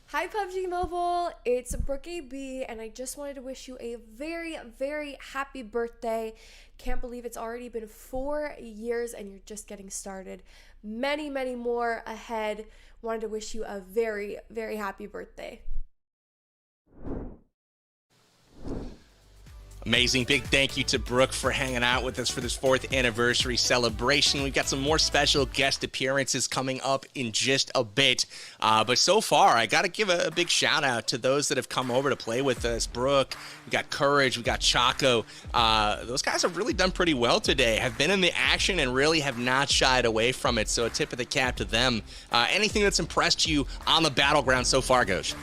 Hi PUBG Mobile, it's Brooke AB, and I just wanted to wish you a very, very happy birthday. Can't believe it's already been 4 years and you're just getting started. Many, many more ahead. Wanted to wish you a very, very happy birthday. Amazing. Big thank you to Brooke for hanging out with us for this 4th anniversary celebration. We've got some more special guest appearances coming up in just a bit. But so far, I got to give a big shout out to those that have come over to play with us. Brooke, we got Courage, we got Choco. Those guys have really done pretty well today, have been in the action and really have not shied away from it. So a tip of the cap to them. Anything that's impressed you on the battleground so far, Goach?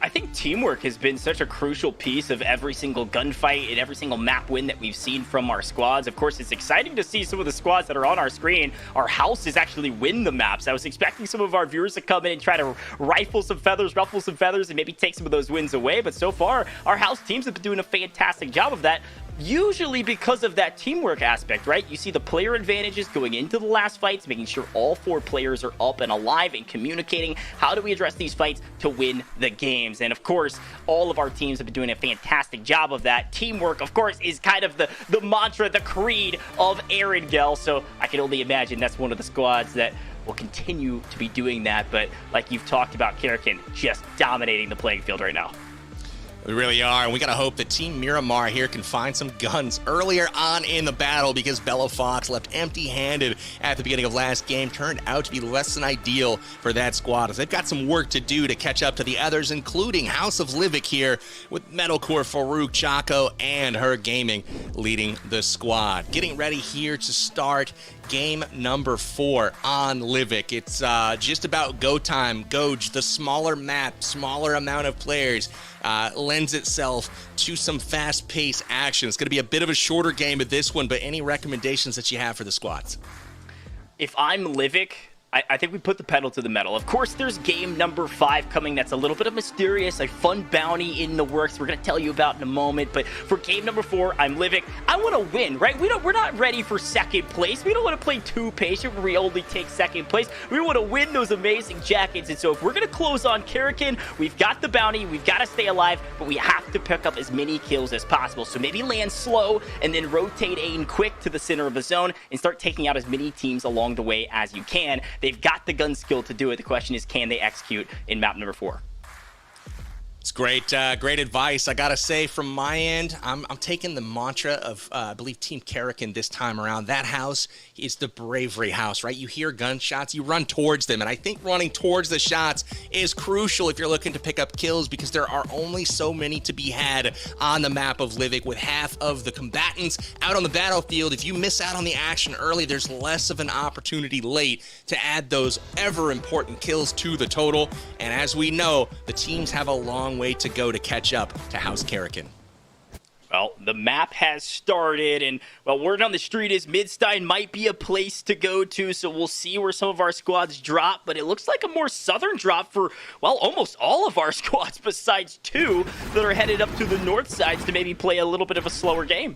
I think teamwork has been such a crucial piece of every single gunfight and every single map win that we've seen from our squads. Of course, it's exciting to see some of the squads that are on our screen. Our houses actually win the maps. I was expecting some of our viewers to come in and try to ruffle some feathers, and maybe take some of those wins away. But so far, our house teams have been doing a fantastic job of that. usually because of that teamwork aspect, right? You see the player advantages going into the last fights, making sure all 4 players are up and alive and communicating. How do we address these fights to win the games? And of course, all of our teams have been doing a fantastic job of that. Teamwork, of course, is kind of the mantra, the creed of Erangel. So I can only imagine that's one of the squads that will continue to be doing that. But like you've talked about, Karakin just dominating the playing field right now. We really are, and we gotta hope that Team Miramar here can find some guns earlier on in the battle, because Bella Fox left empty-handed at the beginning of last game turned out to be less than ideal for that squad, as they've got some work to do to catch up to the others, including House of Livic here with Metalcore, Farouk, Chaco, and Her Gaming leading the squad. Getting ready here to start game number 4 on Livic. It's just about go time. Goj, the smaller map, smaller amount of players, lends itself to some fast-paced action. It's going to be a bit of a shorter game at this one, but any recommendations that you have for the squads? If I'm Livic, I think we put the pedal to the metal. Of course, there's game number 5 coming. That's a little bit of mysterious, a fun bounty in the works we're going to tell you about in a moment. But for game number 4, I'm Livic. I want to win, right? We're not ready for second place. We don't want to play too patient where we only take second place. We want to win those amazing jackets. And so if we're going to close on Karakin, we've got the bounty, we've got to stay alive, but we have to pick up as many kills as possible. So maybe land slow and then rotate aim quick to the center of the zone and start taking out as many teams along the way as you can. They've got the gun skill to do it. The question is, can they execute in map number 4? It's great advice. I gotta say, from my end, I'm taking the mantra of, I believe, Team Karakin this time around. That house is the bravery house, right? You hear gunshots, you run towards them, and I think running towards the shots is crucial if you're looking to pick up kills, because there are only so many to be had on the map of Livic, with half of the combatants out on the battlefield. If you miss out on the action early, there's less of an opportunity late to add those ever important kills to the total, and as we know, the teams have a long way to go to catch up to House Karakin. Well, the map has started, and, well, word on the street is Midstein might be a place to go to, so we'll see where some of our squads drop, but it looks like a more southern drop for, well, almost all of our squads besides 2 that are headed up to the north sides to maybe play a little bit of a slower game.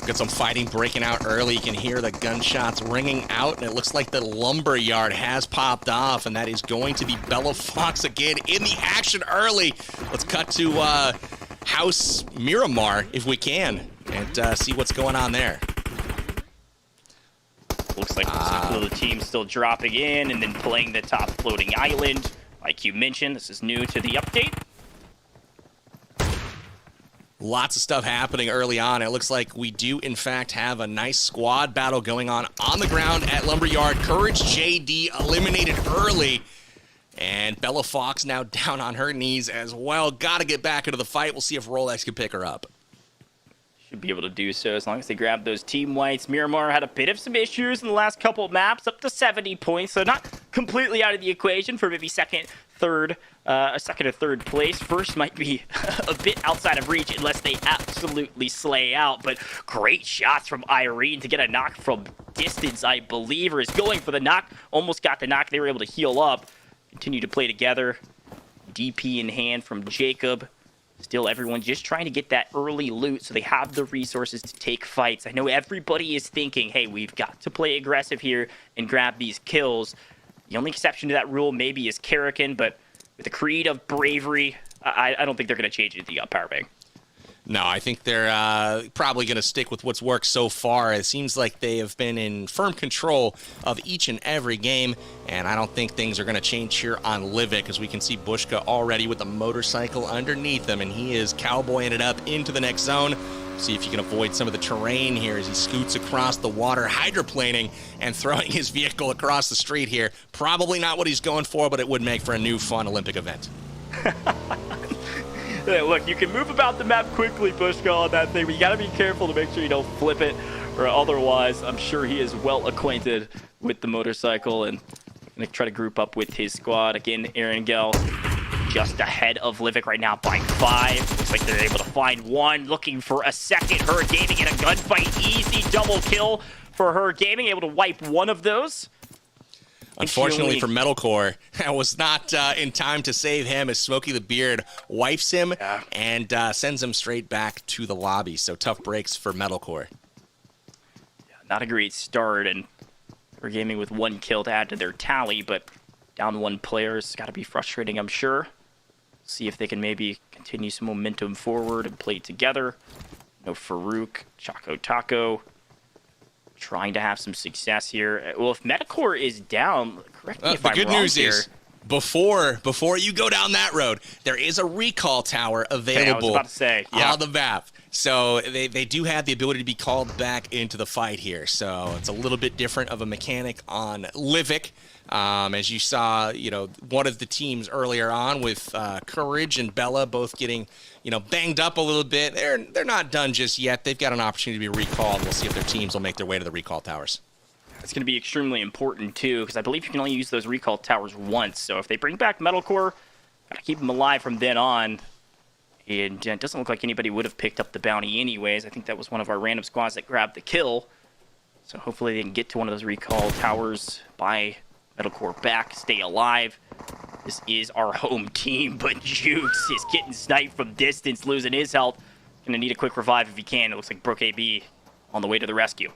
Got some fighting breaking out early. You can hear the gunshots ringing out, and it looks like the lumber yard has popped off, and that is going to be Bella Fox again in the action early. Let's cut to House Miramar if we can, and see what's going on there. Looks like the team's still dropping in and then playing the top floating island. Like you mentioned, this is new to the update. Lots of stuff happening early on. It looks like we do, in fact, have a nice squad battle going on the ground at Lumberyard. Courage JD eliminated early. And Bella Fox now down on her knees as well. Got to get back into the fight. We'll see if Rolex can pick her up. Should be able to do so as long as they grab those team whites. Miramar had a bit of some issues in the last couple of maps, up to 70 points. So not completely out of the equation for maybe second or third place. First might be a bit outside of reach unless they absolutely slay out. But great shots from Irene to get a knock from distance, I believe, or is going for the knock. Almost got the knock. They were able to heal up. Continue to play together. DP in hand from Jacob. Still, everyone just trying to get that early loot so they have the resources to take fights. I know everybody is thinking, hey, we've got to play aggressive here and grab these kills. The only exception to that rule maybe is Karakin, but with the creed of bravery, I don't think they're going to change anything up, Powerbang. No, I think they're probably going to stick with what's worked so far. It seems like they have been in firm control of each and every game, and I don't think things are going to change here on Livic, as we can see Bushka already with the motorcycle underneath him, and he is cowboying it up into the next zone. See if you can avoid some of the terrain here as he scoots across the water, hydroplaning and throwing his vehicle across the street here. Probably not what he's going for, but it would make for a new fun Olympic event. Hey, look, you can move about the map quickly, Bushka, on that thing, but you got to be careful to make sure you don't flip it, or otherwise, I'm sure he is well acquainted with the motorcycle and going to try to group up with his squad. Again, Erangel just ahead of Livic right now by 5. Looks like they're able to find one, looking for a second. Her Gaming in a gunfight, easy double kill for Her Gaming, able to wipe one of those. Unfortunately for Metalcore, I was not in time to save him as Smokey the Beard wipes him and sends him straight back to the lobby. So tough breaks for Metalcore. Yeah, not a great start, and we're gaming with 1 kill to add to their tally, but down 1 player's got to be frustrating, I'm sure. See if they can maybe continue some momentum forward and play together. No Farouk, Choco Taco, trying to have some success here. Well, if Metalcore is down, correct me if I'm wrong here. The good news is, before you go down that road, there is a recall tower available I was about to say, on the map. So they do have the ability to be called back into the fight here. So it's a little bit different of a mechanic on Livik. As you saw, one of the teams earlier on with Courage and Bella both getting, banged up a little bit. They're not done just yet. They've got an opportunity to be recalled. We'll see if their teams will make their way to the recall towers. It's going to be extremely important, too, because I believe you can only use those recall towers once. So if they bring back Metalcore, got to keep them alive from then on. And it doesn't look like anybody would have picked up the bounty anyways. I think that was one of our random squads that grabbed the kill. So hopefully they can get to one of those recall towers, buy Metalcore back, stay alive. This is our home team, but Jukes is getting sniped from distance, losing his health. Gonna need a quick revive if he can. It looks like Brooke AB on the way to the rescue.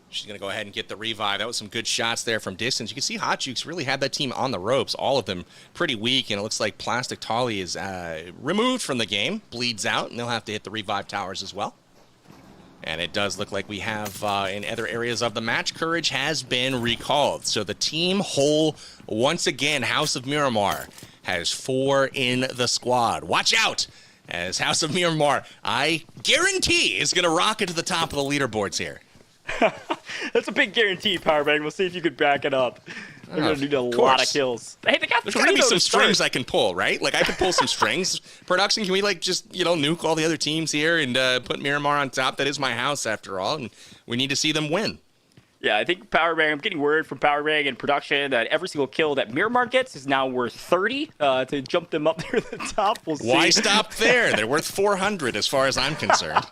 She's going to go ahead and get the revive. That was some good shots there from distance. You can see Hot Jukes really had that team on the ropes, all of them pretty weak, and it looks like Plastic Tolly is removed from the game, bleeds out, and they'll have to hit the revive towers as well. And it does look like we have, in other areas of the match, Courage has been recalled. So the team whole, once again, House of Miramar has 4 in the squad. Watch out, as House of Miramar, I guarantee, is going to rocket to the top of the leaderboards here. That's a big guarantee, Powerbang. We'll see if you could back it up. They're going to need a lot of kills. Hey, they got There's 3 got to be some start. strings I can pull, right? Like, I could pull some strings. Production, can we, just, nuke all the other teams here and put Miramar on top? That is my house, after all, and we need to see them win. Yeah, I think Powerbang, I'm getting word from Powerbang and production that every single kill that Miramar gets is now worth 30 to jump them up near the top. We'll see. Why stop there? They're worth 400 as far as I'm concerned.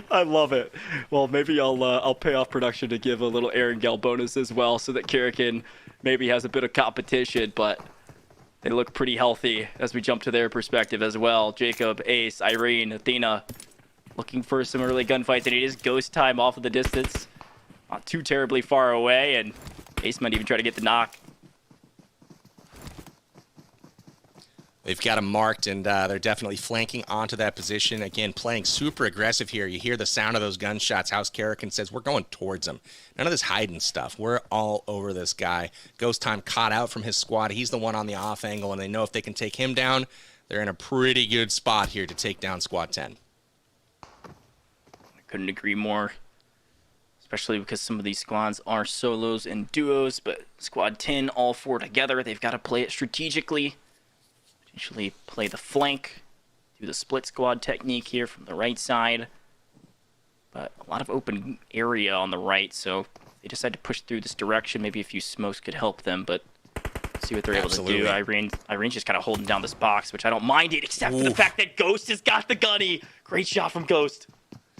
I love it. Well, maybe I'll pay off production to give a little Aaron Gell bonus as well, so that Karakin maybe has a bit of competition, but they look pretty healthy as we jump to their perspective as well. Jacob, Ace, Irene, Athena, looking for some early gunfights, and it is ghost time off of the distance. Not too terribly far away, and Ace might even try to get the knock. They've got him marked, and they're definitely flanking onto that position. Again, playing super aggressive here. You hear the sound of those gunshots. House Karakin says, we're going towards him. None of this hiding stuff. We're all over this guy. Ghost Time caught out from his squad. He's the one on the off angle, and they know if they can take him down, they're in a pretty good spot here to take down Squad 10. I couldn't agree more, especially because some of these squads are solos and duos, but Squad 10, all 4 together, they've got to play it strategically. Potentially play the flank, do the split squad technique here from the right side. But a lot of open area on the right, so they decide to push through this direction. Maybe a few smokes could help them, but see what they're able to do. Irene's just kind of holding down this box, which I don't mind it, except for the fact that Ghost has got the gunny. Great shot from Ghost.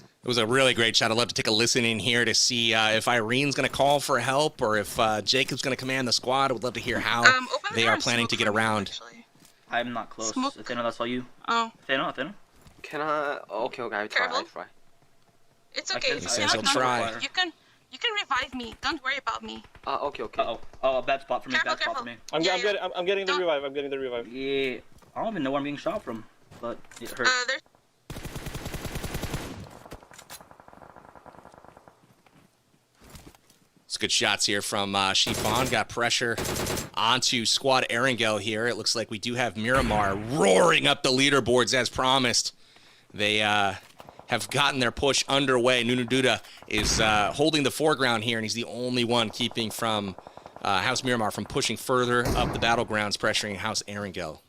It was a really great shot. I'd love to take a listen in here to see if Irene's going to call for help or if Jacob's going to command the squad. I would love to hear how they are planning to get around. I'm not close. Athena, that's all you. Oh. Athena. Can I? Okay, I try. It's okay. He says he'll try. You can revive me. Don't worry about me. Okay. Oh, bad spot for me. Careful, bad spot for me. I'm getting the revive. I'm getting the revive. Yeah. I don't even know where I'm being shot from, but it hurt. It's good shots here from Chiffon. Got pressure onto Squad Erangel here. It looks like we do have Miramar roaring up the leaderboards as promised. They have gotten their push underway. Nunu Duda is holding the foreground here, and he's the only one keeping from House Miramar from pushing further up the battlegrounds, pressuring House Erangel.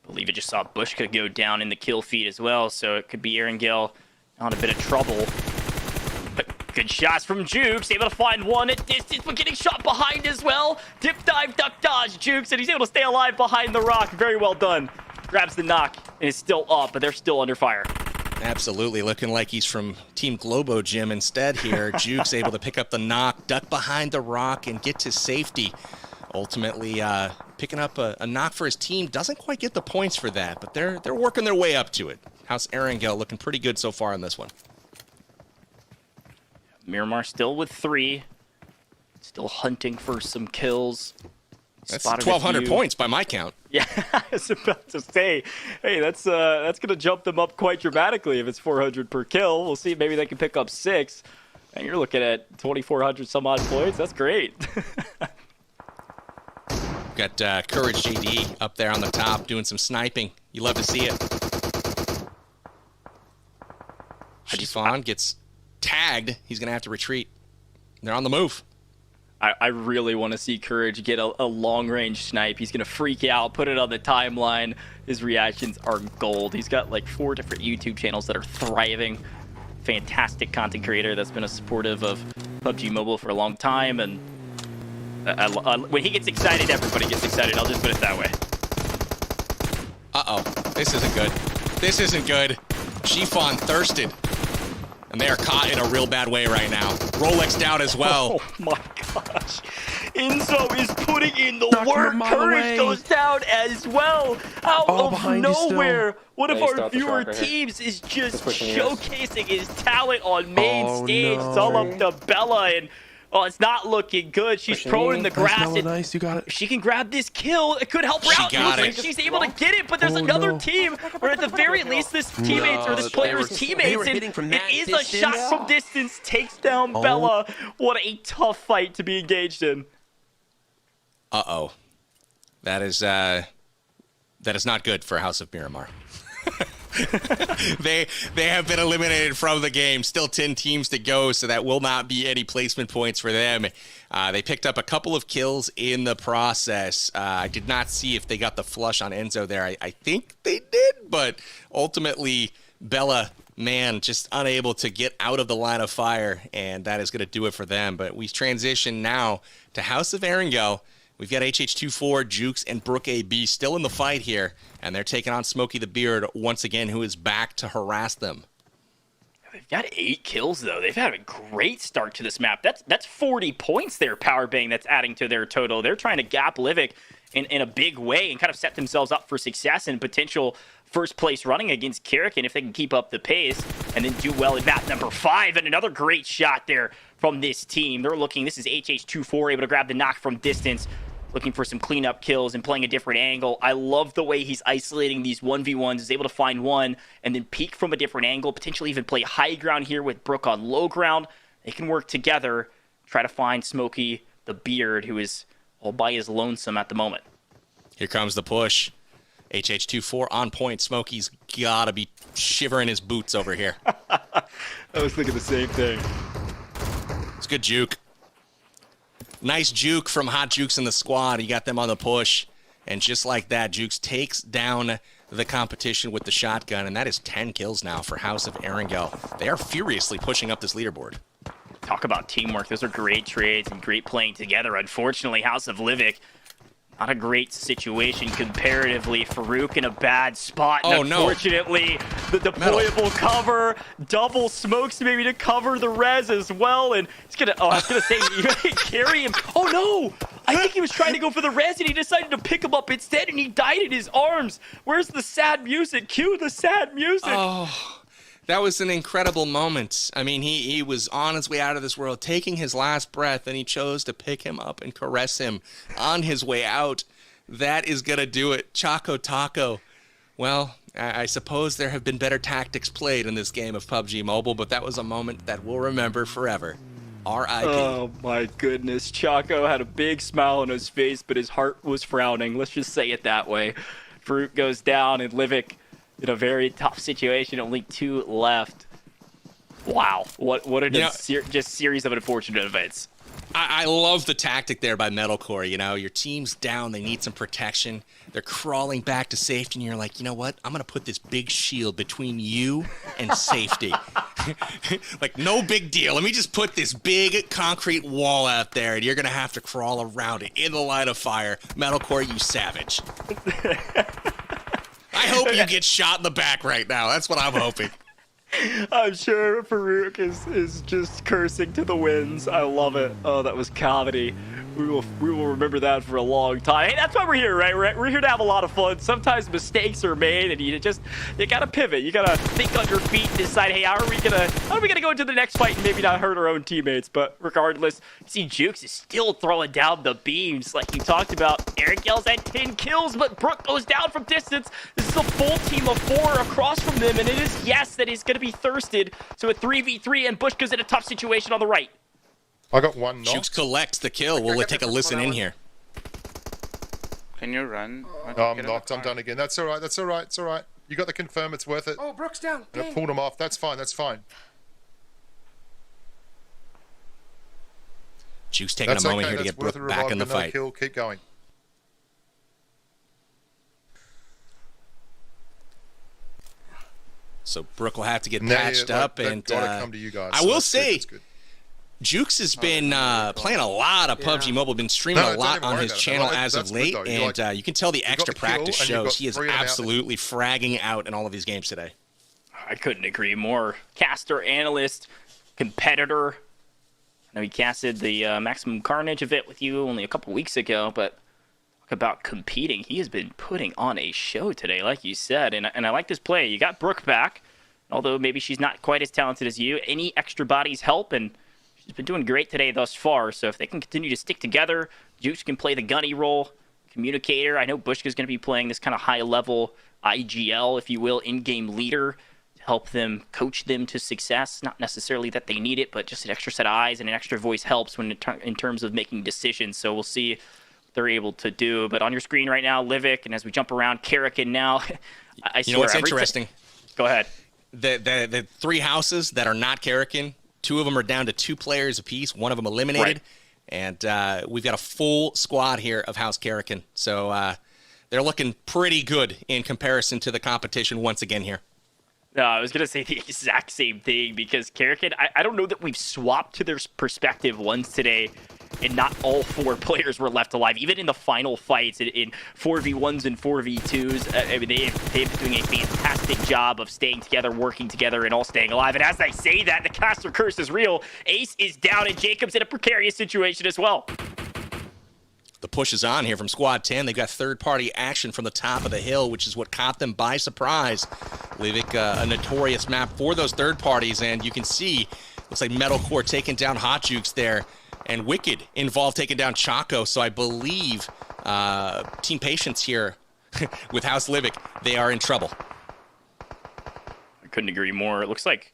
I believe it just saw Bushka go down in the kill feed as well, so it could be Erangel on a bit of trouble. Good shots from Jukes, able to find one at distance, but getting shot behind as well. Dip, dive, duck, dodge, Jukes, and he's able to stay alive behind the rock. Very well done. Grabs the knock, and is still up, but they're still under fire. Absolutely, looking like he's from Team Globo Gym instead here. Juke's able to pick up the knock, duck behind the rock, and get to safety. Ultimately, picking up a knock for his team. Doesn't quite get the points for that, but they're working their way up to it. House Erangel looking pretty good so far in this one. Miramar still with 3. Still hunting for some kills. That's 1,200 points by my count. Yeah, I was about to say, hey, that's gonna jump them up quite dramatically if it's 400 per kill. We'll see. Maybe they can pick up 6, and you're looking at 2,400 some odd points. That's great. Got Courage JD up there on the top doing some sniping. You love to see it. Shifan gets tagged. He's gonna have to retreat. They're on the move. I really want to see Courage get a long-range snipe. He's going to freak out, put it on the timeline. His reactions are gold. He's got like 4 different YouTube channels that are thriving. Fantastic content creator that's been a supportive of PUBG Mobile for a long time. And when he gets excited, everybody gets excited. I'll just put it that way. Uh-oh. This isn't good. This isn't good. Shifan thirsted. And they are caught in a real bad way right now. Rolex down as well. Oh my gosh. Enzo is putting in the work. Courage goes down as well. Out of nowhere. One of our viewer teams is just showcasing his talent on main stage. It's all up to Bella, and it's not looking good. She's prone in the grass. Nice, you got it. She can grab this kill. It could help her out. She's able to get it, but there's another team where at the very least this teammates or this player's teammates, and it is a shot from distance, takes down Bella. What a tough fight to be engaged in. Uh-oh. That is not good for House of Miramar. They have been eliminated from the game. Still 10 teams to go, so that will not be any placement points for them. They picked up a couple of kills in the process. I did not see if they got the flush on Enzo there. I think they did, but ultimately Bella, man, just unable to get out of the line of fire, and that is going to do it for them. But we transition now to House of Erangel. We've got HH24, Jukes, and Brook AB still in the fight here, and they're taking on Smokey the Beard once again, who is back to harass them. They've got 8 kills, though. They've had a great start to this map. That's 40 points there, Powerbang, that's adding to their total. They're trying to gap Livik in a big way and kind of set themselves up for success and potential first place running against Kirikin if they can keep up the pace and then do well in map number 5. And another great shot there from this team. They're looking, this is HH24 able to grab the knock from distance, looking for some cleanup kills and playing a different angle. I love the way he's isolating these 1v1s. He's able to find one and then peek from a different angle, potentially even play high ground here with Brook on low ground. They can work together, try to find Smokey the Beard, who is all by his lonesome at the moment. Here comes the push. HH24 on point. Smokey's got to be shivering his boots over here. I was thinking the same thing. It's good juke. Nice juke from Hot Jukes in the squad. He got them on the push. And just like that, Jukes takes down the competition with the shotgun. And that is 10 kills now for House of Erangel. They are furiously pushing up this leaderboard. Talk about teamwork. Those are great trades and great playing together. Unfortunately, House of Livik, not a great situation comparatively. Farouk in a bad spot. And unfortunately, the deployable cover, double smokes maybe to cover the res as well. And it's gonna, I was gonna say, you gotta carry him. Oh no! I think he was trying to go for the res and he decided to pick him up instead and he died in his arms. Where's the sad music? Cue the sad music. Oh. That was an incredible moment. I mean, he was on his way out of this world, taking his last breath, and he chose to pick him up and caress him on his way out. That is going to do it. Choco Taco. Well, I suppose there have been better tactics played in this game of PUBG Mobile, but that was a moment that we'll remember forever. R.I.P. Oh my goodness. Choco had a big smile on his face, but his heart was frowning. Let's just say it that way. Farouk goes down, and Livik in a very tough situation, only 2 left. Wow, what a just series of unfortunate events. I love the tactic there by Metalcore. You know, your team's down, they need some protection. They're crawling back to safety, and you're like, you know what? I'm going to put this big shield between you and safety. Like, no big deal. Let me just put this big concrete wall out there, and you're going to have to crawl around it in the line of fire. Metalcore, you savage. I hope you get shot in the back right now. That's what I'm hoping. I'm sure Farouk is just cursing to the winds. I love it. Oh, that was comedy. We will remember that for a long time. Hey, that's why we're here, right? We're here to have a lot of fun. Sometimes mistakes are made, and you gotta pivot. You gotta think on your feet and decide, hey, how are we gonna go into the next fight and maybe not hurt our own teammates? But regardless, you see Jukes is still throwing down the beams like you talked about. Eric Yell's had 10 kills, but Brook goes down from distance. This is a full team of 4 across from them, and it is Yes that is gonna be thirsted. So a 3v3, and Bushka's in a tough situation on the right. I got one knock. Jukes collects the kill. We'll take a listen in here. Can you run? Oh, I'm knocked. I'm done again. That's all right. That's all right. It's all right. You got the confirm. It's worth it. Oh, Brooks down. And I pulled him off. That's fine. That's fine. Jukes taking a moment here to get Brook back in the fight. Kill. Keep going. So Brook will have to get patched up, and gotta come to you guys. I will say, Jukes has been playing a lot of PUBG Mobile, been streaming a lot on his channel as of late, and you can tell the extra practice shows. He is absolutely fragging out in all of these games today. I couldn't agree more. Caster, analyst, competitor. I know he casted the Maximum Carnage event with you only a couple weeks ago, but talk about competing. He has been putting on a show today, like you said, and I like this play. You got Brook back, although maybe she's not quite as talented as you. Any extra bodies help, and she's been doing great today thus far. So if they can continue to stick together, Jukes can play the gunny role, communicator. I know Bushka's going to be playing this kind of high-level IGL, if you will, in-game leader to help them, coach them to success. Not necessarily that they need it, but just an extra set of eyes and an extra voice helps when in terms of making decisions. So we'll see what they're able to do. But on your screen right now, Livik, and as we jump around, Karrakin now. You know what's interesting? Go ahead. The 3 houses that are not Karrakin, 2 of them are down to 2 players apiece. 1 of them eliminated. Right. And we've got a full squad here of House Karrakin. So they're looking pretty good in comparison to the competition once again here. No, I was going to say the exact same thing because Karrakin, I don't know that we've swapped to their perspective once today, and not all 4 players were left alive. Even in the final fights, in 4v1s and 4v2s, I mean, they've been doing a fantastic job of staying together, working together, and all staying alive. And as I say that, the caster curse is real. Ace is down, and Jacob's in a precarious situation as well. The push is on here from Squad 10. They've got third-party action from the top of the hill, which is what caught them by surprise. Livik, a notorious map for those third parties, and you can see, looks like Metalcore taking down Hot Jukes there, and Wicked involved taking down Chaco. So I believe Team Patience here with House Livik, they are in trouble. I couldn't agree more. It looks like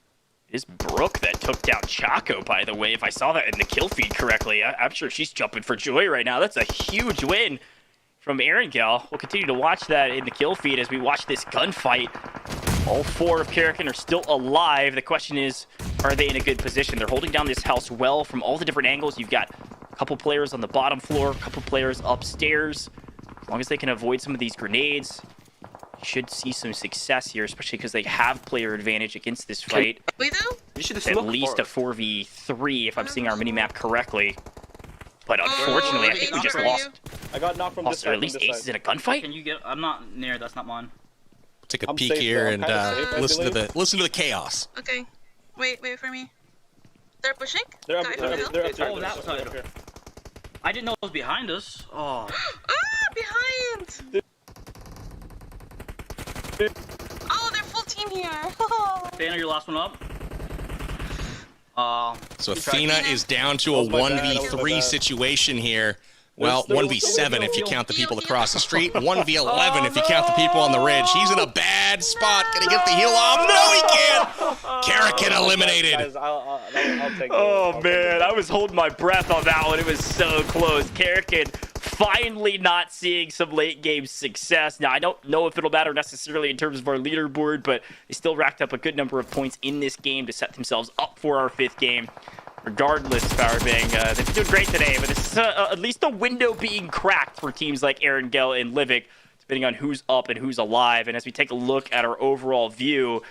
it's Brook that took down Chaco, by the way, if I saw that in the kill feed correctly. I'm sure she's jumping for joy right now. That's a huge win from Erangel. We'll continue to watch that in the kill feed as we watch this gunfight. All 4 of Karrakin are still alive. The question is, are they in a good position? They're holding down this house well from all the different angles. You've got a couple players on the bottom floor, a couple players upstairs. As long as they can avoid some of these grenades, you should see some success here, especially because they have player advantage against this fight. We do? At least a 4v3, if I'm seeing our minimap correctly. But unfortunately, I think we just lost. I got knocked from this side. At least Ace is in a gunfight? Can you get? I'm not near. That's not mine. Take a peek here and listen to the chaos. Okay. Wait for me. They're pushing? They're up that side. I didn't know it was behind us. Oh. Behind! Oh, they're full team here. Dana, your last one up. So Athena is down to a 1v3 situation here. Well, 1v7 if you count the people across the street. 1v11 if you count the people on the ridge. He's in a bad spot. Can he get the heal off? No, he can't. Karrakin eliminated. Guys, I'll take it. Oh, man. I was holding my breath on that one. It was so close. Karrakin finally not seeing some late game success. Now, I don't know if it'll matter necessarily in terms of our leaderboard, but they still racked up a good number of points in this game to set themselves up for our 5th game. Regardless, Powerbang, they've been doing great today, but this is at least a window being cracked for teams like Erangel and Livik, depending on who's up and who's alive. And as we take a look at our overall view,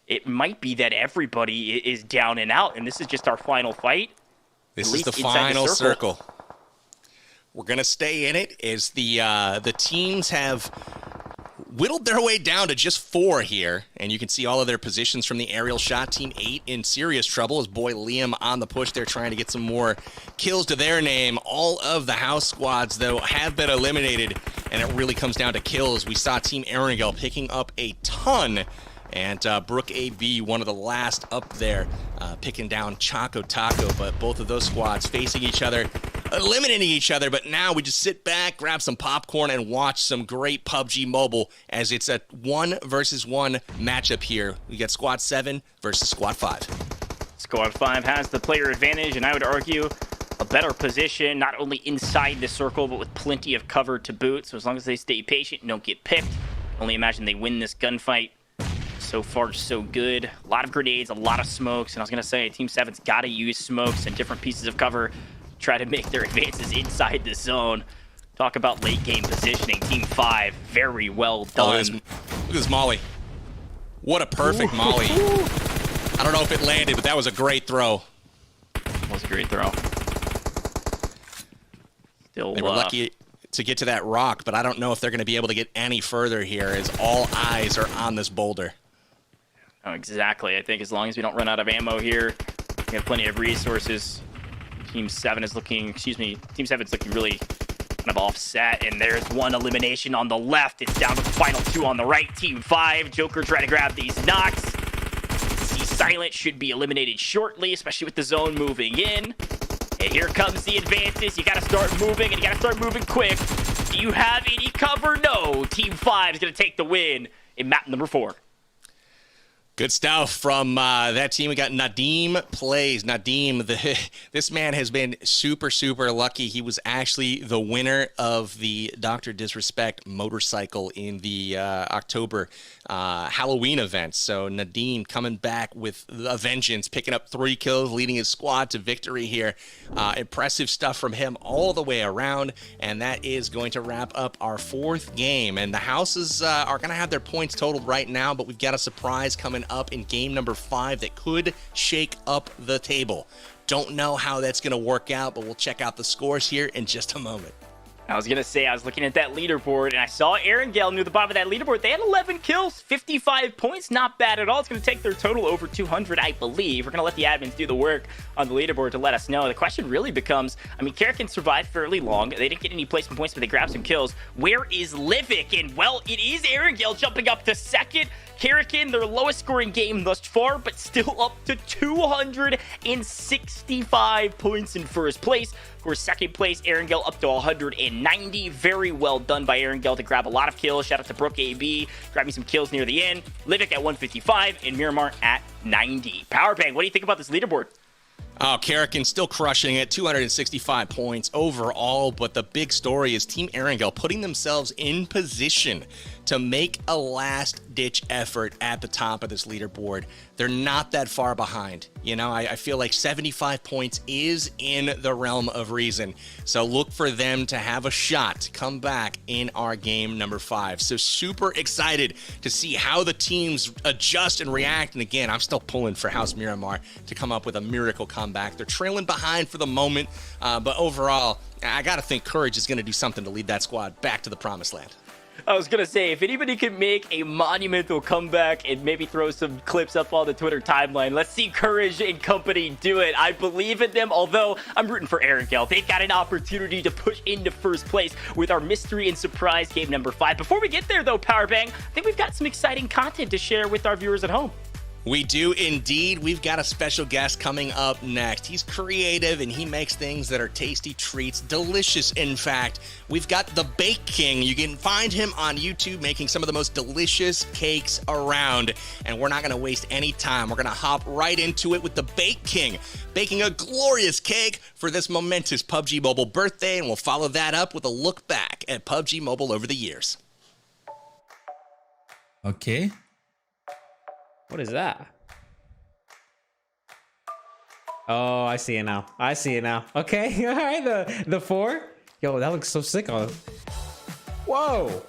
it might be that everybody is down and out, and this is just our final fight. This is the final circle. We're going to stay in it as the teams have whittled their way down to just 4 here, and you can see all of their positions from the aerial shot. Team 8 in serious trouble. His boy Liam on the push there, trying to get some more kills to their name. All of the house squads, though, have been eliminated, and it really comes down to kills. We saw Team Erangel picking up a ton, and Brook AB, one of the last up there, picking down Choco Taco, but both of those squads facing each other, eliminating each other. But now we just sit back, grab some popcorn, and watch some great PUBG Mobile, as it's a 1 versus 1 matchup here. We got Squad 7 versus Squad 5. Squad 5 has the player advantage, and I would argue a better position, not only inside the circle, but with plenty of cover to boot. So as long as they stay patient and don't get picked, only imagine they win this gunfight. So far, so good. A lot of grenades, a lot of smokes, and I was going to say, Team 7's got to use smokes and different pieces of cover to try to make their advances inside the zone. Talk about late game positioning. Team 5, very well done. Look at this molly. What a perfect molly. I don't know if it landed, but that was a great throw. That was a great throw. Still, they were lucky to get to that rock, but I don't know if they're going to be able to get any further here, as all eyes are on this boulder. Oh, exactly. I think as long as we don't run out of ammo here, we have plenty of resources. Team 7's looking really kind of offset, and there's one elimination on the left. It's down to the final 2 on the right. Team 5, Joker trying to grab these knocks. See, Silent should be eliminated shortly, especially with the zone moving in. And here comes the advances. You got to start moving, and you got to start moving quick. Do you have any cover? No. Team 5 is going to take the win in map number 4. Good stuff from that team. We got Nadim Plays. Nadim, this man has been super, super lucky. He was actually the winner of the Dr. Disrespect motorcycle in the October Halloween event. So Nadim coming back with a vengeance, picking up 3 kills, leading his squad to victory here. Impressive stuff from him all the way around, and that is going to wrap up our 4th game. And the houses are going to have their points totaled right now, but we've got a surprise coming up in game number 5 that could shake up the table. Don't know how that's going to work out, but we'll check out the scores here in just a moment. I was going to say, I was looking at that leaderboard, and I saw Erangel near the bottom of that leaderboard. They had 11 kills, 55 points. Not bad at all. It's going to take their total over 200, I believe. We're going to let the admins do the work on the leaderboard to let us know. The question really becomes, I mean, Karakin survived fairly long. They didn't get any placement points, but they grabbed some kills. Where is Livik? And, well, it is Erangel jumping up to 2nd. Karakin, their lowest scoring game thus far, but still up to 265 points in first place. For 2nd place, Erangel up to 190. Very well done by Erangel to grab a lot of kills. Shout out to Brook AB, grabbing some kills near the end. Livik at 155 and Miramar at 90. Powerbang, what do you think about this leaderboard? Oh, Karakin still crushing it, 265 points overall, but the big story is Team Erangel putting themselves in position to make a last-ditch effort at the top of this leaderboard. They're not that far behind. You know, I feel like 75 points is in the realm of reason. So look for them to have a shot to come back in our game number 5. So super excited to see how the teams adjust and react. And again, I'm still pulling for House Miramar to come up with a miracle comeback. They're trailing behind for the moment, but overall, I got to think Courage is going to do something to lead that squad back to the promised land. I was going to say, if anybody can make a monumental comeback and maybe throw some clips up on the Twitter timeline, let's see Courage and company do it. I believe in them, although I'm rooting for Erangel. They've got an opportunity to push into first place with our mystery and surprise game number 5. Before we get there, though, Powerbang, I think we've got some exciting content to share with our viewers at home. We do indeed. We've got a special guest coming up next. He's creative and he makes things that are tasty treats, delicious in fact. We've got the Bake King. You can find him on YouTube making some of the most delicious cakes around. And we're not going to waste any time. We're going to hop right into it with the Bake King, baking a glorious cake for this momentous PUBG Mobile birthday. And we'll follow that up with a look back at PUBG Mobile over the years. Okay. What is that? Oh, I see it now. I see it now. Okay, all right, the 4. Yo, that looks so sick on. Whoa.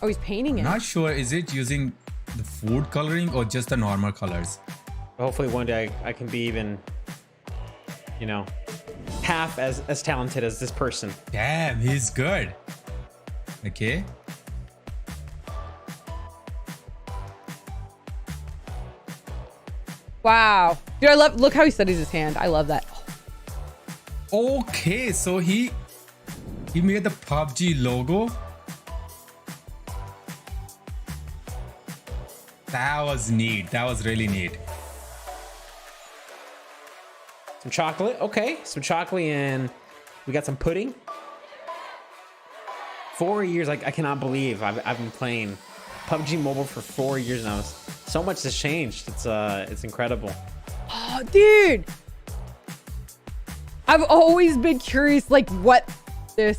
Oh, he's painting it. Not sure, is it using the food coloring or just the normal colors? Hopefully one day I can be even, you know, half as talented as this person. Damn, he's good. Okay. Wow. Dude, I love, look how he studies his hand. I love that. Okay, so he made the PUBG logo. That was neat. That was really neat. Some chocolate. Okay, some chocolate, and we got some pudding. 4 years. Like, I cannot believe I've been playing PUBG Mobile for 4 years now. So much has changed. It's incredible. Oh, dude. I've always been curious, like, what the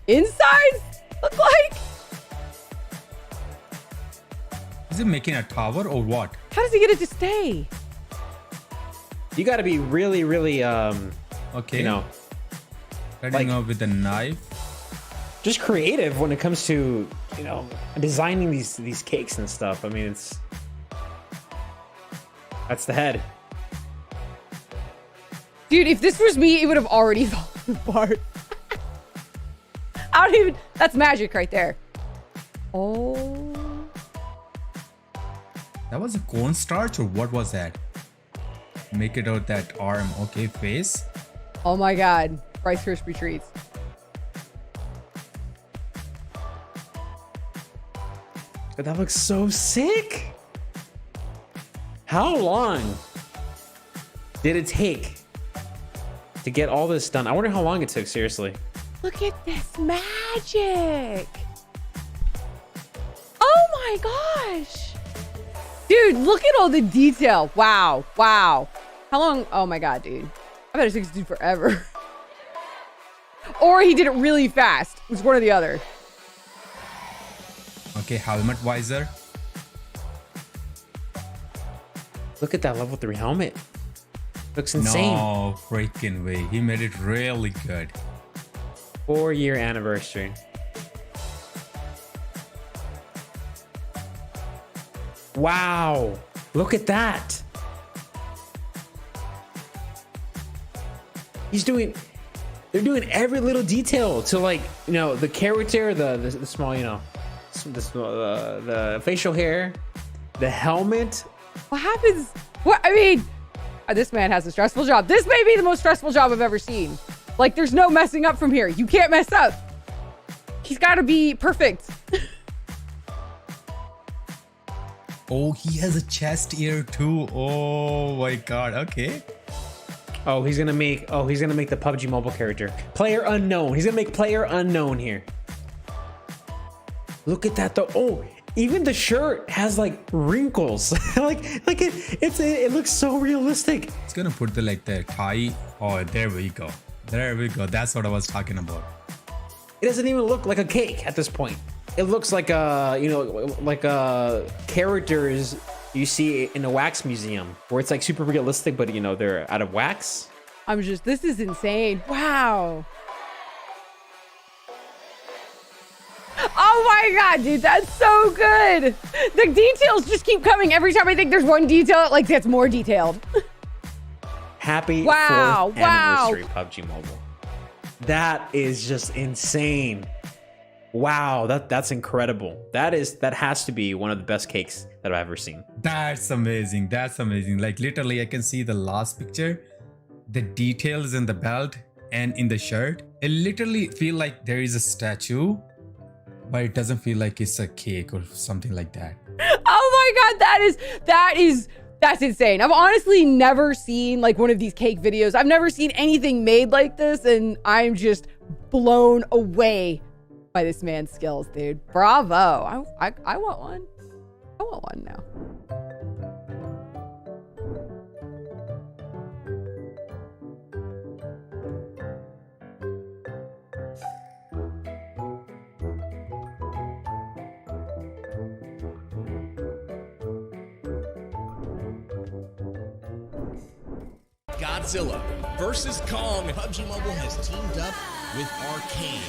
insides look like. Is it making a tower or what? How does he get it to stay? You got to be really, really, okay. You know, cutting off with a knife. Just creative when it comes to, you know, designing these cakes and stuff. I mean, that's the head. Dude, if this was me, it would have already fallen apart. I don't even, that's magic right there. Oh. That was a cornstarch or what was that? Make it out that arm. Okay, face. Oh my God. Rice Krispie treats. But that looks so sick. How long did it take to get all this done? I wonder how long it took, seriously. Look at this magic. Oh my gosh. Dude, look at all the detail. Wow. Wow. How long? Oh my God, dude. I bet it took this dude forever. Or he did it really fast. It was one or the other. Okay, helmet visor. Look at that level 3 helmet. Looks insane. No freaking way. He made it really good. 4-year anniversary. Wow. Look at that. They're doing every little detail to, like, you know, the character, the small, you know, the facial hair, the helmet. What happens? What? I mean, this man has a stressful job. This may be the most stressful job I've ever seen. Like, there's no messing up from here. You can't mess up. He's got to be perfect. Oh, he has a chest ear too. Oh my God. Okay. Oh, he's gonna make the PUBG Mobile character. Player unknown. He's gonna make player unknown here. Look at that though. Oh, even the shirt has like wrinkles. it looks so realistic. It's gonna put the tie. Oh, there we go. There we go. That's what I was talking about. It doesn't even look like a cake at this point. It looks like characters you see in a wax museum where it's like super realistic, but you know, they're out of wax. This is insane. Wow. Oh my God, dude, that's so good. The details just keep coming. Every time I think there's one detail, like, that's more detailed. Happy 4th anniversary, PUBG Mobile. That is just insane. Wow, that's incredible. That has to be one of the best cakes that I've ever seen. That's amazing. That's amazing. Like, literally, I can see the last picture, the details in the belt and in the shirt. It literally feel like there is a statue, but it doesn't feel like it's a cake or something like that. Oh my God, that's insane. I've honestly never seen like one of these cake videos. I've never seen anything made like this, and I'm just blown away by this man's skills, dude. Bravo. I want one. I want one now. Godzilla versus Kong. PUBG Mobile has teamed up with Arcane.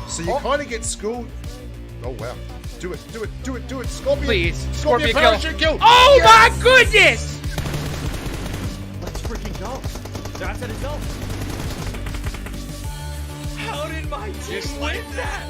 So you kind of get schooled. Oh wow! Do it! Do it! Do it! Do it! Scorpion! Please, Scorpion kill. parachute kill! Oh Yes! my goodness! Let's freaking go. That's at his own. How did my team Just like win that?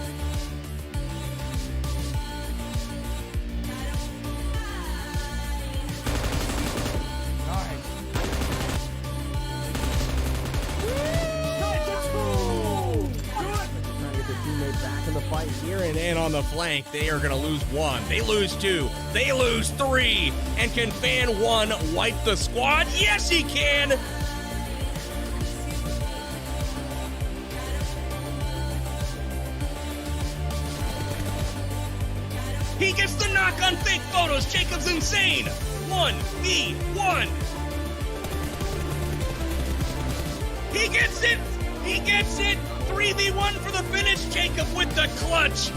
Back in the fight here and on the flank. They are going to lose one. They lose two. They lose three. And can Fan One wipe the squad? Yes, he can. He gets the knock on fake photos. Jacob's insane. 1v1. He gets it. He gets it. 3v1 for the finish. Jacob with the clutch.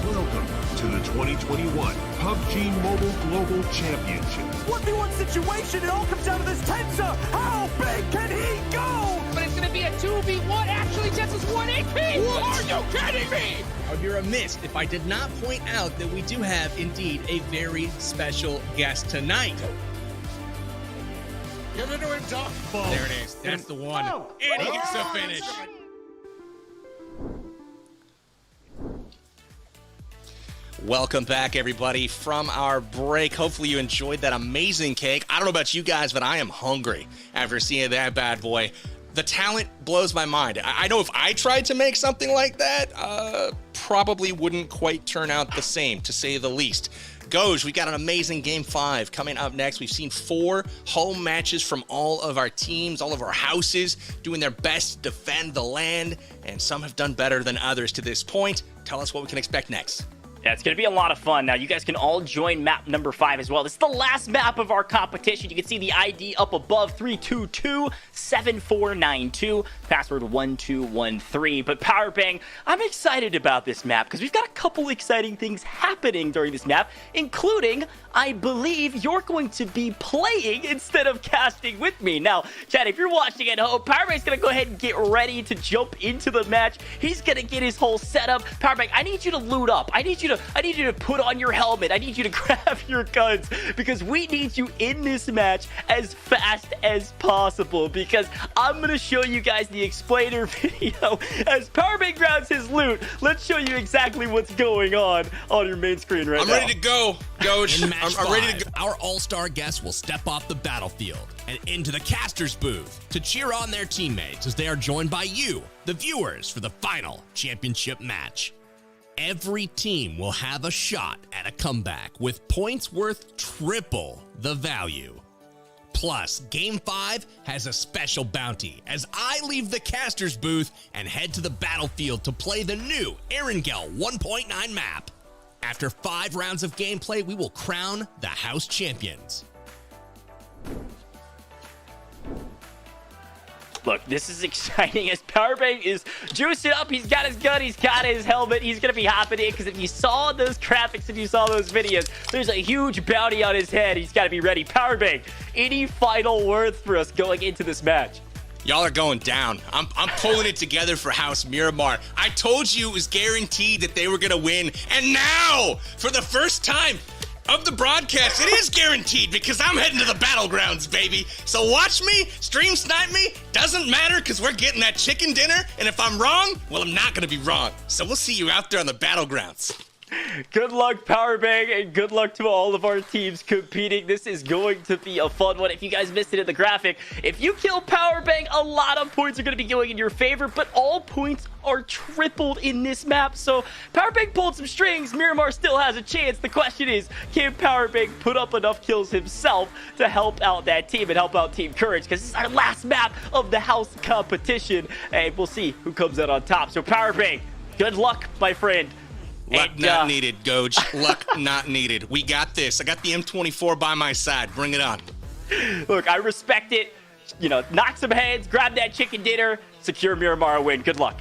Welcome to the 2021 PUBG Mobile Global Championship. 1v1 situation, it all comes down to this Tensa. How big can he go? But it's gonna be a 2v1. Actually, Tensa's 1 AP. What? Are you kidding me? I would be remiss if I did not point out that we do have indeed a very special guest tonight. Give it to him, Doc. There it is. That's the one. And he gets the finish. Welcome back, everybody, from our break. Hopefully you enjoyed that amazing cake. I don't know about you guys, but I am hungry after seeing that bad boy. The talent blows my mind. I know if I tried to make something like that, probably wouldn't quite turn out the same, to say the least. Goj, we got an amazing Game 5 coming up next. We've seen 4 home matches from all of our teams, all of our houses, doing their best to defend the land, and some have done better than others to this point. Tell us what we can expect next. Yeah, it's going to be a lot of fun. Now, you guys can all join map number 5 as well. This is the last map of our competition. You can see the ID up above, 322-7492, password 1213. But Powerbang, I'm excited about this map because we've got a couple exciting things happening during this map, including, I believe, you're going to be playing instead of casting with me. Now, Chad, if you're watching at home, Powerbang's going to go ahead and get ready to jump into the match. He's going to get his whole setup. Powerbang, I need you to loot up. I need you to put on your helmet. I need you to grab your guns because we need you in this match as fast as possible because I'm going to show you guys the explainer video as Powerbang grabs his loot. Let's show you exactly what's going on your main screen right now. I'm ready to go, Goj. I'm ready to go. Our all-star guests will step off the battlefield and into the caster's booth to cheer on their teammates as they are joined by you, the viewers, for the final championship match. Every team will have a shot at a comeback with points worth triple the value. Plus, Game 5 has a special bounty as I leave the caster's booth and head to the battlefield to play the new Erangel 1.9 map. After 5 rounds of gameplay, we will crown the house champions. Look, this is exciting as Powerbang is juicing up. He's got his gun, he's got his helmet, he's going to be hopping in because if you saw those graphics, if you saw those videos, there's a huge bounty on his head. He's got to be ready. Powerbang, any final words for us going into this match? Y'all are going down. I'm pulling it together for House Miramar. I told you it was guaranteed that they were going to win. And now, for the first time of the broadcast, it is guaranteed because I'm heading to the battlegrounds, baby. So watch me, stream snipe me. Doesn't matter because we're getting that chicken dinner. And if I'm wrong, well, I'm not going to be wrong. So we'll see you out there on the battlegrounds. Good luck, Powerbang, and good luck to all of our teams competing. This is going to be a fun one. If you guys missed it in the graphic, if you kill Powerbang, a lot of points are going to be going in your favor, but all points are tripled in this map. So Powerbang pulled some strings. Miramar still has a chance. The question is, can Powerbang put up enough kills himself to help out that team and help out Team Courage? Because this is our last map of the house competition, and we'll see who comes out on top. So Powerbang, good luck, my friend. Luck not needed, Goj. Luck not needed. We got this. I got the M24 by my side. Bring it on. Look, I respect it. You know, knock some heads, grab that chicken dinner, secure Miramar a win. Good luck.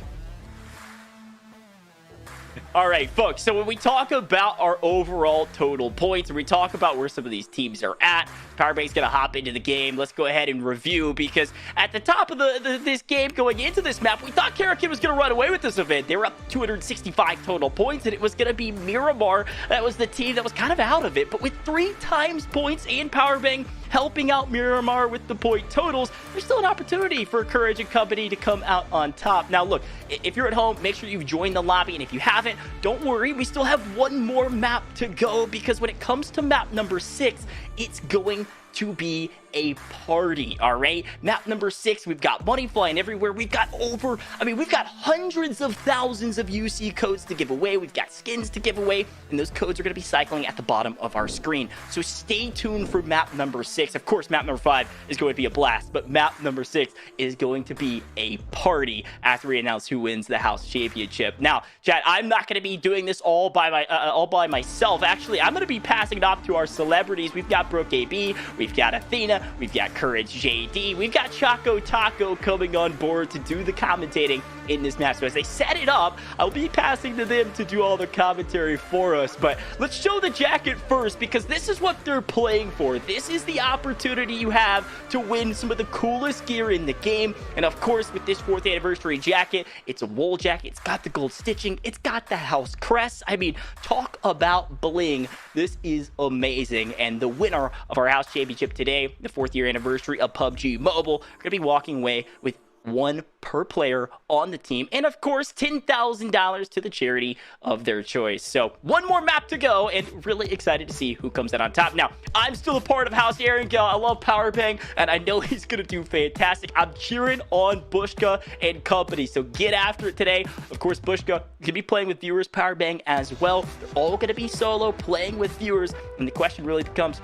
All right, folks, so when we talk about our overall total points, and we talk about where some of these teams are at, PowerBank's going to hop into the game. Let's go ahead and review, because at the top of this game going into this map, we thought Karakin was going to run away with this event. They were up 265 total points, and it was going to be Miramar. That was the team that was kind of out of it, but with 3 times points and PowerBank helping out Miramar with the point totals, there's still an opportunity for Courage and company to come out on top. Now, look, if you're at home, make sure you've joined the lobby, and if you haven't, don't worry, we still have one more map to go, because when it comes to map number 6, it's going to be a party. All right, map number 6, we've got money flying everywhere. We've got we've got hundreds of thousands of UC codes to give away. We've got skins to give away, and those codes are going to be cycling at the bottom of our screen. So stay tuned for map number 6. Of course, map number 5 is going to be a blast, but map number 6 is going to be a party after we announce who wins the house championship. Now, chat, I'm not going to be doing this all by myself. Actually, I'm going to be passing it off to our celebrities. We've got Brooke AB, we've got Athena, we've got Courage JD, we've got Choco Taco coming on board to do the commentating in this match. So as they set it up, I'll be passing to them to do all the commentary for us. But let's show the jacket first, because this is what they're playing for. This is the opportunity you have to win some of the coolest gear in the game. And of course, with this 4th anniversary jacket, it's a wool jacket. It's got the gold stitching. It's got the house crest. I mean, talk about bling. This is amazing. And the winner of our house championship today, the 4th year anniversary of PUBG Mobile, are going to be walking away with 1 per player on the team, and of course $10,000 to the charity of their choice. So one more map to go, and really excited to see who comes out on top. Now, I'm still a part of House Arengel. I love PowerBank, and I know he's gonna do fantastic. I'm cheering on Bushka and company, so get after it today. Of course, Bushka gonna be playing with viewers, PowerBank as well. They're all gonna be solo playing with viewers, and the question really becomes,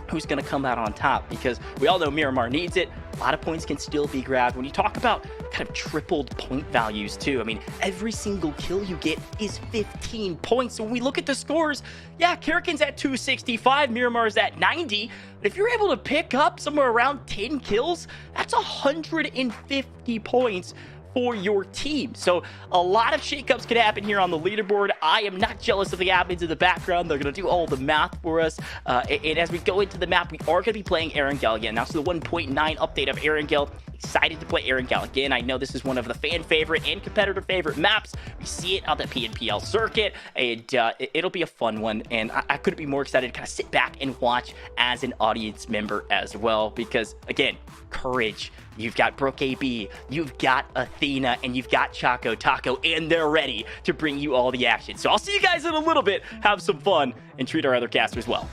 who's going to come out on top? Because we all know Miramar needs it. A lot of points can still be grabbed. When you talk about kind of tripled point values too, I mean, every single kill you get is 15 points. So when we look at the scores, yeah, Karakin's at 265, Miramar's at 90. But if you're able to pick up somewhere around 10 kills, that's 150 points for your team. So a lot of shakeups could happen here on the leaderboard. I am not jealous of the admins in the background. They're going to do all the math for us. And as we go into the map, we are going to be playing Erangel again. Now, so the 1.9 update of Erangel. Excited to play Erangel again. I know this is one of the fan favorite and competitor favorite maps. We see it on the PNPL circuit, and it'll be a fun one. And I couldn't be more excited to kind of sit back and watch as an audience member as well. Because again, Courage, you've got Brooke AB, you've got Athena, and you've got Choco Taco, and they're ready to bring you all the action. So I'll see you guys in a little bit. Have some fun and treat our other casters well.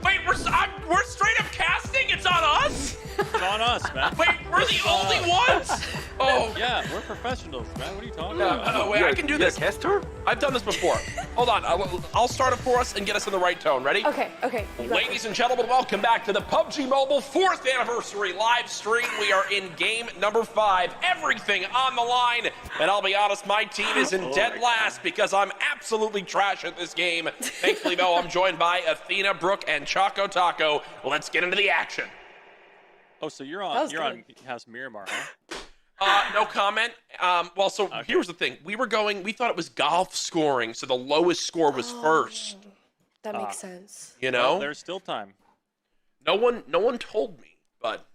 Wait, we're straight up casting? It's on us? It's on us, man. Wait, we're the only ones? Oh. Yeah, we're professionals, man. What are you talking about? No, wait, I can do this. Caster? I've done this before. Hold on, I'll start it for us and get us in the right tone. Ready? Okay. Ladies and gentlemen, welcome back to the PUBG Mobile 4th anniversary live stream. We are in game number 5. Everything on the line. And I'll be honest, my team is in dead last because I'm absolutely trash at this game. Thankfully, though, I'm joined by Athena, Brooke, and Choco Taco. Let's get into the action. Oh, so you're on House Miramar, huh? No comment. Here's the thing. We thought it was golf scoring, so the lowest score was first. That makes sense. You know? Well, there's still time. No one told me, but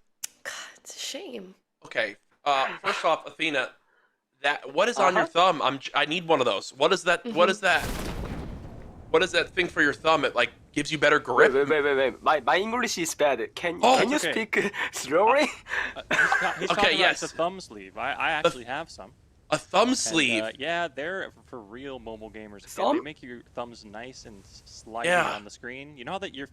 God, it's a shame. Okay. First off, Athena, what is on your thumb? I need one of those. What is that? What is that? What is that thing for your thumb? It like gives you better grip. Wait. My English is bad. Can you speak slowly? He's talking about the thumb sleeve. I actually have some. A thumb sleeve? Yeah, they're for real mobile gamers. They make your thumbs nice and slidey on the screen. You know that your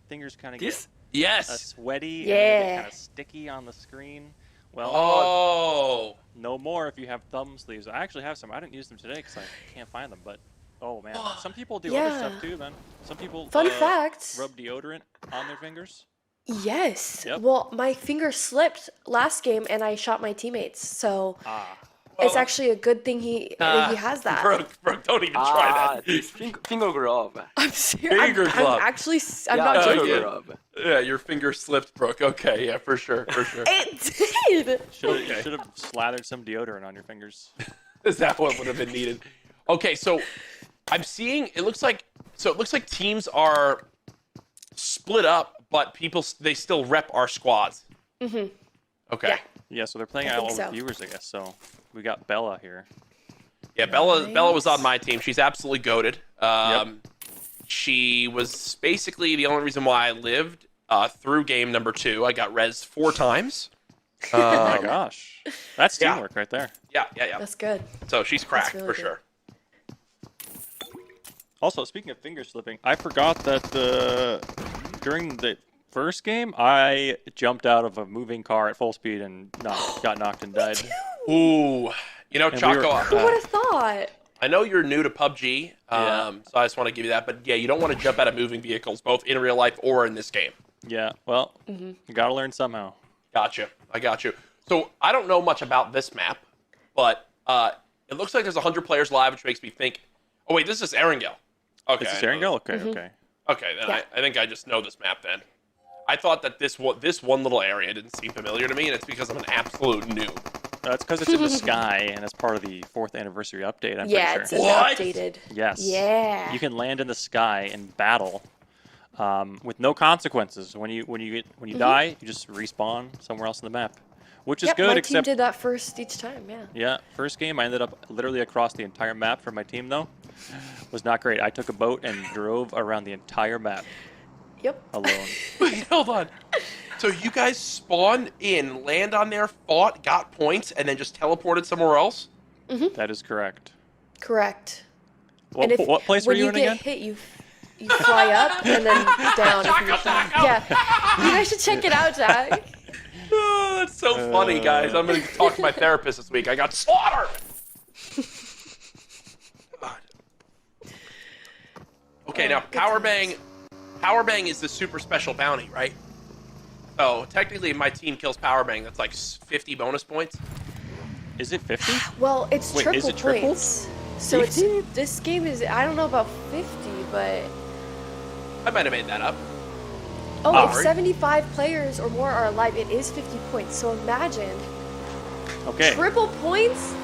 fingers kind of get sweaty and kind of sticky on the screen? Well, no more if you have thumb sleeves. I actually have some. I didn't use them today because I can't find them, but oh man, some people do other stuff too, man. Some people Fun fact. Rub deodorant on their fingers. Yes. Yep. Well, my finger slipped last game and I shot my teammates. So it's actually a good thing he has that. Brooke, don't even try that. Finger glove. I'm serious. Finger glove. I'm not joking. Yeah, your finger slipped, Brooke. Okay, yeah, for sure. It did. Should have slathered some deodorant on your fingers. Is that what would have been needed? Okay, so I'm seeing it looks like teams are split up, but they still rep our squads. Mhm. Okay. Yeah, so they're playing all over viewers, I guess. So we got Bella here. Yeah, Bella was on my team. She's absolutely goated. She was basically the only reason why I lived through game number 2. I got res 4 times. Oh my gosh. That's teamwork right there. Yeah. That's good. So she's cracked really for good. sure. Also, speaking of finger slipping, I forgot that during the first game, I jumped out of a moving car at full speed and got knocked and died. Ooh. You know, Choco, Who would have thought? I know you're new to PUBG, so I just want to give you that. But yeah, you don't want to jump out of moving vehicles, both in real life or in this game. Yeah, well, you gotta learn somehow. Gotcha. I got you. So I don't know much about this map, but it looks like there's 100 players live, which makes me think, oh wait, this is Erangel. Okay. This is Erangel? Okay, okay. Okay, then I think I just know this map then. I thought that this one little area didn't seem familiar to me, and it's because I'm an absolute noob. It's because it's in the sky, and it's part of the 4th anniversary update, I'm Yeah, pretty sure. it's updated. Yes. Yeah. You can land in the sky and battle with no consequences. When you die, you just respawn somewhere else on the map, which is good. My except team did that first each time. Yeah. Yeah, first game I ended up literally across the entire map for my team though. Was not great. I took a boat and drove around the entire map. Yep. Alone. Wait, hold on. So you guys spawned in, land on there, fought, got points, and then just teleported somewhere else? That is correct. Correct. What, and what place were you in again? again? When you get hit, you fly up and then down. If you're flying. Yeah. You guys should check it out, Jack. Oh, that's so funny, guys. I'm going to talk to my therapist this week. I got slaughtered. Okay, now Power Bang is the super special bounty, right? So technically, if my team kills Power Bang, that's like 50 bonus points. Is it 50? Well, it's Wait, triple is it triple? points. So it's, this game is, I don't know about 50, but... I might have made that up. Oh, if 75 players or more are alive, it is 50 points. So imagine. Okay. Triple points?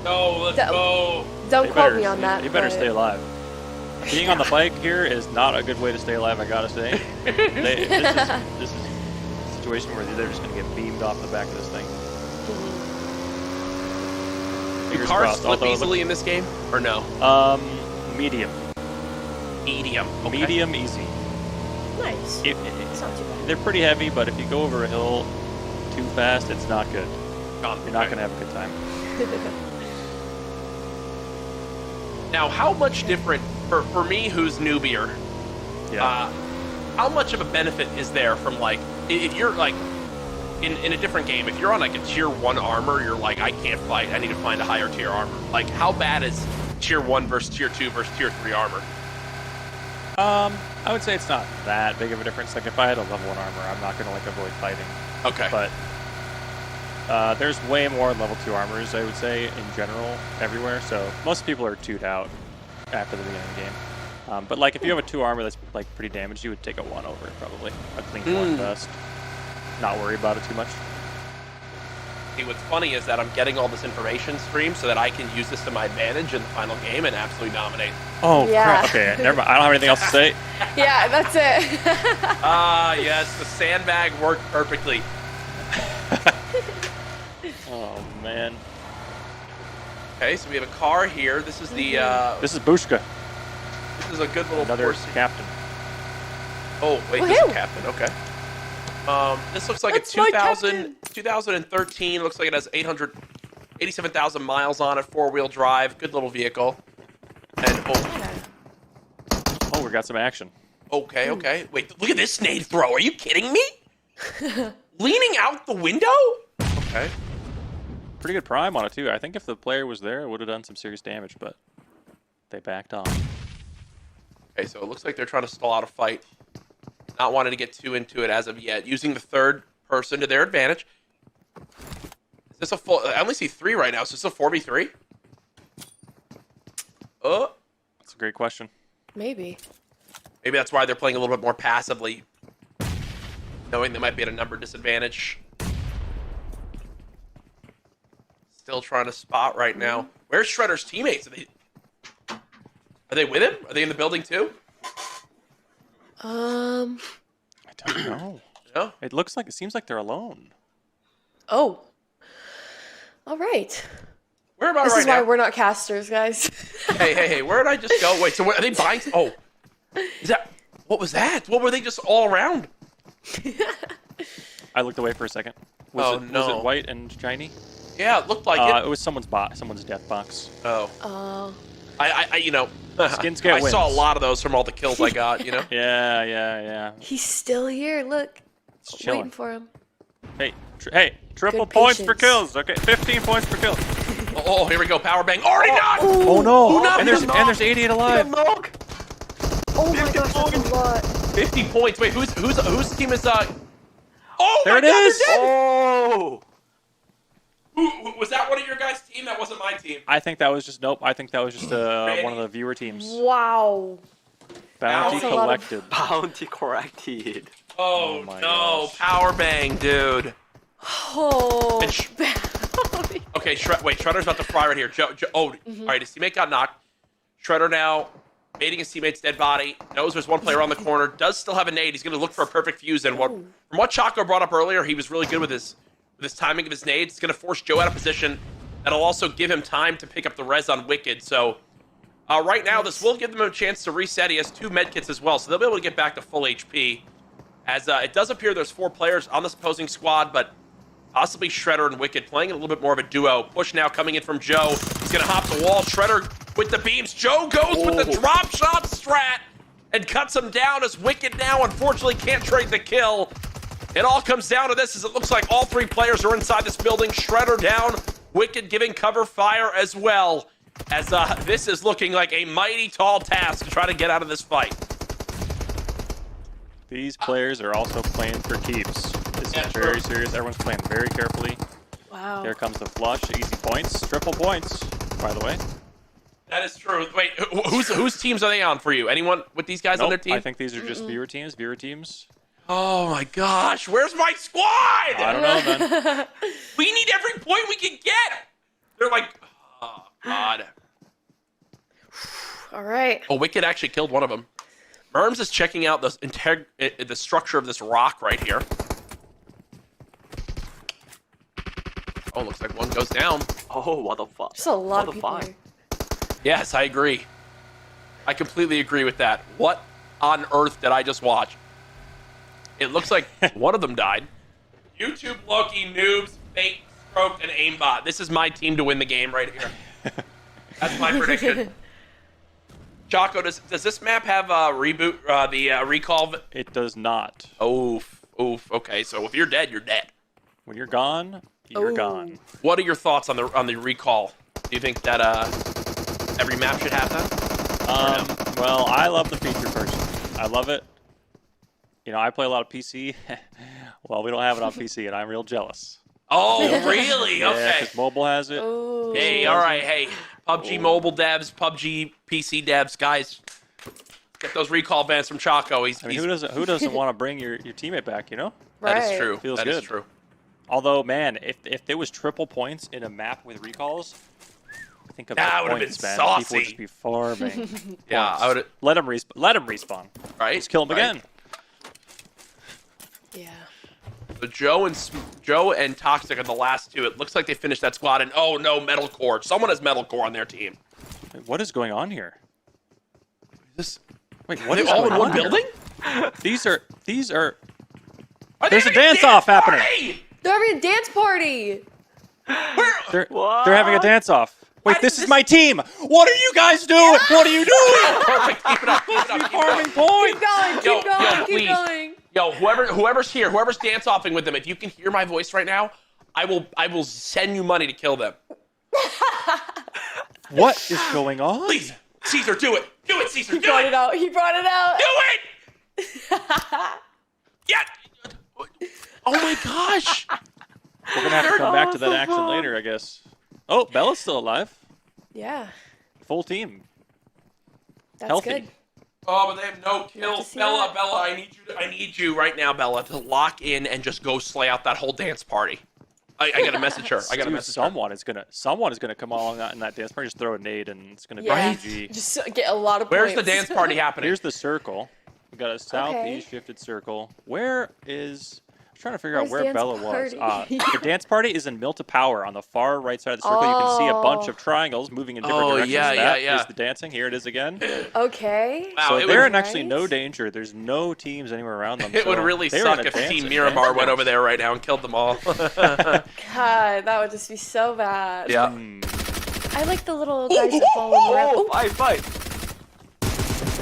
No, let's go. Don't quote me on that. You better but- stay alive. Being on the bike here is not a good way to stay alive, I gotta say. This is a situation where they're just gonna get beamed off the back of this thing. Do cars slip easily in this game, or no? Medium. Medium. Okay. Medium, easy. Nice. It's not too bad. They're pretty heavy, but if you go over a hill too fast, it's not good. You're not gonna have a good time. Now, how much different, for me who's newbier, how much of a benefit is there from, like, if you're, like, in a different game, if you're on, like, a tier 1 armor, you're like, I can't fight, I need to find a higher tier armor. Like, how bad is tier 1 versus tier 2 versus tier 3 armor? I would say it's not that big of a difference. Like, if I had a level 1 armor, I'm not gonna, like, avoid fighting. Okay. But there's way more level 2 armors, I would say, in general, everywhere. So most people are 2'd out after the beginning of the game. But like, if you have a 2 armor that's like pretty damaged, you would take a 1 over it probably. A clean 1 best. Not worry about it too much. See, what's funny is that I'm getting all this information streamed so that I can use this to my advantage in the final game and absolutely dominate. Oh, Yeah. crap. Okay, never mind. I don't have anything else to say. Yeah, that's it. Yes, the sandbag worked perfectly. Oh, man. Okay, so we have a car here. This is the, This is Bushka. This is a good little Another Porsche. captain. Oh, wait, this is captain. Okay. This looks like a 2013. Looks like it has 87,000 miles on it, 4-wheel drive. Good little vehicle. And Oh, we got some action. Okay, okay. Wait, look at this nade throw. Are you kidding me? Leaning out the window? Okay. Pretty good prime on it, too. I think if the player was there, it would have done some serious damage, but they backed off. Okay, so it looks like they're trying to stall out a fight. Not wanting to get too into it as of yet. Using the third person to their advantage. Is this a full... I only see 3 right now. So is this a 4v3? Oh. That's a great question. Maybe. Maybe that's why they're playing a little bit more passively. Knowing they might be at a number disadvantage. Still trying to spot right now. Where's Shredder's teammates? Are they with him? Are they in the building too? I don't know. No? It looks like, it seems like they're alone. Oh. All right. Where am I This right is why now? we're not casters, guys. Hey, where did I just go? Wait, so are they buying? Oh, is that, what was that? What were they just all around? I looked away for a second. Was no. it white and shiny? Yeah, it looked like it. It was someone's death box. Oh. Oh. I you know, Skins get I saw a wins. lot of those from all the kills I got, you know? Yeah. He's still here. Look. chilling. Waiting for him. Hey, triple Good points for patience. kills. Okay, 15 points per kill. Oh, here we go. Power bang. Already done. Oh no! Who knocked And there's 88 alive. Oh my gosh, that's a lot. 50 points. Wait, whose team is Oh, There my it God, is. they're dead! Oh! Who was that? One of your guys' team? That wasn't my team. I think that was just I think that was just one of the viewer teams. Wow. Bounty That's a lot of- collected. Bounty collected. Oh, my no. gosh. Power bang, dude. Oh. And okay, Shredder's about to fry right here. All right, his teammate got knocked. Shredder now baiting his teammate's dead body. Knows there's one player on the corner. Does still have a nade. He's going to look for a perfect fuse. And from what Chaco brought up earlier, he was really good with his timing of his nades. It's going to force Joe out of position. That'll also give him time to pick up the res on Wicked. So right now, this will give them a chance to reset. He has 2 medkits as well, so they'll be able to get back to full HP. As it does appear there's 4 players on this opposing squad, but possibly Shredder and Wicked playing a little bit more of a duo. Push now coming in from Joe. He's going to hop the wall. Shredder with the beams. Joe goes with the drop shot strat and cuts him down as Wicked now unfortunately can't trade the kill. It all comes down to this as it looks like all 3 players are inside this building. Shredder down. Wicked giving cover fire as well. As this is looking like a mighty tall task to try to get out of this fight. These players are also playing for keeps. This is very serious. Everyone's playing very carefully. Wow. There comes the flush. Easy points. Triple points, by the way. That is true. Wait, whose teams are they on for you? Anyone with these guys on their team? I think these are just viewer teams. Oh my gosh, where's my squad? I don't know, man. We need every point we can get. They're like, oh God. All right. Oh, Wicked actually killed one of them. Merms is checking out the structure of this rock right here. Oh, looks like one goes down. Oh, what the fuck? There's a lot What of the people fuck? here. Yes, I agree. I completely agree with that. What on earth did I just watch? It looks like one of them died. YouTube, Loki, Noobs, Fate, Stroke, and Aimbot. This is my team to win the game right here. That's my prediction. Chaco, does this map have reboot, recall? It does not. Oof. Okay, so if you're dead, you're dead. When you're gone, you're gone. What are your thoughts on the recall? Do you think that every map should have that? Well, I love the feature version. I love it. You know, I play a lot of PC. Well, we don't have it on PC, and I'm real jealous. Oh, really? Yeah, Okay. because mobile has it. Hey, all right. Hey, PUBG Mobile devs, PUBG PC devs, guys, get those recall bans from Chaco. Who doesn't want to bring your teammate back? You know. That is true. Feels That good. is true. Although, man, if there was triple points in a map with recalls, think of That the would have points, been man. saucy. People would just be farming. Yeah, points. I would. Let him respawn. Right. Let's kill him again. Yeah. So Joe and Toxic are the last 2. It looks like they finished that squad. And oh no, Metalcore. Someone has Metalcore on their team. Wait, what is going on here? Wait, Are what they is all going in one on here? building? These are. Are There's they a having dance-off happening. They're having a dance party. They're having a dance-off. Wait, this is my team. What are you guys doing? What are you doing? Perfect. Keep it up. Keep it up. Farming points. Keep going. Yo, whoever's here, whoever's dance-offing with them, if you can hear my voice right now, I will send you money to kill them. What is going on? Please, Caesar, do it. Do it, Caesar. He brought it out. He brought it out. Do it. Yeah. Oh my gosh. We're gonna have to come back to that action later, I guess. Oh, Bella's still alive. Yeah. Full team. That's Healthy. good. Oh, but they have no Love to kills. see Bella, that. I need you right now, Bella, to lock in and just go slay out that whole dance party. I gotta message her. I gotta message someone is gonna come along in that dance party, just throw a nade, and it's gonna be GG. Just get a lot of Where's points. the dance party happening? Here's the circle. We got a southeast shifted circle. Where is? I'm trying to figure out where Bella was. The dance party is in Milta Power on the far right side of the circle. You can see a bunch of triangles moving in different directions. That is the dancing. Here it is again. Okay. Wow, so they're in actually no danger. There's no teams anywhere around them. It would really suck if Team Miramar went over there right now and killed them all. God, that would just be so bad. Yeah. I like the little guys that follow around. Fight.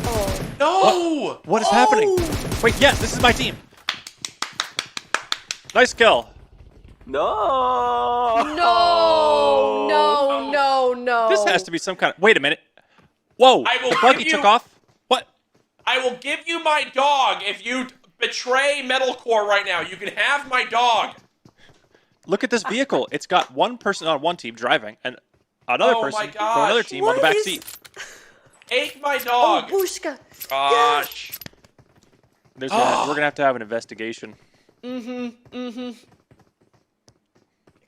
Oh. No! What is happening? Wait, yes, this is my team. Nice kill. No. No. This has to be some kind of. Wait a minute. Whoa! The buggy took off. What? I will give you my dog if you betray Metalcore right now. You can have my dog. Look at this vehicle. It's got one person on one team driving and another person from another team on the back seat. Take my dog. Oh, Bushka. Gosh. We're gonna have to have an investigation.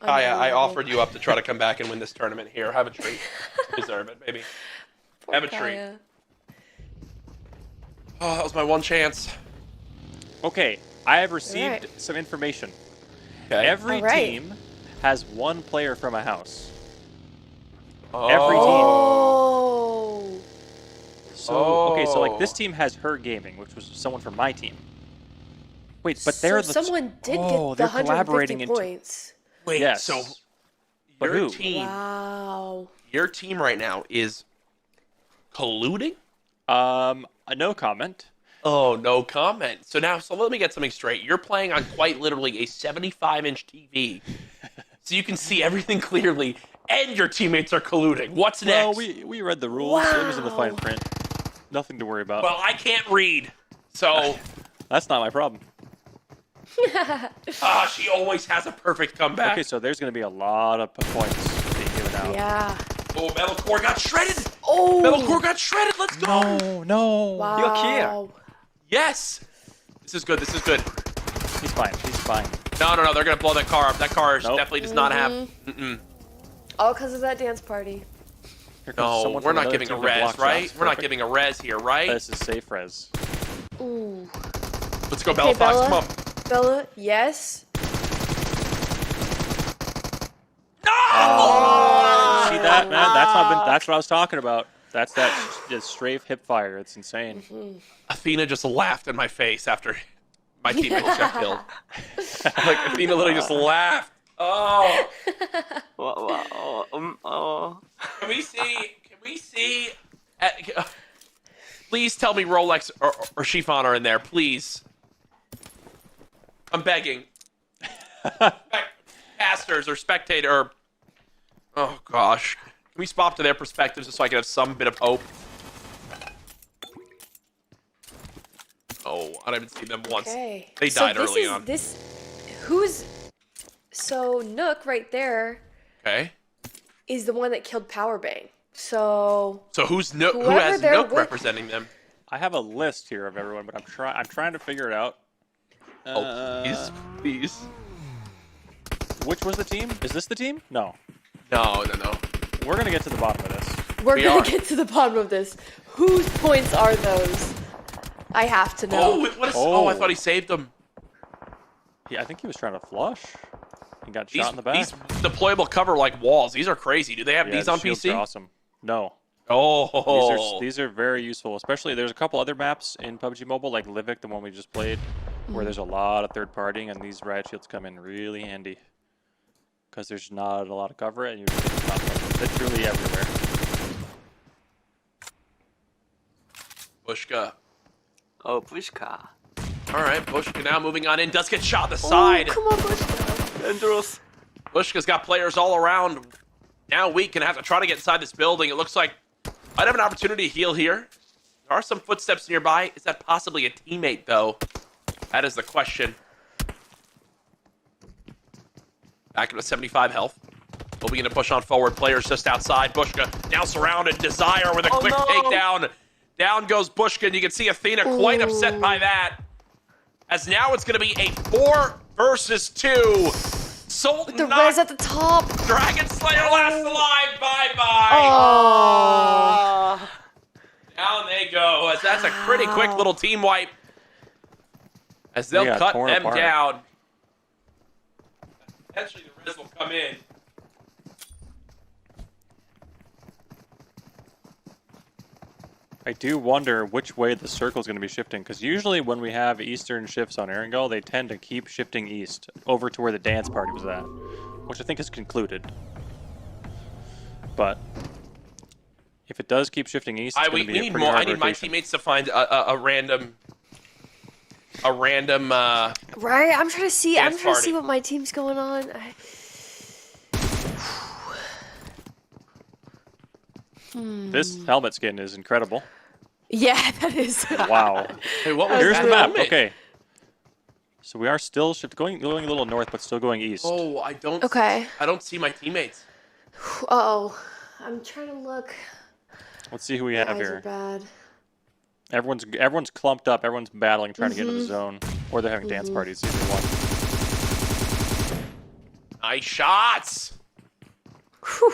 I offered you up to try to come back and win this tournament. Here, have a treat. Deserve it, baby. Have a treat. Oh, that was my one chance. Okay, I have received some information. Okay. Every team has one player from a house. Oh. Every team. So like this team has Her Gaming, which was someone from my team. Wait, but they're someone did get the 150 points. Wait, yes. so But your who? team, Wow. your team right now is colluding? No comment. Oh, no comment. So let me get something straight. You're playing on quite literally a 75-inch TV, so you can see everything clearly, and your teammates are colluding. What's next? Well, we read the rules. Wow. It was in the fine print. Nothing to worry about. Well, I can't read, so that's not my problem. She always has a perfect comeback. Okay, so there's going to be a lot of points being given out. Yeah. Oh, Metalcore got shredded. Oh. Metalcore got shredded. Let's go. No. Wow. You're here. Yes. This is good. He's fine. No. They're going to blow that car up. That car definitely does not have... All because of that dance party. No, we're not giving a res, right? We're not giving a res here, right? This is safe res. Ooh. Let's go, Bella Fox. Come on. Bella, yes. Oh! See that, man? That's what I was talking about. That's that strafe hip fire. It's insane. Athena just laughed in my face after my teammates got killed. Like, Athena literally just laughed. Oh. Can we see? Please tell me Rolex or Chiffon are in there, please. I'm begging. Casters or spectator or... Oh, gosh. Can we swap to their perspectives just so I can have some bit of hope? Oh, I don't even see them once. Okay. They died early on. So Nook right there is the one that killed Powerbang. So who's Nook? Who has Nook representing them? I have a list here of everyone, but I'm trying to figure it out. Please. Which was the team? Is this the team? No. No. We're gonna get to the bottom of this. We're gonna get to the bottom of this. Whose points are those? I have to know. I thought he saved them. Yeah, I think he was trying to flush. He got shot in the back. These deployable cover like walls. These are crazy. Do they have these on PC? Are awesome. No. Oh. These are very useful. Especially there's a couple other maps in PUBG Mobile, like Livik, the one we just played, where there's a lot of third partying, and these riot shields come in really handy because there's not a lot of cover, and you just get shot from literally everywhere. Bushka. Oh, Bushka. All right, Bushka now moving on in. Does get shot on the side. Come on, Bushka. Dangerous. Bushka's got players all around. Now we can have to try to get inside this building. It looks like I'd have an opportunity to heal here. There are some footsteps nearby. Is that possibly a teammate, though? That is the question. Back up to 75 health. We'll begin to push on forward. Players just outside. Bushka now surrounded. Desire with a quick takedown. Down goes Bushka, and you can see Athena quite upset by that. As now it's going to be a 4 versus 2. Sold the res at the top. Dragon Slayer last alive. Bye-bye. Oh. Down they go. As that's a pretty quick little team wipe. As they'll cut them down. Potentially the res will come in. I do wonder which way the circle is going to be shifting, because usually when we have eastern shifts on Erangel, they tend to keep shifting east over to where the dance party was at, which I think is concluded. But if it does keep shifting east, it's going to be a pretty hard I need my teammates to find a random. Right, I'm trying to see. I'm trying to see what my team's going on. This helmet skin is incredible. Yeah, that is. Wow. Hey, what was Here's that the map. helmet? Okay. So we are still going a little north, but still going east. Oh, I don't. Okay. I don't see my teammates. Uh-oh. I'm trying to look. Let's see who we have Eyes here. are bad. Everyone's clumped up. Everyone's battling, trying to get into the zone, or they're having dance parties. Either one. Nice shots. Whew.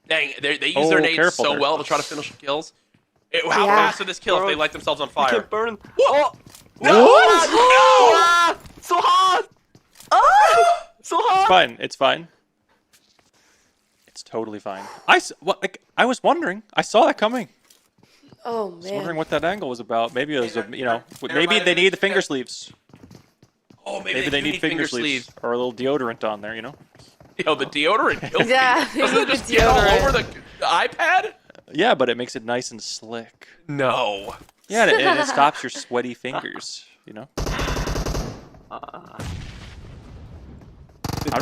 Dang, they use their nades so well to try to finish kills. How fast would this kill if they light themselves on fire? Burn. Oh! No! So hot! Oh! So hot! It's fine. It's fine. It's totally fine. I was wondering. I saw that coming. Oh man. I was wondering what that angle was about. Maybe it was maybe they need the finger sleeves. Oh, maybe they need finger sleeves or a little deodorant on there. Yo, the deodorant kills Yeah, me. Doesn't it just get all over the iPad? Yeah, but it makes it nice and slick. No. Yeah, and it stops your sweaty fingers. I'm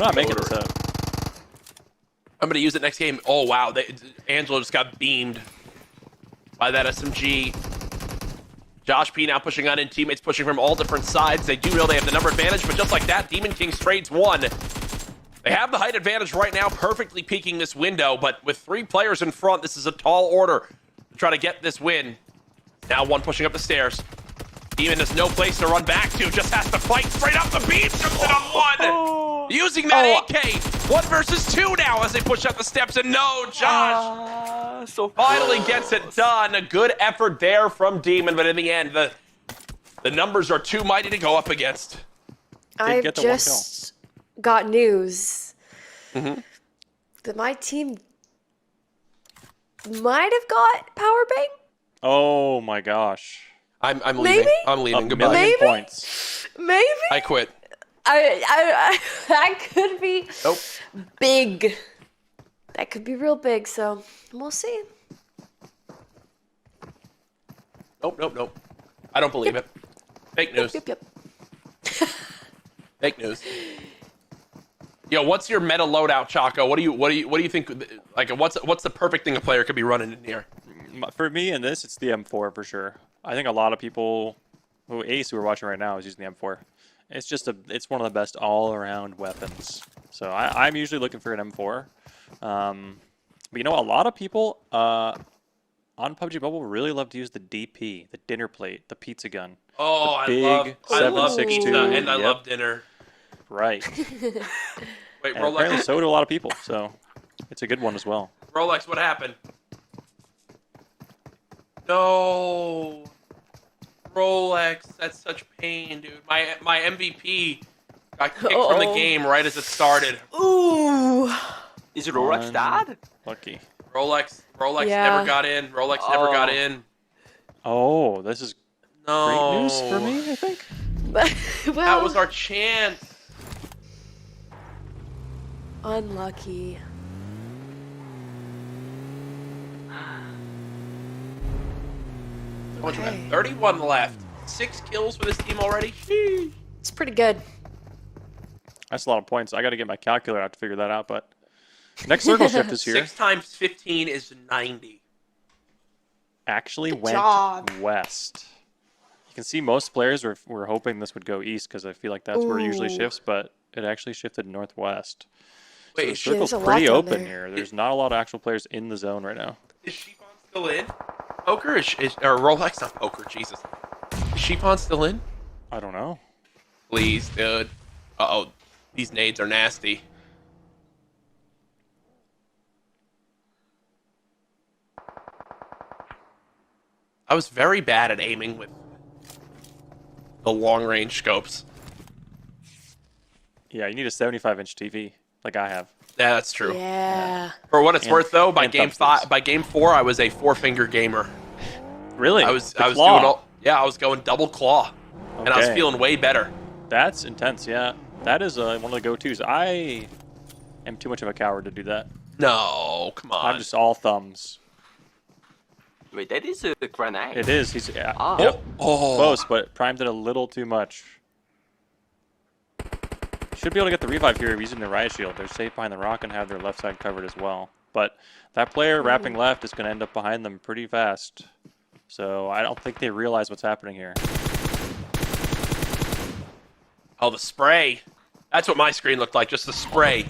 not making this up. I'm gonna use it next game. Oh wow, Angelo just got beamed by that SMG. Josh P now pushing on in, teammates pushing from all different sides. They do know they have the number advantage, but just like that, Demon Kings trades one. They have the height advantage right now, perfectly peeking this window, but with 3 players in front, this is a tall order to try to get this win. Now one pushing up the stairs. Demon has no place to run back to, just has to fight straight up the beam, comes in on one! Using that AK, 1 versus 2 now as they push up the steps, and no, Josh finally gets it done. A good effort there from Demon, but in the end, the numbers are too mighty to go up against. I've just got news that my team might have got power bank. Oh my gosh. I'm leaving. Maybe? I'm leaving. Goodbye. Million points. Maybe. I quit. I that could be big. That could be real big. So we'll see. Nope. I don't believe it. Fake news. Yep. Fake news. Yo, what's your meta loadout, Chaco? What do you think? Like, what's the perfect thing a player could be running in here? For me in this, it's the M4 for sure. I think a lot of people, Ace who are watching right now, is using the M4. It's one of the best all-around weapons. So I'm usually looking for an M4. But a lot of people on PUBG Mobile really love to use the DP, the dinner plate, the pizza gun. Oh, I love pizza and I love dinner. Right. Wait, and Rolex. apparently so do a lot of people. So it's a good one as well. Rolex, what happened? No. Rolex, that's such pain, dude. My MVP got kicked from the game right as it started. Ooh. Is Rolex dead? Lucky. Rolex never got in. Rolex never got in. Oh, this is great news for me, I think. That was our chance. Unlucky. Okay. 31 left. 6 kills for this team already. Sheesh. It's pretty good. That's a lot of points. I got to get my calculator out to figure that out, but next circle shift is here. 6 times 15 is 90. Actually Good went job. west. You can see most players were hoping this would go east because I feel like that's where it usually shifts, but it actually shifted northwest. Wait, so the circle's pretty open here. There's not a lot of actual players in the zone right now. Is Shifon still in? Poker or Rolex? Not poker, Jesus. Is Shifon still in? I don't know. Please, dude. Uh-oh. These nades are nasty. I was very bad at aiming with the long-range scopes. Yeah, you need a 75-inch TV, like I have. Yeah, that's true. Yeah. For what it's worth, though, by game 4, I was a 4-finger gamer. Really? I was doing all. Yeah, I was going double claw, and I was feeling way better. That's intense. Yeah, that is one of the go-tos. I am too much of a coward to do that. No, come on. I'm just all thumbs. Wait, that is a grenade. It is. He's Oh. Close, but primed it a little too much. Should be able to get the revive here using the riot shield. They're safe behind the rock and have their left side covered as well. But that player wrapping left is going to end up behind them pretty fast. So I don't think they realize what's happening here. Oh, the spray. That's what my screen looked like, just the spray.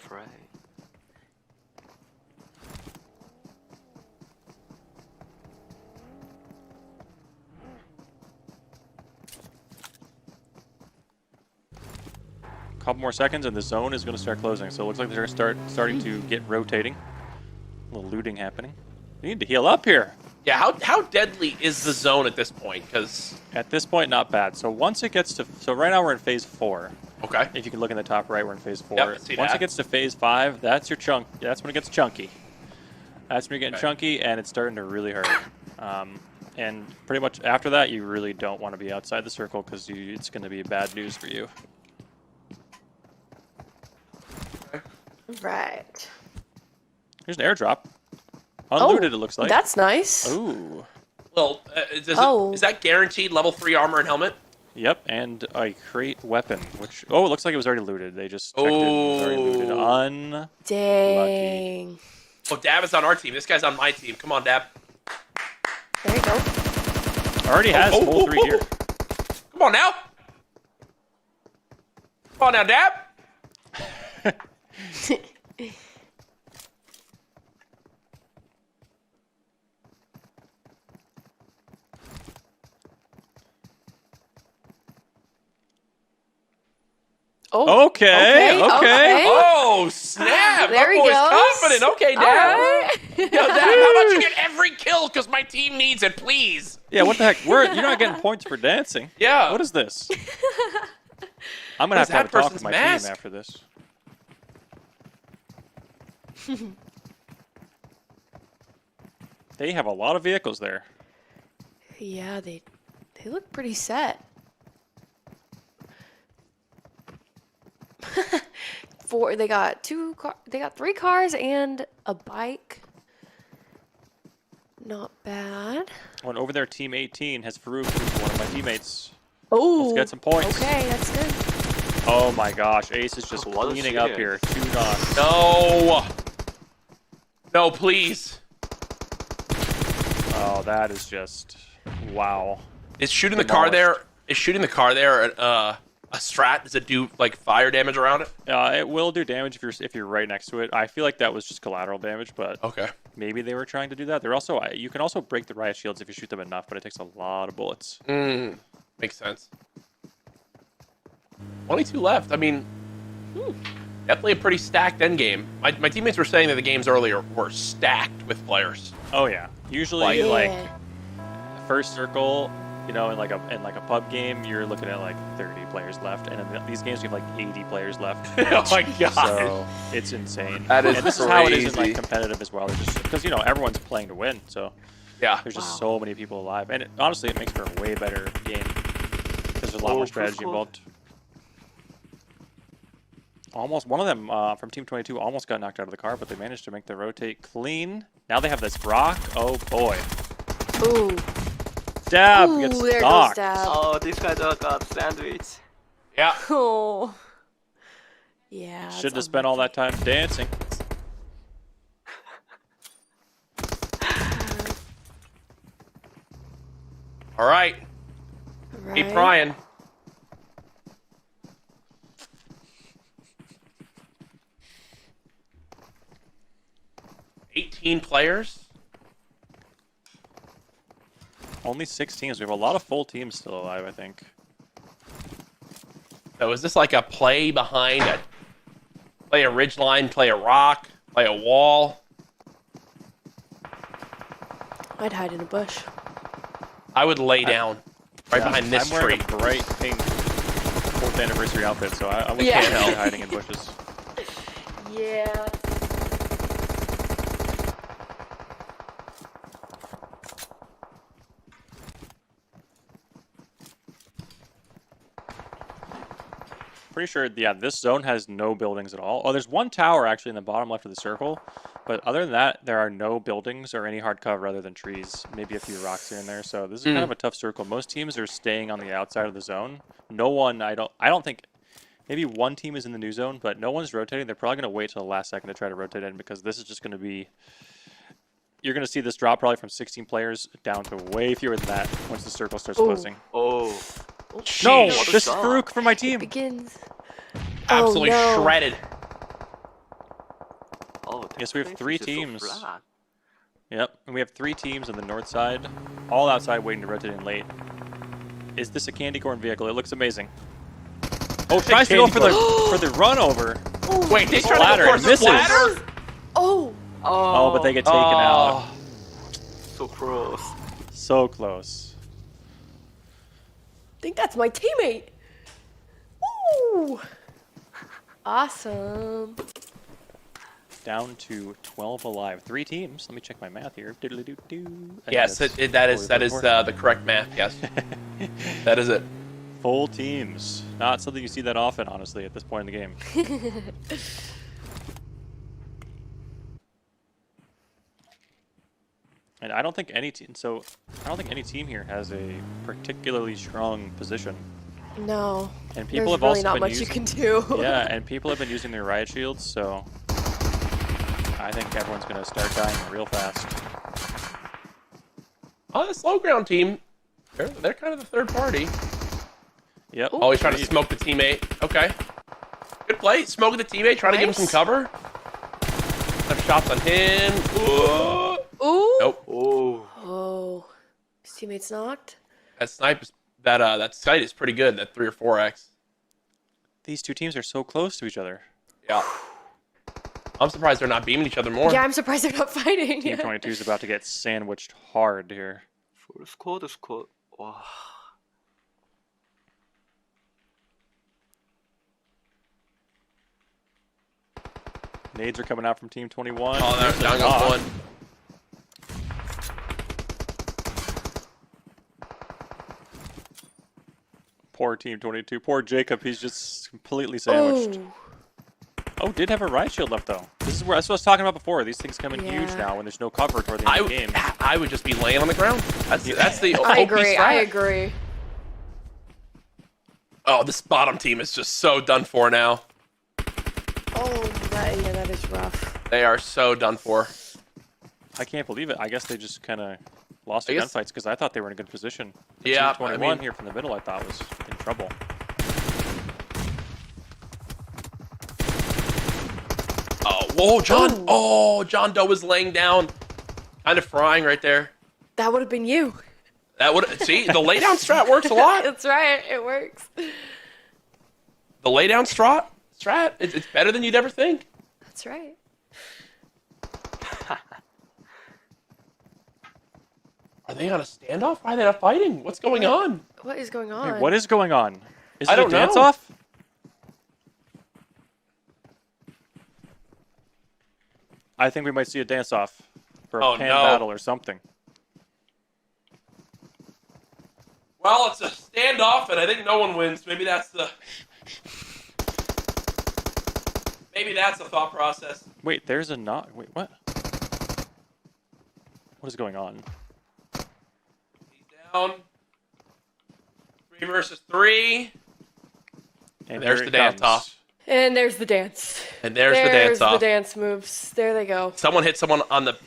Couple more seconds and the zone is going to start closing. So it looks like they're starting to get rotating. A little looting happening. We need to heal up here. Yeah, how deadly is the zone at this point? Because at this point, not bad. So once it gets to, so right now we're in phase 4. Okay. If you can look in the top right, we're in phase 4. Yep, Once it gets to phase 5, that's your chunk. That's when it gets chunky. That's when you're getting chunky, and it's starting to really hurt. And pretty much after that, you really don't want to be outside the circle because it's going to be bad news for you. Right. Here's an airdrop. Unlooted, it looks like. That's nice. Ooh. Well, is that guaranteed level 3 armor and helmet? Yep, and a crate weapon, which... Oh, it looks like it was already looted. They just checked it. It was already looted. Dang. Oh, Dab is on our team. This guy's on my team. Come on, Dab. There you go. Already has full 3 here. Come on now. Come on now, Dab. Okay. Oh, snap. There he That boy's goes. confident. Okay, Dab. Right. Yo, Dab, how about you get every kill because my team needs it, please? Yeah, what the heck? You're not getting points for dancing. Yeah. What is this? I'm going to have a talk with my team after this. They have a lot of vehicles there. Yeah, they look pretty set. They got 3 cars and a bike. Not bad. One over there, team 18 has Farouk, who's one of my teammates. Oh, let's get some points. Okay, that's good. Oh my gosh, Ace is just cleaning up here. 2 knocks. No. No, please. Oh, that is just wow. Is shooting the car there? Is shooting the car there a strat? Does it do like fire damage around it? It will do damage if you're right next to it. I feel like that was just collateral damage, but okay. Maybe they were trying to do that. You can also break the riot shields if you shoot them enough, but it takes a lot of bullets. Makes sense. Only 2 left. I mean, definitely a pretty stacked end game. My teammates were saying that the games earlier were stacked with players. Oh yeah. Usually like first circle, you know, in like a pub game, you're looking at like 30 players left, and in these games we have like 80 players left. Oh my god! So it's insane. That is and this crazy. is how it is in like competitive as well. Just because everyone's playing to win, so yeah, there's just so many people alive, and honestly, it makes for a way better game because there's a lot more strategy involved. Almost one of them from Team 22 almost got knocked out of the car, but they managed to make the rotate clean. Now they have this rock. Oh boy. Ooh. Dab gets there knocked. goes Dab. Oh, this guy got sandwich. Yeah. Oh. Yeah. Shouldn't have spent all that time dancing. All right. Keep trying. $18 players. Only 6 teams. We have a lot of full teams still alive, I think. So is this like a play behind a ridge line, play a rock, play a wall? I'd hide in a bush. I would lay down right behind this I'm tree. wearing a bright pink 4th anniversary outfit, so I would Yeah. can't be hiding in bushes. Yeah. Pretty sure, yeah, this zone has no buildings at all. Oh, there's one tower actually in the bottom left of the circle, but other than that, there are no buildings or any hard cover other than trees. Maybe a few rocks here and there. So this is kind of a tough circle. Most teams are staying on the outside of the zone. No one, I don't think, maybe one team is in the new zone, but no one's rotating. They're probably going to wait till the last second to try to rotate in because this is just going to be. You're going to see this drop probably from 16 players down to way fewer than that once the circle starts closing. Oh. No, this is Farouk from my team. Begins. Absolutely shredded. Oh, yes, we have 3 teams. Yep, and we have 3 teams on the north side, all outside waiting to rotate in late. Is this a candy corn vehicle? It looks amazing. Oh, tries to go for the run over. Wait, they try to go for misses. splatter? Oh, but they get taken out. So close. So close. I think that's my teammate. Ooh. Awesome. Down to 12 alive. 3 teams. Let me check my math here. Yes, that is the correct math. Yes, that is it. Full teams. Not something you see that often, honestly, at this point in the game. And I don't think any team. So I don't think any team here has a particularly strong position. No. And people have really also not been much using, you can do. Yeah, and people have been using their riot shields, so I think everyone's gonna start dying real fast. Oh, the slow ground team, they're kind of the third party. Yep. Oh, he's trying to smoke the teammate. Okay. Good play. Smoking the teammate, trying to give him some cover. Some shots on him. Ooh. Ooh. Nope. Ooh. Oh. His teammate's knocked? That snipe is, that sight is pretty good, that 3 or 4x. These two teams are so close to each other. Yeah. I'm surprised they're not beaming each other more. Yeah, I'm surprised they're not fighting. Team 22 is about to get sandwiched hard here. For squad. Wow. Nades are coming out from Team 21. Oh, there's down goes one. Poor Team 22. Poor Jacob. He's just completely sandwiched. Oh, did have a riot shield left, though. That's what I was talking about before. These things come in huge now when there's no cover toward the end of the game. I would just be laying on the ground. That's the I OP agree. strat. I agree. Oh, this bottom team is just so done for now. Oh, that is rough. They are so done for. I can't believe it. I guess they just kind of lost the gunfights because I thought they were in a good position. The Yeah, Team 21 here from the middle, I thought, was in trouble. Oh, whoa, John. Oh, John Doe was laying down. Kind of frying right there. That would have been you. That would see, the laydown strat works a lot. That's right. It works. The laydown strat, it's better than you'd ever think. That's right. Are they on a standoff? Why are they not fighting? What's going on? What is going on? Wait, what is going on? Is I it a don't know. dance-off? I think we might see a dance-off for a pan battle or something. Well, it's a standoff, and I think no one wins. Maybe that's the thought process. Wait, there's a knock. Wait, what? What is going on? Down. 3 versus 3. And there's the dance off. And there's the dance. And there's the dance off. There's the dance moves. There they go. Someone hit someone on the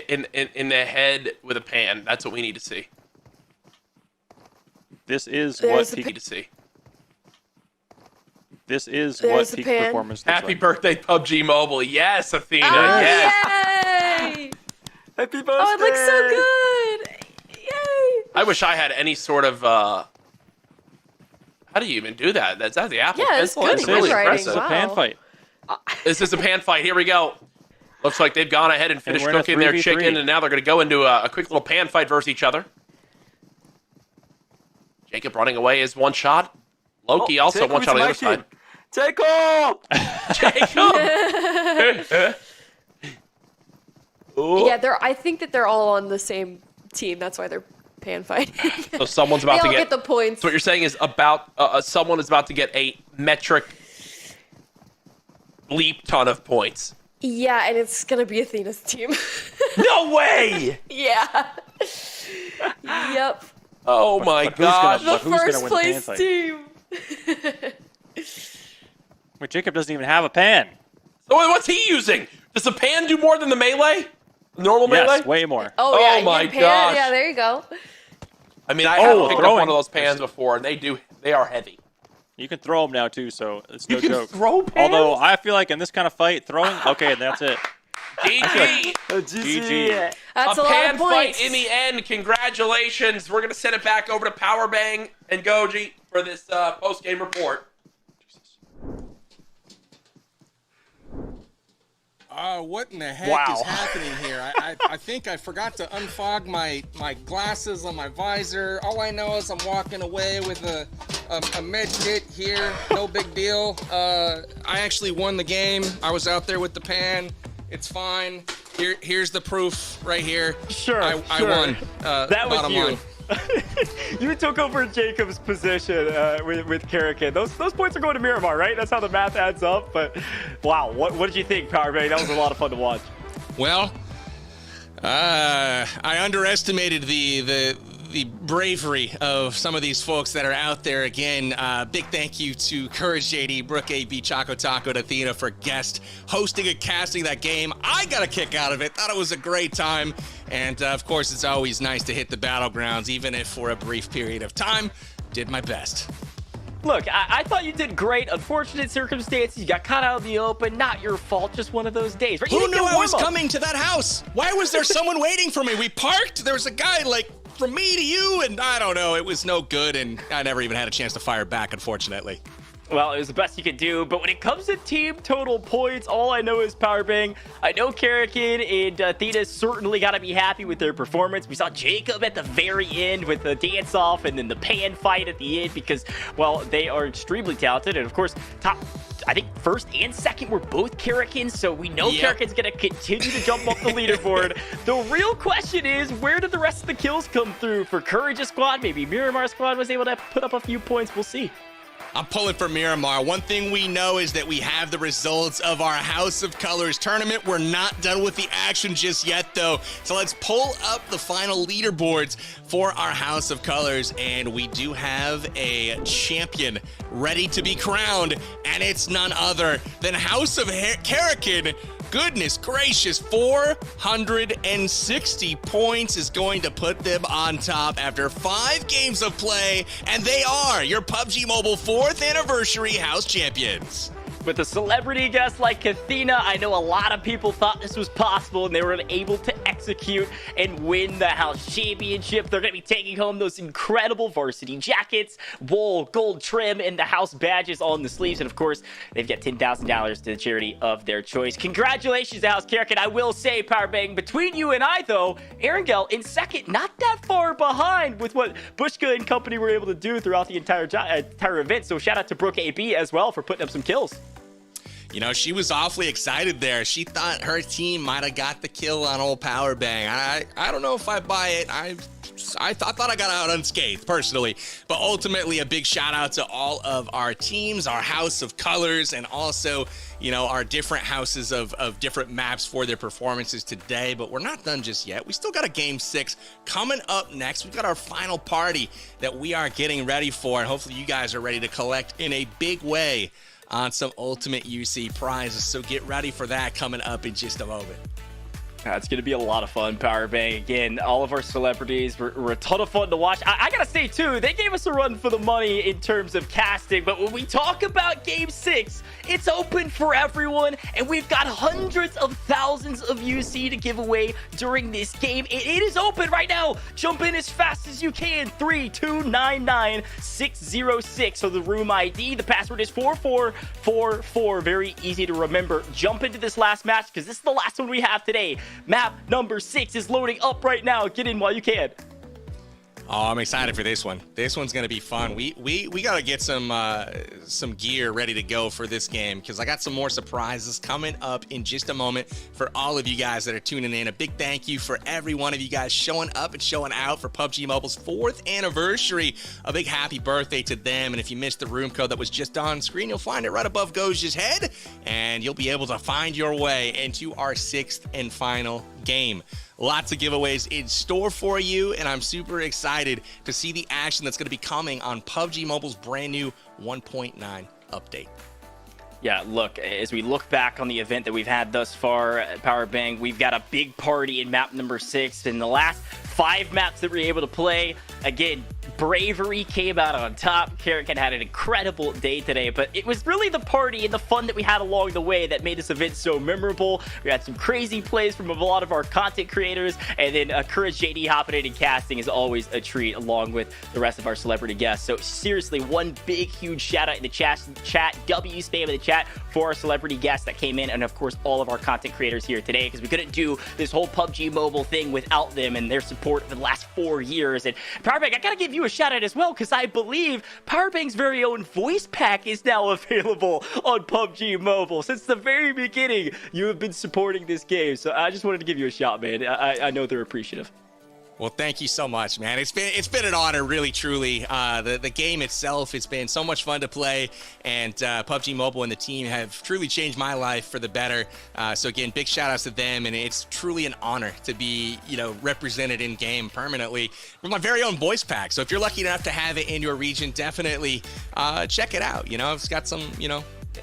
in the head with a pan. That's what we need to see. This is There's what We need to see. This is There's what the peak pan. performance looks Happy like. birthday, PUBG Mobile. Yes, Athena. Oh, yes. yay! Happy birthday! Oh, it looks so good! Yay! I wish I had any sort of How do you even do that? That's the Apple Yeah, it's Pencil. good That's really handwriting. impressive. Wow. Pan fight. This is a pan fight. Here we go. Looks like they've gone ahead and finished we're in a cooking their 3v3. chicken, and now they're going to go into a quick little pan fight versus each other. Jacob running away is one shot. Loki also Jacob one shot on the is other side. Jacob! Jacob! Yeah, I think that they're all on the same team. That's why they're pan fighting. So someone's about they to all get the points. So what you're saying is about someone is about to get a metric bleep ton of points. Yeah, and it's gonna be Athena's team. No way! Yeah. Yep. Oh my god! The first place team. Wait, Jacob doesn't even have a pan. So what's he using? Does the pan do more than the melee? Normal melee? Yes, way more. Oh yeah, my you pan. gosh! Yeah, there you go. I mean, I have picked up one of those pans before, and they are heavy. You can throw them now too, so it's no You can joke. throw pans? Although I feel like in this kind of fight, throwing. Okay, that's it. GG! GG. That's a a lot pan of fight points. in the end. Congratulations. We're going to send it back over to Powerbang and Goji for this post-game report. What in the heck Wow. is happening here? I think I forgot to unfog my glasses on my visor. All I know is I'm walking away with a med kit here. No big deal. I actually won the game. I was out there with the pan. It's fine. Here's the proof right here. Sure, I won. That was bottom you. line. You took over Jacob's position with Karakin. Those points are going to Miramar, right? That's how the math adds up. But wow, what did you think, Powerbang? That was a lot of fun to watch. Well, I underestimated the bravery of some of these folks that are out there. Again, big thank you to Courage JD, Brooke AB, Choco Taco, and Athena for guest hosting and casting that game. I got a kick out of it. Thought it was a great time. And of course, it's always nice to hit the battlegrounds, even if for a brief period of time. Did my best. Look, I thought you did great. Unfortunate circumstances. You got caught out in the open. Not your fault. Just one of those days. Right? You Who didn't knew get I was warm-up. coming to that house? Why was there someone waiting for me? We parked. There was a guy like from me to you, and I don't know. It was no good, and I never even had a chance to fire back, unfortunately. Well, it was the best you could do, but when it comes to team total points, all I know is Powerbang. I know Karakin and Athena certainly got to be happy with their performance. We saw Jacob at the very end with the dance-off and then the pan fight at the end because, well, they are extremely talented. And, of course, I think first and second were both Karakins, so we know Karakin's going to continue to jump up the leaderboard. The real question is, where did the rest of the kills come through? For Courage's squad, maybe Miramar squad was able to put up a few points. We'll see. I'm pulling for Miramar. One thing we know is that we have the results of our House of Colors tournament. We're not done with the action just yet, though. So let's pull up the final leaderboards for our House of Colors. And we do have a champion ready to be crowned. And it's none other than House of Karakin. Goodness gracious, 460 points is going to put them on top after 5 games of play, and they are your PUBG Mobile 4th Anniversary House Champions. With a celebrity guest like Athena, I know a lot of people thought this was possible and they were able to execute and win the house championship. They're going to be taking home those incredible varsity jackets, wool, gold trim, and the house badges on the sleeves. And of course, they've got $10,000 to the charity of their choice. Congratulations to House Karakin. I will say, Powerbang, between you and I, though, Erangel in second, not that far behind with what Bushka and company were able to do throughout the entire event. So shout out to Brooke AB as well for putting up some kills. You know, she was awfully excited there. She thought her team might have got the kill on old Powerbang. I don't know if I buy it. I thought I got out unscathed, personally. But ultimately, a big shout out to all of our teams, our House of Colors, and also, you know, our different houses of different maps for their performances today. But we're not done just yet. We still got a Game 6 coming up next. We've got our final party that we are getting ready for. And hopefully you guys are ready to collect in a big way on some Ultimate UC prizes. So get ready for that coming up in just a moment. It's going to be a lot of fun, Power Bang. Again, all of our celebrities were a ton of fun to watch. I got to say, too, they gave us a run for the money in terms of casting. But when we talk about Game 6, it's open for everyone. And we've got hundreds of thousands of UC to give away during this game. It is open right now. Jump in as fast as you can. 3299606. So the room ID, the password is 4444. Very easy to remember. Jump into this last match because this is the last one we have today. Map number 6 is loading up right now. Get in while you can. Oh, I'm excited for this one. This one's gonna be fun. We gotta get some gear ready to go for this game because I got some more surprises coming up in just a moment for all of you guys that are tuning in. A big thank you for every one of you guys showing up and showing out for PUBG Mobile's 4th anniversary. A big happy birthday to them. And if you missed the room code that was just on screen, you'll find it right above Goj's head, and you'll be able to find your way into our 6th and final game. Lots of giveaways in store for you, and I'm super excited to see the action that's going to be coming on PUBG Mobile's brand new 1.9 update. Yeah, look, as we look back on the event that we've had thus far at Power Bang, we've got a big party in map number 6. In the last 5 maps that we were able to play, again, Bravery came out on top. Karrigan had an incredible day today, but it was really the party and the fun that we had along the way that made this event so memorable. We had some crazy plays from a lot of our content creators, and then Courage JD hopping in and casting is always a treat, along with the rest of our celebrity guests. So seriously, one big, huge shout out in the chat, W spam in the chat for our celebrity guests that came in, and of course all of our content creators here today, because we couldn't do this whole PUBG Mobile thing without them and their support for the last 4 years. And Powerbang, I gotta give you a shout out as well, because I believe Powerbang's very own voice pack is now available on PUBG Mobile. Since the very beginning, you have been supporting this game, so I just wanted to give you a shout, man. I know they're appreciative. Well, thank you so much, man. It's been an honor, really, truly. The game itself, it's been so much fun to play, and PUBG Mobile and the team have truly changed my life for the better. So again, big shout outs to them, and it's truly an honor to be, represented in game permanently with my very own voice pack. So if you're lucky enough to have it in your region, definitely check it out. It's got some,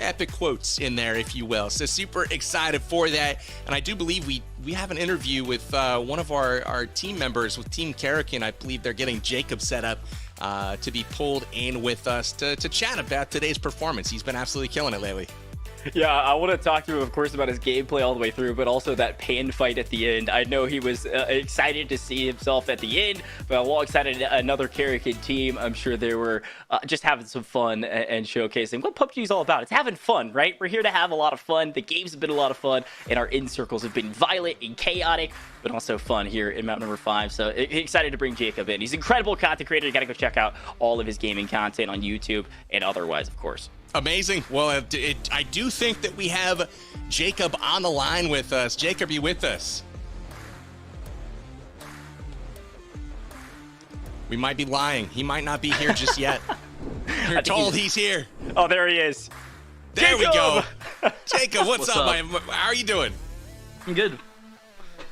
epic quotes in there, if you will. So super excited for that. And I do believe we have an interview with one of our team members with Team Karrigan. I believe they're getting Jacob set up to be pulled in with us to chat about today's performance. He's been absolutely killing it lately. Yeah, I want to talk to him, of course, about his gameplay all the way through, but also that pan fight at the end. I know he was excited to see himself at the end, but I'm all excited. Another Karrigan team, I'm sure they were just having some fun and showcasing what PUBG is all about. It's having fun, right? We're here to have a lot of fun. The games have been a lot of fun, and our in circles have been violent and chaotic, but also fun here in map number 5. So excited to bring Jacob in. He's an incredible content creator. You got to go check out all of his gaming content on YouTube and otherwise, of course. Amazing. Well, I do think that we have Jacob on the line with us. Jacob, you with us? We might be lying. He might not be here just yet. You're told he's here. Oh, there he is. There we go. Jacob, what's up, man? How are you doing? I'm good.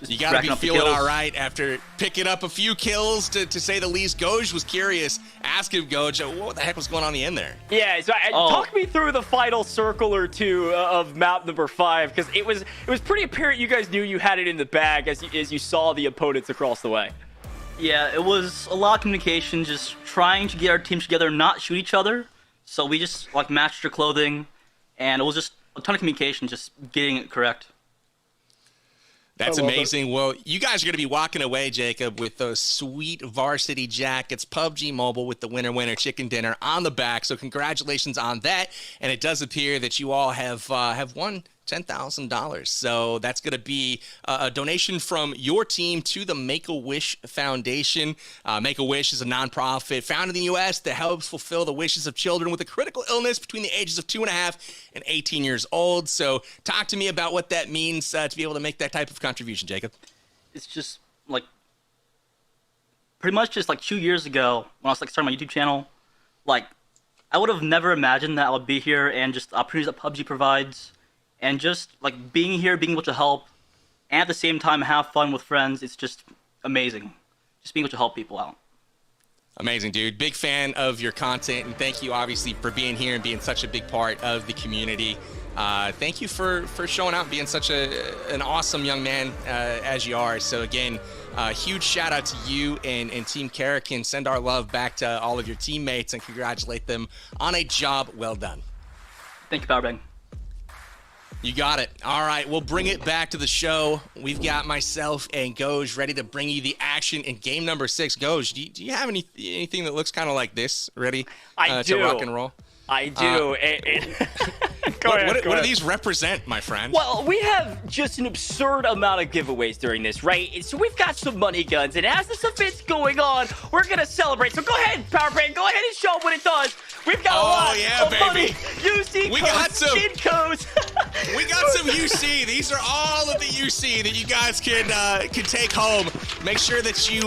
You got to be feeling all right after picking up a few kills, to say the least. Goj was curious. Ask him, Goj, what the heck was going on in the end there? Yeah, so talk me through the final circle or two of map number 5, because it was pretty apparent you guys knew you had it in the bag as you saw the opponents across the way. Yeah, it was a lot of communication, just trying to get our teams together and not shoot each other. So we just matched our clothing, and it was just a ton of communication, just getting it correct. That's amazing. Well, you guys are going to be walking away, Jacob, with those sweet varsity jackets, PUBG Mobile with the winner chicken dinner on the back. So congratulations on that. And it does appear that you all have won $10,000. So that's going to be a donation from your team to the Make-A-Wish Foundation. Make-A-Wish is a nonprofit founded in the U.S. that helps fulfill the wishes of children with a critical illness between the ages of 2.5 and 18 years old. So talk to me about what that means to be able to make that type of contribution, Jacob. It's just pretty much just 2 years ago when I was starting my YouTube channel, I would have never imagined that I would be here and just the opportunities that PUBG provides. And just being here, being able to help, and at the same time have fun with friends, it's just amazing. Just being able to help people out. Amazing, dude. Big fan of your content, and thank you, obviously, for being here and being such a big part of the community. thank you for showing out, being such an awesome young man as you are. So again, huge shout out to you and Team Karakin. Send our love back to all of your teammates and congratulate them on a job well done. Thank you, Powerbang. You got it. All right, we'll bring it back to the show. We've got myself and Goj ready to bring you the action in game number 6. Goj, do you have anything that looks kind of like this ready to rock and roll? I do. What do these represent, my friend? Well, we have just an absurd amount of giveaways during this, right? So we've got some money guns, and as this event's going on, we're going to celebrate. So go ahead, Powerbrand, go ahead and show them what it does. We've got a lot of money. UC we codes, got some skin codes. We got some UC. These are all of the UC that you guys can take home. Make sure that you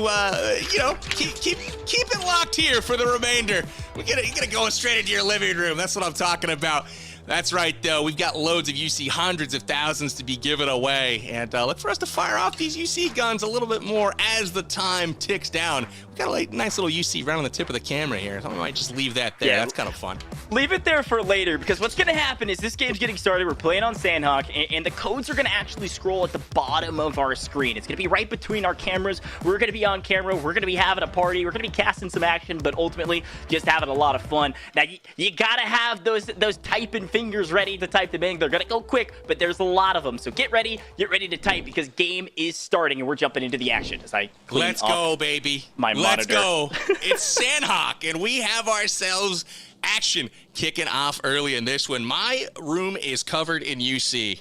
keep it locked here for the remainder. You're gonna go straight into your living room. That's what I'm talking about. That's right, though. We've got loads of UC, hundreds of thousands to be given away. And look for us to fire off these UC guns a little bit more as the time ticks down. We've got a nice little UC right on the tip of the camera here. So I might just leave that there. Yeah, that's kind of fun. Leave it there for later, because what's going to happen is this game's getting started. We're playing on Sandhawk, and the codes are going to actually scroll at the bottom of our screen. It's going to be right between our cameras. We're going to be on camera. We're going to be having a party. We're going to be casting some action, but ultimately just having a lot of fun. Now, you got to have those typing fingers ready to type them in. They're going to go quick, but there's a lot of them. So get ready to type, because game is starting, and we're jumping into the action. Let's go, baby. Let's go. It's Sandhawk, and we have ourselves action kicking off early in this one. My room is covered in UC.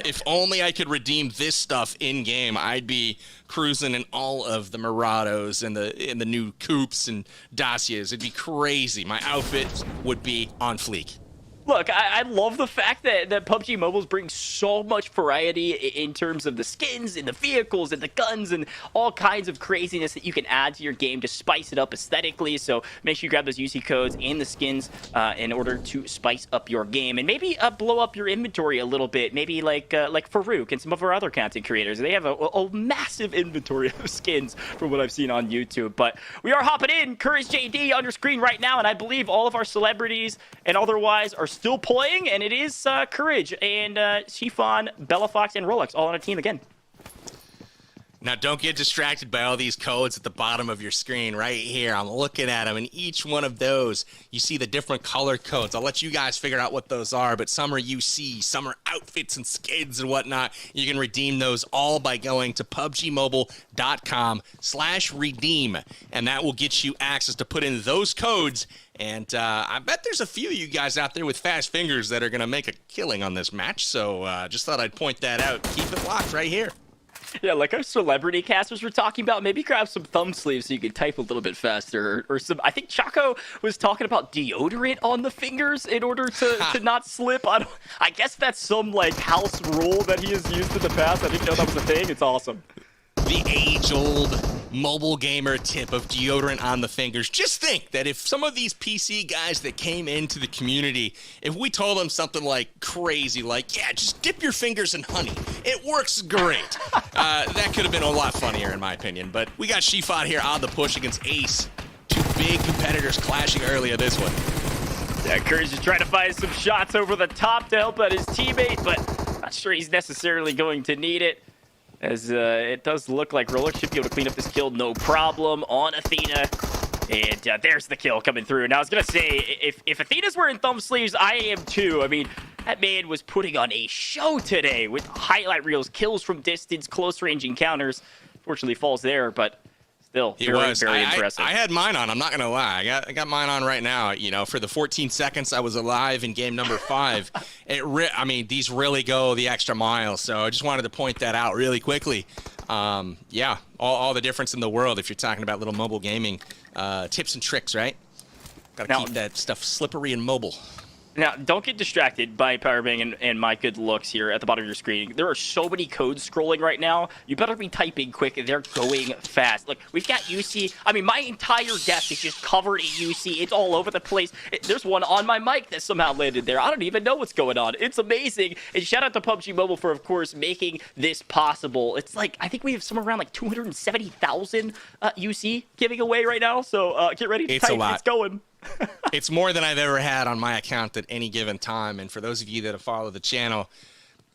If only I could redeem this stuff in game, I'd be cruising in all of the Murados and the new coupes and Dacias. It'd be crazy. My outfit would be on fleek. Look, I love the fact that PUBG Mobile's brings so much variety in terms of the skins and the vehicles and the guns and all kinds of craziness that you can add to your game to spice it up aesthetically. So make sure you grab those UC codes and the skins in order to spice up your game, and maybe blow up your inventory a little bit. Maybe like Farouk and some of our other content creators. They have a massive inventory of skins from what I've seen on YouTube. But we are hopping in. Courage JD on your screen right now, and I believe all of our celebrities and otherwise are still playing, and it is Courage and Chiffon, Bella Fox, and Rolex all on a team again. Now, don't get distracted by all these codes at the bottom of your screen right here. I'm looking at them, and each one of those, you see the different color codes. I'll let you guys figure out what those are, but some are UC, some are outfits and skins and whatnot. You can redeem those all by going to PUBGMobile.com/redeem, and that will get you access to put in those codes. And I bet there's a few of you guys out there with fast fingers that are going to make a killing on this match, so just thought I'd point that out. Keep it locked right here. Yeah, like our celebrity casters were talking about, maybe grab some thumb sleeves so you can type a little bit faster, or some. I think Chaco was talking about deodorant on the fingers in order to not slip. I guess that's some house rule that he has used in the past. I didn't know that was a thing. It's awesome. The age-old mobile gamer tip of deodorant on the fingers. Just think that if some of these PC guys that came into the community, if we told them something crazy, yeah, just dip your fingers in honey. It works great. That could have been a lot funnier in my opinion, but we got Shifat here on the push against Ace. Two big competitors clashing early in this one. Yeah, Courage is trying to find some shots over the top to help out his teammate, but not sure he's necessarily going to need it. As it does look like Rolex should be able to clean up this kill no problem on Athena. And there's the kill coming through. Now, I was going to say, if Athena's wearing thumb sleeves, I am too. I mean, that man was putting on a show today with highlight reels, kills from distance, close-range encounters. Fortunately, falls there, but still very impressive. I had mine on. I'm not going to lie. I got mine on right now. You know, for the 14 seconds I was alive in game number 5, these really go the extra mile. So I just wanted to point that out really quickly. Yeah, all the difference in the world if you're talking about little mobile gaming tips and tricks, right? Got to keep that stuff slippery and mobile. Now, don't get distracted by Powerbang and my good looks here at the bottom of your screen. There are so many codes scrolling right now. You better be typing quick. They're going fast. Look, we've got UC. I mean, my entire desk is just covered in UC. It's all over the place. There's one on my mic that somehow landed there. I don't even know what's going on. It's amazing. And shout out to PUBG Mobile for, of course, making this possible. It's I think we have somewhere around 270,000 UC giving away right now. So get ready to type. A lot. It's going. It's more than I've ever had on my account at any given time. And for those of you that have followed the channel,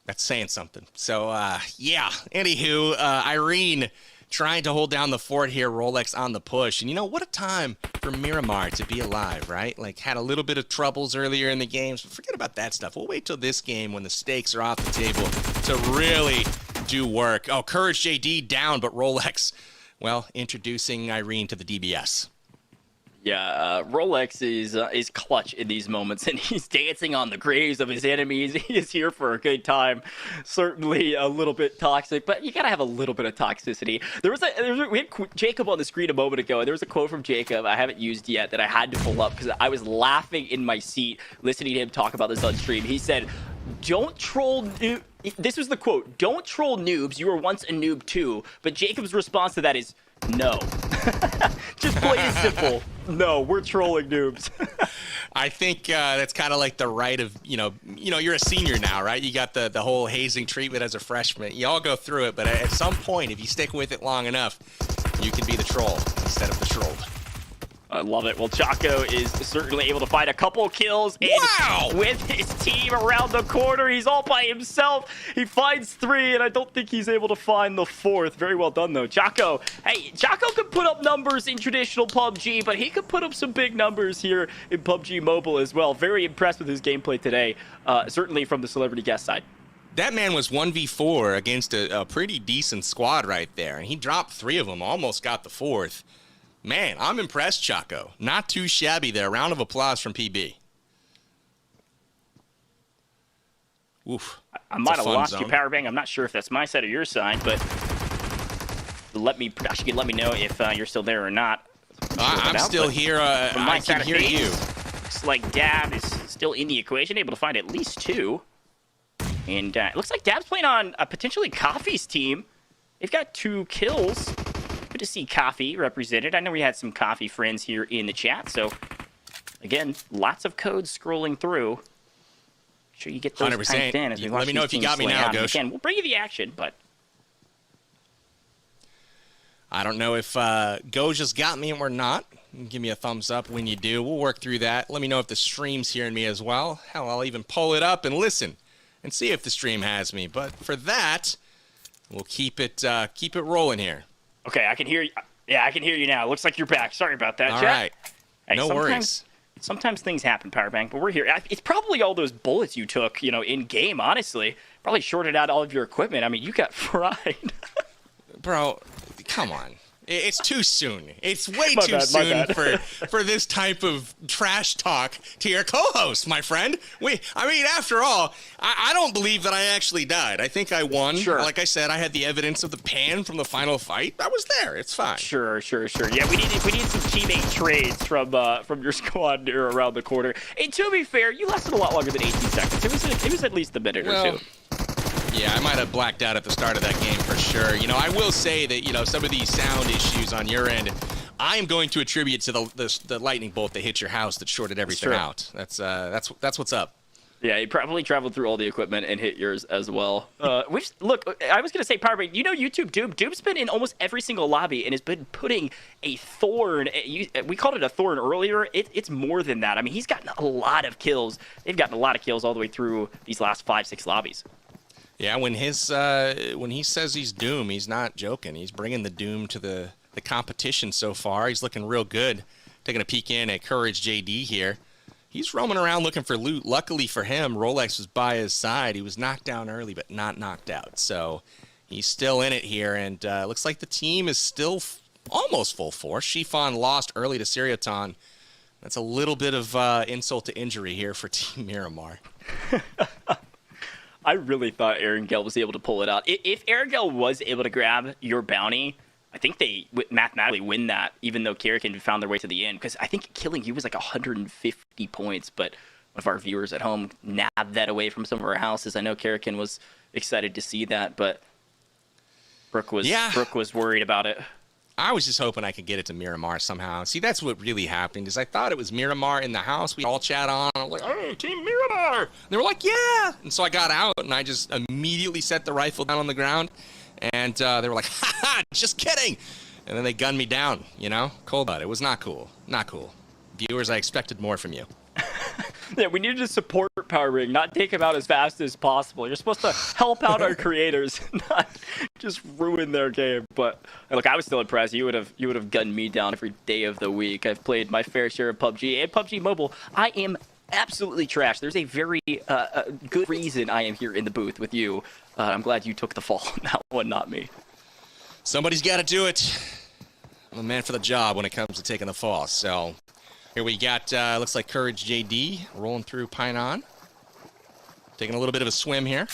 that's saying something. So, yeah. Anywho, Irene trying to hold down the fort here. Rolex on the push. And you know, what a time for Miramar to be alive, right? Like, had a little bit of troubles earlier in the games. But forget about that stuff. We'll wait till this game when the stakes are off the table to really do work. Oh, Courage JD down, but Rolex, well, introducing Irene to the DBS. Yeah, Rolex is clutch in these moments, and he's dancing on the graves of his enemies. He is here for a good time. Certainly a little bit toxic, but you gotta have a little bit of toxicity. We had Jacob on the screen a moment ago, and there was a quote from Jacob I haven't used yet that I had to pull up because I was laughing in my seat listening to him talk about this on stream. He said, "Don't troll." This was the quote: "Don't troll noobs. You were once a noob too." But Jacob's response to that is, "No." Just plain and simple. No, we're trolling noobs. I think that's kind of like the right of, you know, you're a senior now, right? You got the whole hazing treatment as a freshman. You all go through it, but at some point, if you stick with it long enough, you can be the troll instead of the trolled. I love it. Well, Chaco is certainly able to find a couple kills. And with his team around the corner, he's all by himself. He finds 3, and I don't think he's able to find the 4th. Very well done, though. Chaco, hey, Chaco could put up numbers in traditional PUBG, but he could put up some big numbers here in PUBG Mobile as well. Very impressed with his gameplay today, certainly from the celebrity guest side. That man was 1v4 against a pretty decent squad right there, and he dropped 3 of them, almost got the 4th. Man, I'm impressed, Chaco. Not too shabby there. Round of applause from PB. Oof. I might have lost you, Powerbang. I'm not sure if that's my side or your side, but let me know if you're still there or not. I'm still here. I can hear you. Looks like Dab is still in the equation, able to find at least 2. And it looks like Dab's playing on potentially Coffee's team. They've got 2 kills. Good to see Coffee represented. I know we had some Coffee friends here in the chat, so again, lots of codes scrolling through. Make sure you get those 100%. typed in as we watch. Let me know if you got me now, Ghost. Again, we'll bring you the action, but I don't know if Go just got me or not. Give me a thumbs up when you do. We'll work through that. Let me know if the stream's hearing me as well. Hell, I'll even pull it up and listen and see if the stream has me. But for that, we'll keep it rolling here. Okay, I can hear you. Yeah, I can hear you now. Looks like you're back. Sorry about that, All chat. right. Hey, no worries. Sometimes things happen, Powerbank, but we're here. It's probably all those bullets you took, in game, honestly. Probably shorted out all of your equipment. I mean, you got fried. Bro, come on. It's too soon. It's way too soon for this type of trash talk to your co-host, my friend. After all, I don't believe that I actually died. I think I won. Sure. Like I said, I had the evidence of the pan from the final fight. I was there. It's fine. Sure. Yeah, we need some teammate trades from your squad near around the corner. And to be fair, you lasted a lot longer than 18 seconds. It was at least a minute or 2. Yeah, I might have blacked out at the start of that game for sure. I will say that, some of these sound issues on your end, I am going to attribute to the lightning bolt that hit your house that shorted everything out. That's what's up. Yeah, he probably traveled through all the equipment and hit yours as well. Look, I was going to say, Powerbank, YouTube, Doom's been in almost every single lobby and has been putting a thorn. We called it a thorn earlier. It's more than that. I mean, he's gotten a lot of kills. They've gotten a lot of kills all the way through these last 5-6 lobbies. Yeah, when he says he's Doom, he's not joking. He's bringing the Doom to the competition so far. He's looking real good. Taking a peek in at Courage JD here. He's roaming around looking for loot. Luckily for him, Rolex was by his side. He was knocked down early, but not knocked out. So he's still in it here, and looks like the team is still almost full force. Shifan lost early to Sirioton. That's a little bit of insult to injury here for Team Miramar. I really thought Erangel was able to pull it out. If Erangel was able to grab your bounty, I think they mathematically win that, even though Karakin found their way to the end. Because I think killing you was like 150 points, but one of our viewers at home nabbed that away from some of our houses. I know Karakin was excited to see that, but Brooke was worried about it. I was just hoping I could get it to Miramar somehow. See, that's what really happened, is I thought it was Miramar in the house. We all chat on. I'm like, hey, Team Miramar. And they were like, yeah. And so I got out, and I just immediately set the rifle down on the ground. And they were like, ha-ha, just kidding. And then they gunned me down, Cold blood. It was not cool. Not cool. viewers, I expected more from you. Yeah, we needed to support Power Ring, not take him out as fast as possible. You're supposed to help out our creators, not just ruin their game. But look, I was still impressed. You would have gunned me down every day of the week. I've played my fair share of PUBG and PUBG Mobile. I am absolutely trash. There's a very good reason I am here in the booth with you. I'm glad you took the fall on that one, not me. Somebody's got to do it. I'm a man for the job when it comes to taking the fall. So here we got, looks like Courage JD rolling through Pinon. Taking a little bit of a swim here.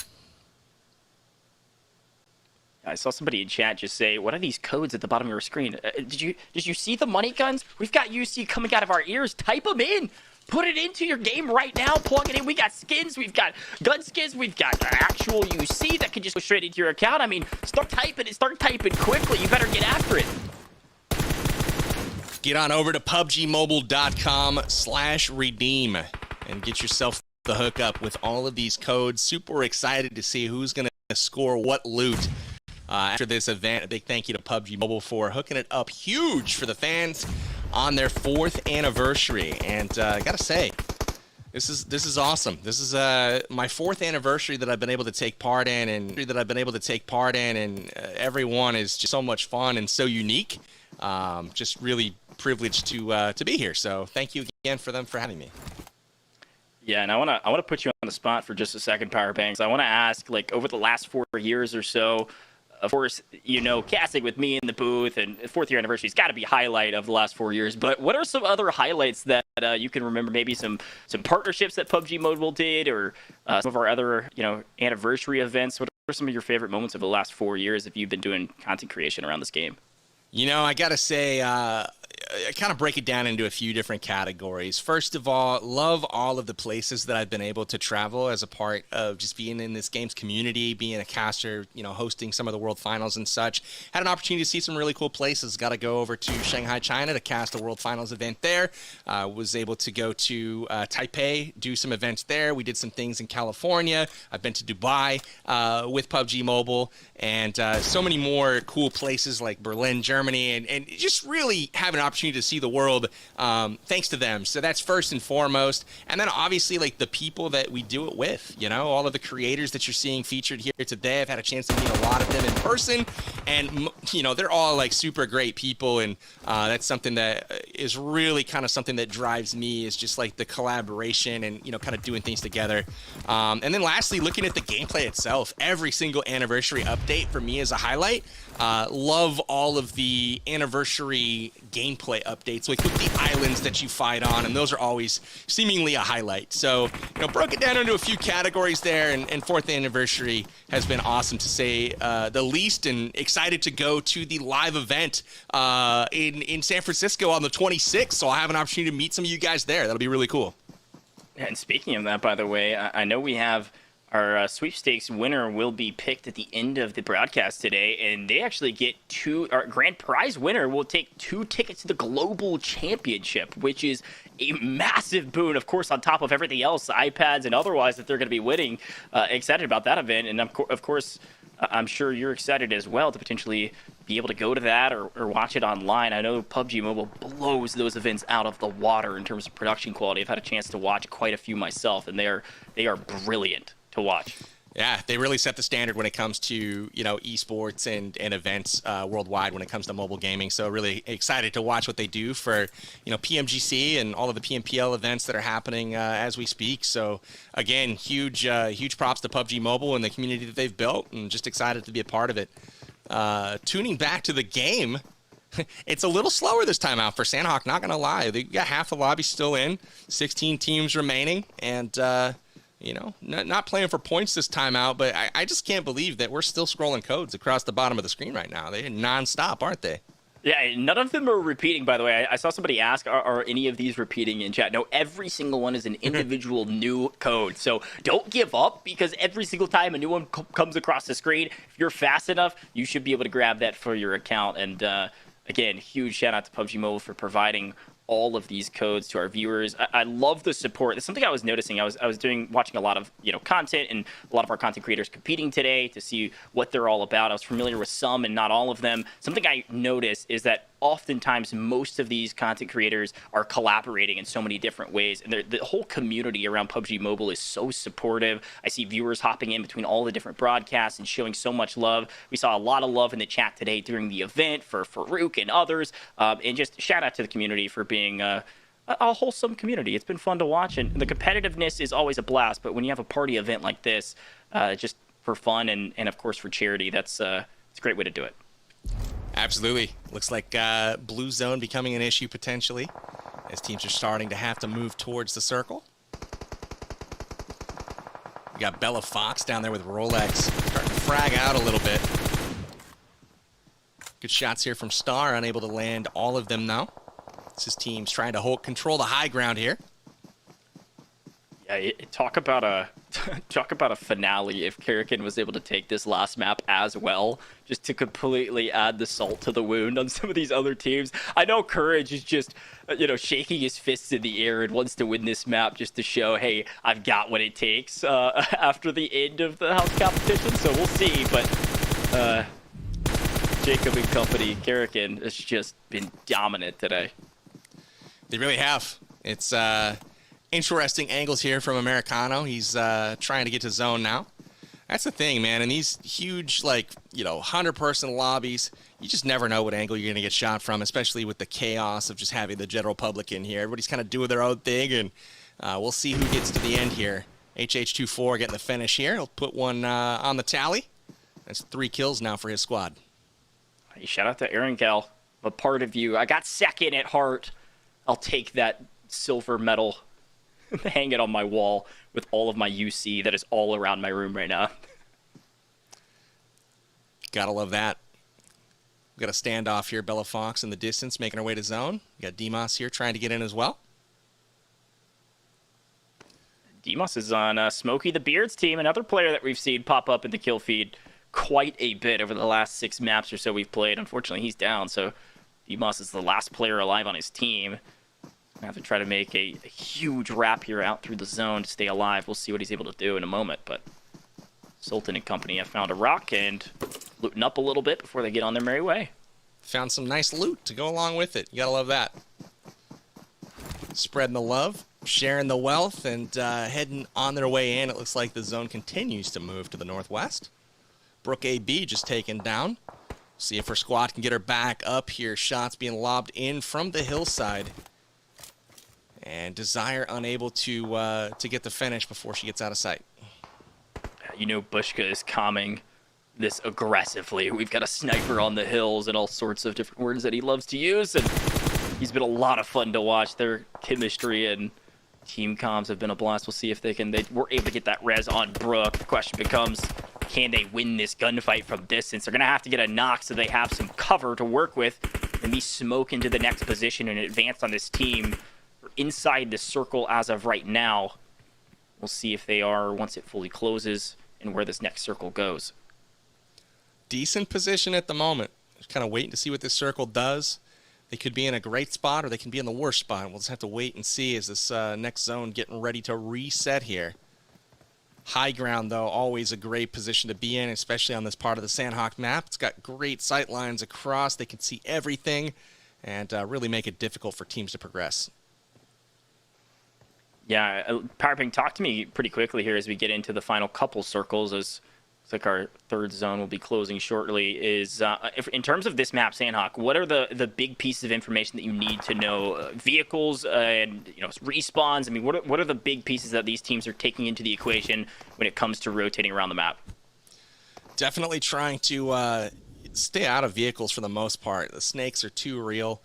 I saw somebody in chat just say, what are these codes at the bottom of your screen? Did you see the money guns? We've got UC coming out of our ears. Type them in. Put it into your game right now. Plug it in. We got skins. We've got gun skins. We've got actual UC that can just go straight into your account. I mean, start typing it. Start typing quickly. You better get after it. Get on over to PUBGMOBILE.com/redeem and get yourself the hookup with all of these codes. Super excited to see who's going to score what loot after this event. A big thank you to PUBG Mobile for hooking it up huge for the fans on their 4th anniversary. And I gotta say, this is awesome. This is my 4th anniversary that I've been able to take part in, and every one is just so much fun and so unique. Just really privileged to be here. So thank you again for having me. Yeah, and I wanna put you on the spot for just a second, Power Banks. I wanna ask, like, over the last 4 years or so, of course, you know, casting with me in the booth and 4th year anniversary's got to be a highlight of the last 4 years. But what are some other highlights that you can remember? Maybe some partnerships that PUBG Mobile did, or some of our other, you know, anniversary events. What are some of your favorite moments of the last 4 years if you've been doing content creation around this game? You know, I gotta say, I kind of break it down into a few different categories. First of all, love all of the places that I've been able to travel as a part of just being in this game's community, being a caster, you know, hosting some of the World Finals and such. Had an opportunity to see some really cool places. Got to go over to Shanghai, China to cast a World Finals event there. Was able to go to Taipei, do some events there. We did some things in California. I've been to Dubai with PUBG Mobile, and so many more cool places like Berlin, Germany, and just really have an opportunity to see the world thanks to them. So that's first and foremost. And then obviously, like, the people that we do it with, you know, all of the creators that you're seeing featured here today. I've had a chance to meet a lot of them in person, and, you know, they're all like super great people. And that's something that is really kind of something that drives me, is just like the collaboration and, you know, kind of doing things together. And then lastly, looking at the gameplay itself, every single anniversary update for me is a highlight. Love all of the anniversary gameplay updates, like with the islands that you fight on, and those are always seemingly a highlight. So, you know, broke it down into a few categories there, and 4th anniversary has been awesome to say the least, and excited to go to the live event in San Francisco on the 26th, so I'll have an opportunity to meet some of you guys there. That'll be really cool. And speaking of that, by the way, I know we have our sweepstakes winner will be picked at the end of the broadcast today, and they actually get our grand prize winner will take 2 tickets to the Global Championship, which is a massive boon, of course, on top of everything else, iPads and otherwise, that they're going to be winning. Excited about that event, and of course, I'm sure you're excited as well to potentially be able to go to that or watch it online. I know PUBG Mobile blows those events out of the water in terms of production quality. I've had a chance to watch quite a few myself, and they are brilliant to watch. Yeah, they really set the standard when it comes to, you know, esports and events worldwide when it comes to mobile gaming. So really excited to watch what they do for, you know, PMGC and all of the PMPL events that are happening as we speak. So again, huge props to PUBG Mobile and the community that they've built, and just excited to be a part of it. Tuning back to the game, it's a little slower this time out for Sandhawk, not gonna lie. They got half the lobby still in, 16 teams remaining, and you know, not playing for points this time out, but I just can't believe that we're still scrolling codes across the bottom of the screen right now. They're non-stop, aren't they? Yeah, none of them are repeating, by the way. I saw somebody ask, are any of these repeating in chat? No, every single one is an individual new code. So don't give up, because every single time a new one comes across the screen, if you're fast enough, you should be able to grab that for your account. And again, huge shout out to PUBG Mobile for providing all of these codes to our viewers. I love the support. It's something I was noticing. I was watching a lot of, you know, content, and a lot of our content creators competing today to see what they're all about. I was familiar with some and not all of them. Something I noticed is that oftentimes most of these content creators are collaborating in so many different ways, and the whole community around PUBG Mobile is so supportive. I see viewers hopping in between all the different broadcasts and showing so much love. We saw a lot of love in the chat today during the event for Farouk and others, and just shout out to the community for being a wholesome community. It's been fun to watch, and the competitiveness is always a blast, but when you have a party event like this, just for fun and of course for charity, it's a great way to do it. Absolutely. Looks like blue zone becoming an issue potentially, as teams are starting to have to move towards the circle. We got Bella Fox down there with Rolex, starting to frag out a little bit. Good shots here from Star, unable to land all of them now. This is teams trying to control the high ground here. Yeah, talk about a finale if Karrakin was able to take this last map as well, just to completely add the salt to the wound on some of these other teams. I know Courage is just, shaking his fists in the air and wants to win this map just to show, hey, I've got what it takes after the end of the house competition. So we'll see. But Jacob and company, Karrakin has just been dominant today. They really have. It's interesting angles here from Americano. He's trying to get to zone now. That's the thing, man. In these huge, 100-person lobbies, you just never know what angle you're going to get shot from, especially with the chaos of just having the general public in here. Everybody's kind of doing their own thing, and we'll see who gets to the end here. HH24 getting the finish here. He'll put one on the tally. That's 3 kills now for his squad. Hey, shout out to Aaron Gal. I'm a part of you. I got second at heart. I'll take that silver medal. Hang it on my wall with all of my UC that is all around my room right now. Gotta love that. We got a standoff here. Bella Fox in the distance making her way to zone. We got Demas here trying to get in as well. Demas is on Smokey the Beard's team, another player that we've seen pop up in the kill feed quite a bit over the last 6 maps or so we've played. Unfortunately, he's down, so Demas is the last player alive on his team. I have to try to make a huge wrap here out through the zone to stay alive. We'll see what he's able to do in a moment, but Sultan and company have found a rock and looting up a little bit before they get on their merry way. Found some nice loot to go along with it. You gotta love that. Spreading the love, sharing the wealth, and heading on their way in. It looks like the zone continues to move to the northwest. Brooke AB just taken down. See if her squad can get her back up here. Shots being lobbed in from the hillside. And Desire unable to get the finish before she gets out of sight. Bushka is calming this aggressively. We've got a sniper on the hills and all sorts of different words that he loves to use. And he's been a lot of fun to watch. Their chemistry and team comms have been a blast. We'll see if they were able to get that res on Brooke. The question becomes, can they win this gunfight from distance? They're going to have to get a knock so they have some cover to work with and be smoke into the next position and advance on this team. Inside the circle as of right now. We'll see if they are once it fully closes and where this next circle goes. Decent position at the moment. Just kind of waiting to see what this circle does. They could be in a great spot or they can be in the worst spot. We'll just have to wait and see as this next zone getting ready to reset here. High ground, though, always a great position to be in, especially on this part of the Sandhawk map. It's got great sight lines across. They can see everything and really make it difficult for teams to progress. Yeah, Powerping, talk to me pretty quickly here as we get into the final couple circles. As it's like our third zone will be closing shortly. Is in terms of this map, Sandhawk, what are the big pieces of information that you need to know? Vehicles and respawns. I mean, what are the big pieces that these teams are taking into the equation when it comes to rotating around the map? Definitely trying to stay out of vehicles for the most part. The snakes are too real.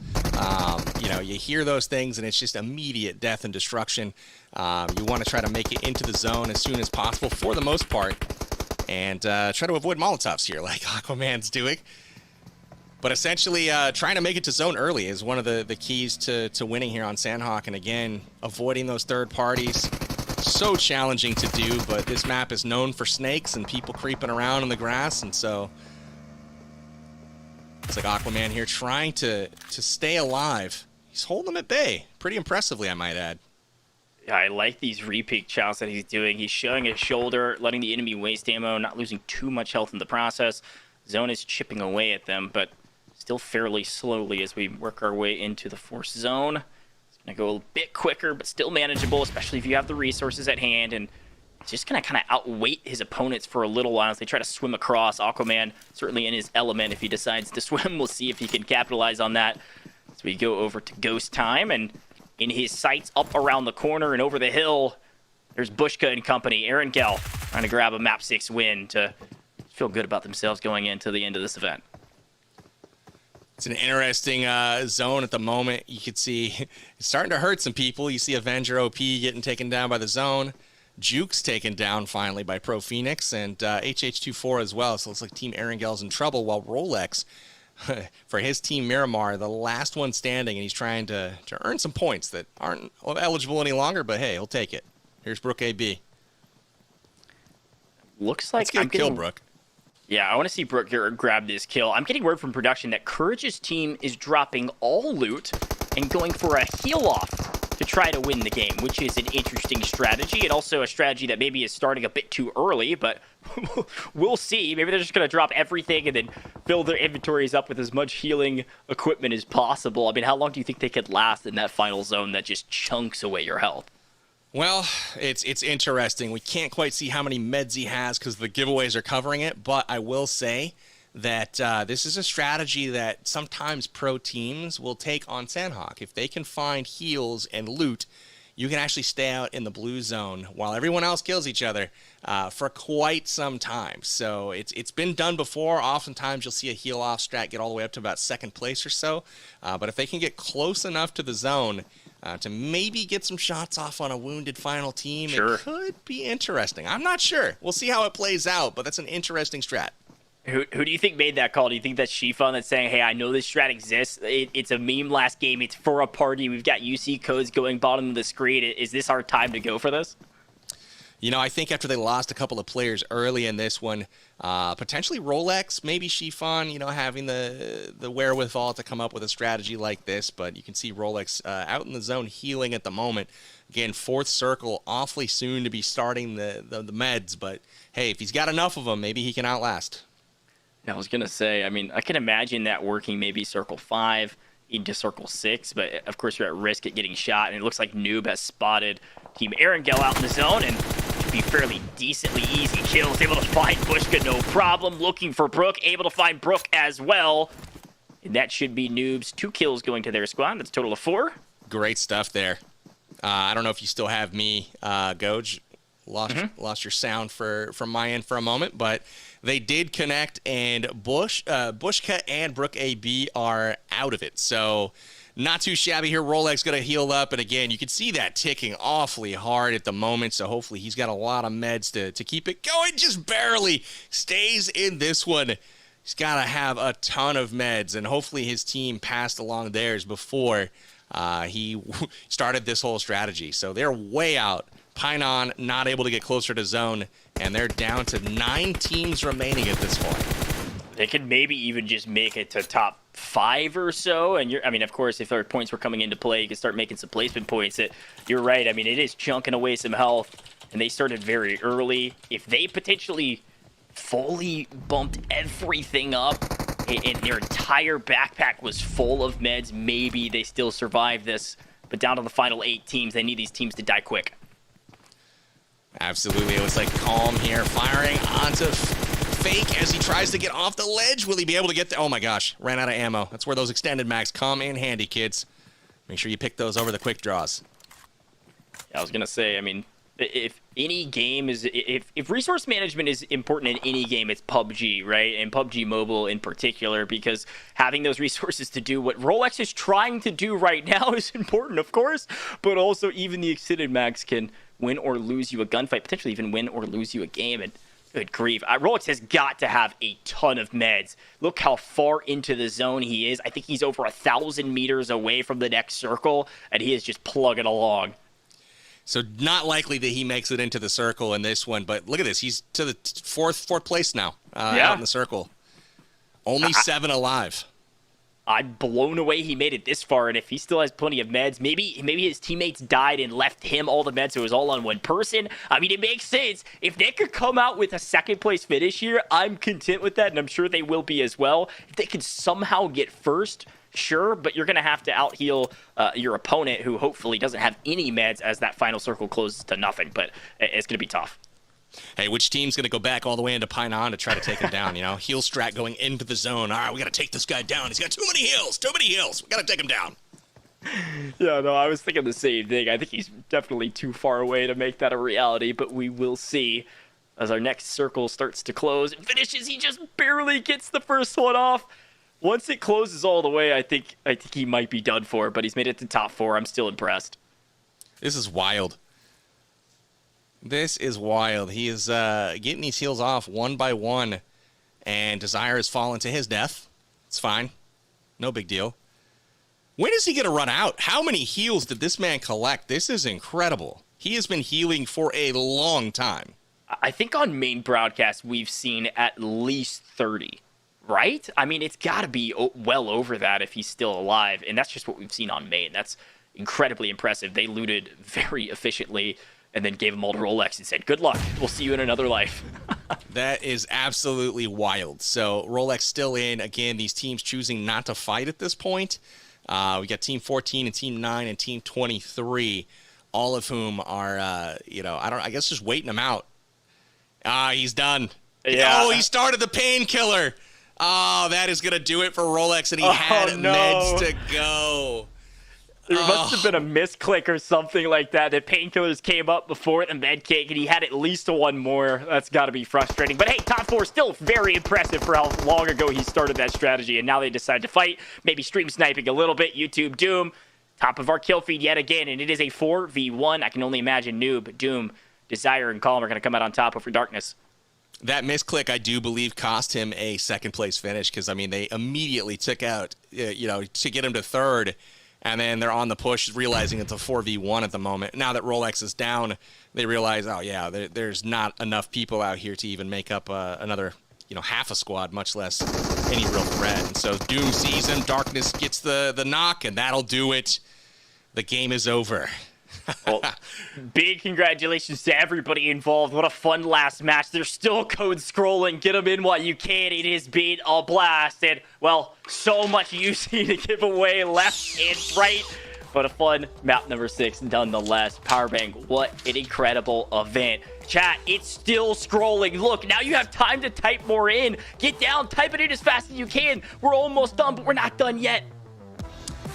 You hear those things and it's just immediate death and destruction. You want to try to make it into the zone as soon as possible for the most part, and try to avoid Molotovs here like Aquaman's doing. But essentially, trying to make it to zone early is one of the keys to winning here on Sandhawk. And again, avoiding those third parties. So challenging to do, but this map is known for snakes and people creeping around in the grass, and so it's like Aquaman here trying to stay alive. He's holding them at bay pretty impressively, I might add. Yeah, I like these repeat chows that he's doing. He's showing his shoulder, letting the enemy waste ammo, not losing too much health in the process. Zone is chipping away at them, but still fairly slowly as we work our way into the force zone. It's going to go a bit quicker, but still manageable, especially if you have the resources at hand. And it's just going to kind of outweight his opponents for a little while as they try to swim across. Aquaman certainly in his element if he decides to swim. We'll see if he can capitalize on that as we go over to Ghost Time. And in his sights up around the corner and over the hill, there's Bushka and company. Aaron Gell trying to grab a map 6 win to feel good about themselves going into the end of this event. It's an interesting zone at the moment. You can see it's starting to hurt some people. You see Avenger OP getting taken down by the zone. Juke's taken down finally by Pro Phoenix and HH24 as well. So it looks like Team Erangel's in trouble while Rolex, for his team Miramar, the last one standing, and he's trying to earn some points that aren't eligible any longer, but hey, he'll take it. Here's Brook AB. Looks like I'm getting kill Brook. Yeah, I want to see Brook here grab this kill. I'm getting word from production that Courage's team is dropping all loot and going for a heal off to try to win the game, which is an interesting strategy, and also a strategy that maybe is starting a bit too early, but we'll see. Maybe they're just going to drop everything and then fill their inventories up with as much healing equipment as possible. I mean, how long do you think they could last in that final zone that just chunks away your health? Well, it's interesting. We can't quite see how many meds he has because the giveaways are covering it, but I will say that this is a strategy that sometimes pro teams will take on Sandhawk. If they can find heals and loot, you can actually stay out in the blue zone while everyone else kills each other for quite some time. So it's been done before. Oftentimes you'll see a heal off strat get all the way up to about second place or so. But if they can get close enough to the zone to maybe get some shots off on a wounded final team, sure, it could be interesting. I'm not sure. We'll see how it plays out, but that's an interesting strat. Who do you think made that call? Do you think that's Shifan that's saying, hey, I know this strat exists. It's a meme last game. It's for a party. We've got UC codes going bottom of the screen. Is this our time to go for this? You know, I think after they lost a couple of players early in this one, potentially Rolex, maybe Shifan, you know, having the wherewithal to come up with a strategy like this. But you can see Rolex out in the zone healing at the moment. Again, fourth circle, awfully soon to be starting the meds. But, hey, if he's got enough of them, maybe he can outlast. I was going to say, I mean, I can imagine that working maybe circle 5 into circle 6, but of course you're at risk at getting shot, and it looks like Noob has spotted Team Erangel out in the zone, and should be fairly decently easy kills. Able to find Bushka, no problem. Looking for Brook, able to find Brook as well. And that should be Noob's 2 kills going to their squad. That's a total of 4. Great stuff there. I don't know if you still have me, Goj. Lost your sound from my end for a moment, but they did connect, and Bushka and Brook AB are out of it. So not too shabby here. Rolex going to heal up, and again, you can see that ticking awfully hard at the moment, so hopefully he's got a lot of meds to keep it going. Just barely stays in this one. He's got to have a ton of meds, and hopefully his team passed along theirs before he started this whole strategy. So they're way out. Pinon not able to get closer to zone, and they're down to 9 teams remaining at this point. They could maybe even just make it to top 5 or so, and I mean, of course, if their points were coming into play, you could start making some placement points. You're right. I mean, it is chunking away some health, and they started very early. If they potentially fully bumped everything up, and their entire backpack was full of meds, maybe they still survive this. But down to the final 8 teams, they need these teams to die quick. Absolutely. It looks like Calm here firing onto Fake as he tries to get off the ledge. Will he be able to get there? Oh my gosh, ran out of ammo. That's where those extended mags come in handy, kids. Make sure you pick those over the quick draws. Yeah, I was going to say, I mean, if any game is, if resource management is important in any game, it's PUBG, right? And PUBG Mobile in particular, because having those resources to do what Rolex is trying to do right now is important, of course, but also even the extended mags can win or lose you a gunfight, potentially even win or lose you a game. And good grief, Rolex has got to have a ton of meds. Look how far into the zone he is. I think he's over 1,000 meters away from the next circle, and he is just plugging along. So not likely that he makes it into the circle in this one, but look at this. He's to the fourth place now out in the circle. Only 7 alive. I'm blown away he made it this far, and if he still has plenty of meds, maybe his teammates died and left him all the meds, so it was all on one person. I mean, it makes sense. If they could come out with a second place finish here, I'm content with that, and I'm sure they will be as well. If they could somehow get first, sure, but you're going to have to out-heal your opponent, who hopefully doesn't have any meds as that final circle closes to nothing, but it's going to be tough. Hey, which team's going to go back all the way into Pine-On to try to take him down, you know? Heal strat going into the zone. All right, we got to take this guy down. He's got too many heals. We got to take him down. Yeah, no, I was thinking the same thing. I think he's definitely too far away to make that a reality, but we will see as our next circle starts to close. It finishes, he just barely gets the first one off. Once it closes all the way, I think he might be done for, but he's made it to top 4. I'm still impressed. This is wild. This is wild. He is getting these heals off one by one, and Desire has fallen to his death. It's fine. No big deal. When is he going to run out? How many heals did this man collect? This is incredible. He has been healing for a long time. I think on main broadcast, we've seen at least 30, right? I mean, it's got to be well over that if he's still alive, and that's just what we've seen on main. That's incredibly impressive. They looted very efficiently and then gave him all to Rolex and said, good luck. We'll see you in another life. That is absolutely wild. So Rolex still in. Again, these teams choosing not to fight at this point. We got Team 14 and Team 9 and Team 23, all of whom are, I guess just waiting him out. He's done. Yeah. Oh, he started the painkiller. Oh, that is going to do it for Rolex, and he had meds to go. There must have been a misclick or something like that. The painkillers came up before the med cake, and he had at least one more. That's got to be frustrating. But hey, top 4 still very impressive for how long ago he started that strategy, and now they decide to fight. Maybe stream sniping a little bit. YouTube Doom, top of our kill feed yet again, and it is a 4v1. I can only imagine Noob, Doom, Desire, and Column are going to come out on top over Darkness. That misclick, I do believe, cost him a second-place finish because, I mean, they immediately took out, to get him to third. And then they're on the push, realizing it's a 4v1 at the moment. Now that Rolex is down, they realize, oh, yeah, there's not enough people out here to even make up another, half a squad, much less any real threat. And so Doom sees him. Darkness gets the knock, and that'll do it. The game is over. Well, big congratulations to everybody involved. What a fun last match. There's still code scrolling. Get them in while you can. It has been a blast. And, well, so much UC to give away left and right. But a fun map number 6 nonetheless. Powerbank, what an incredible event. Chat, it's still scrolling. Look, now you have time to type more in. Get down, type it in as fast as you can. We're almost done, but we're not done yet.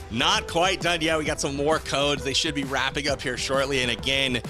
Not quite done yet. We got some more codes. They should be wrapping up here shortly. And again,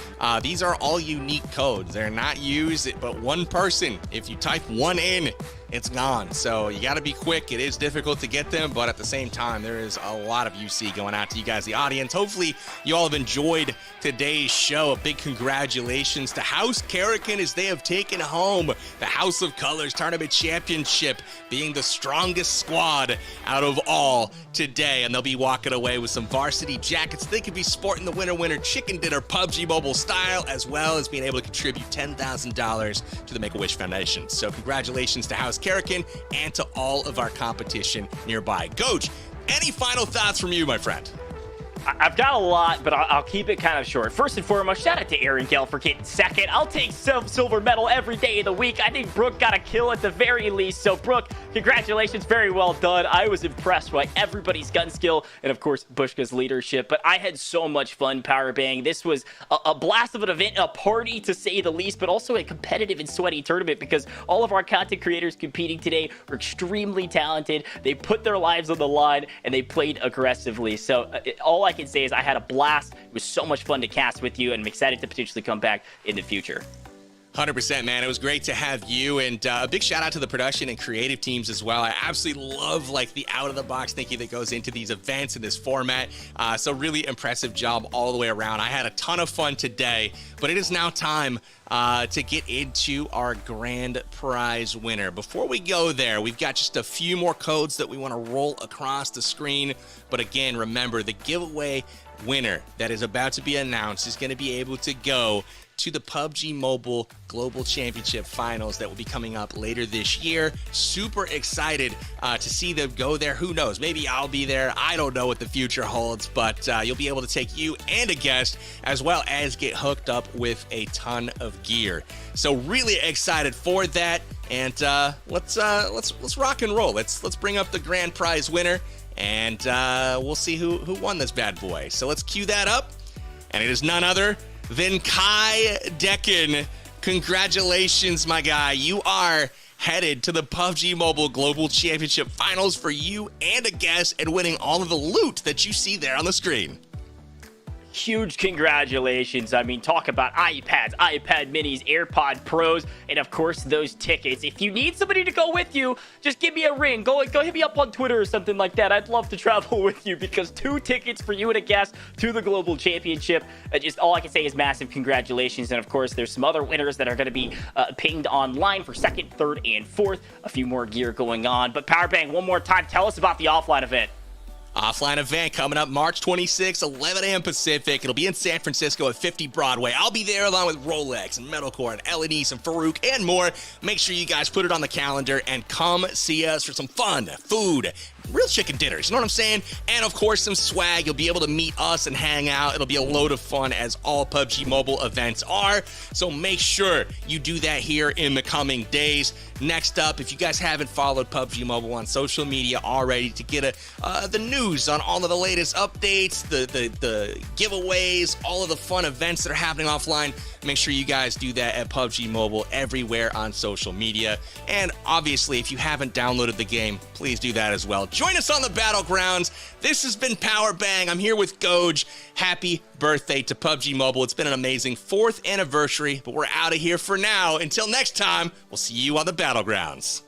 these are all unique codes. They're not used, but one person, if you type one in, it's gone. So you got to be quick. It is difficult to get them, but at the same time, there is a lot of UC going out to you guys, the audience. Hopefully, you all have enjoyed today's show. A big congratulations to House Karakin as they have taken home the House of Colors Tournament Championship, being the strongest squad out of all today. And they'll be walking away with some varsity jackets. They could be sporting the winner chicken dinner PUBG Mobile style, as well as being able to contribute $10,000 to the Make-A-Wish Foundation. So congratulations to House Karakin and to all of our competition nearby. Coach, any final thoughts from you, my friend? I've got a lot, but I'll keep it kind of short. First and foremost, shout out to Aaron Gell for getting second. I'll take silver medal every day of the week. I think Brooke got a kill at the very least. So, Brooke, congratulations. Very well done. I was impressed by everybody's gun skill and, of course, Bushka's leadership. But I had so much fun power bang. This was a blast of an event, a party to say the least, but also a competitive and sweaty tournament because all of our content creators competing today were extremely talented. They put their lives on the line and they played aggressively. So, all I can say is I had a blast. It was so much fun to cast with you, and I'm excited to potentially come back in the future. 100%, man. It was great to have you, and a big shout out to the production and creative teams as well. I absolutely love the out-of-the-box thinking that goes into these events in this format. So really impressive job all the way around. I had a ton of fun today, but it is now time to get into our grand prize winner. Before we go there, we've got just a few more codes that we want to roll across the screen. But again, remember, the giveaway winner that is about to be announced is going to be able to go to the PUBG Mobile Global Championship Finals that will be coming up later this year. Super excited to see them go there. Who knows? Maybe I'll be there. I don't know what the future holds, but you'll be able to take you and a guest, as well as get hooked up with a ton of gear. So really excited for that. And let's rock and roll. Let's bring up the grand prize winner, and we'll see who won this bad boy. So let's cue that up, and it is none other than Kai Decken. Congratulations, my guy. You are headed to the PUBG Mobile Global Championship Finals for you and a guest, and winning all of the loot that you see there on the screen. Huge congratulations. I mean, talk about iPads, iPad minis, AirPod Pros, and of course, those tickets. If you need somebody to go with you, just give me a ring. Go hit me up on Twitter or something like that. I'd love to travel with you, because 2 tickets for you and a guest to the Global Championship. Just all I can say is massive congratulations. And of course, there's some other winners that are going to be pinged online for 2nd, 3rd, and 4th. A few more gear going on. But Powerbang, one more time, tell us about the offline event. Offline event coming up March 26, 11 a.m. Pacific. It'll be in San Francisco at 50 Broadway. I'll be there along with Rolex and Metalcore and Elenice and Farouk and more. Make sure you guys put it on the calendar and come see us for some fun, food, real chicken dinners, you know what I'm saying? And of course, some swag. You'll be able to meet us and hang out. It'll be a load of fun, as all PUBG Mobile events are. So make sure you do that here in the coming days. Next up, if you guys haven't followed PUBG Mobile on social media already to get the news on all of the latest updates, the giveaways, all of the fun events that are happening offline, make sure you guys do that at PUBG Mobile everywhere on social media. And obviously, if you haven't downloaded the game, please do that as well. Join us on the Battlegrounds. This has been Powerbang. I'm here with Goj. Happy birthday to PUBG Mobile. It's been an amazing 4th anniversary, but we're out of here for now. Until next time, we'll see you on the Battlegrounds.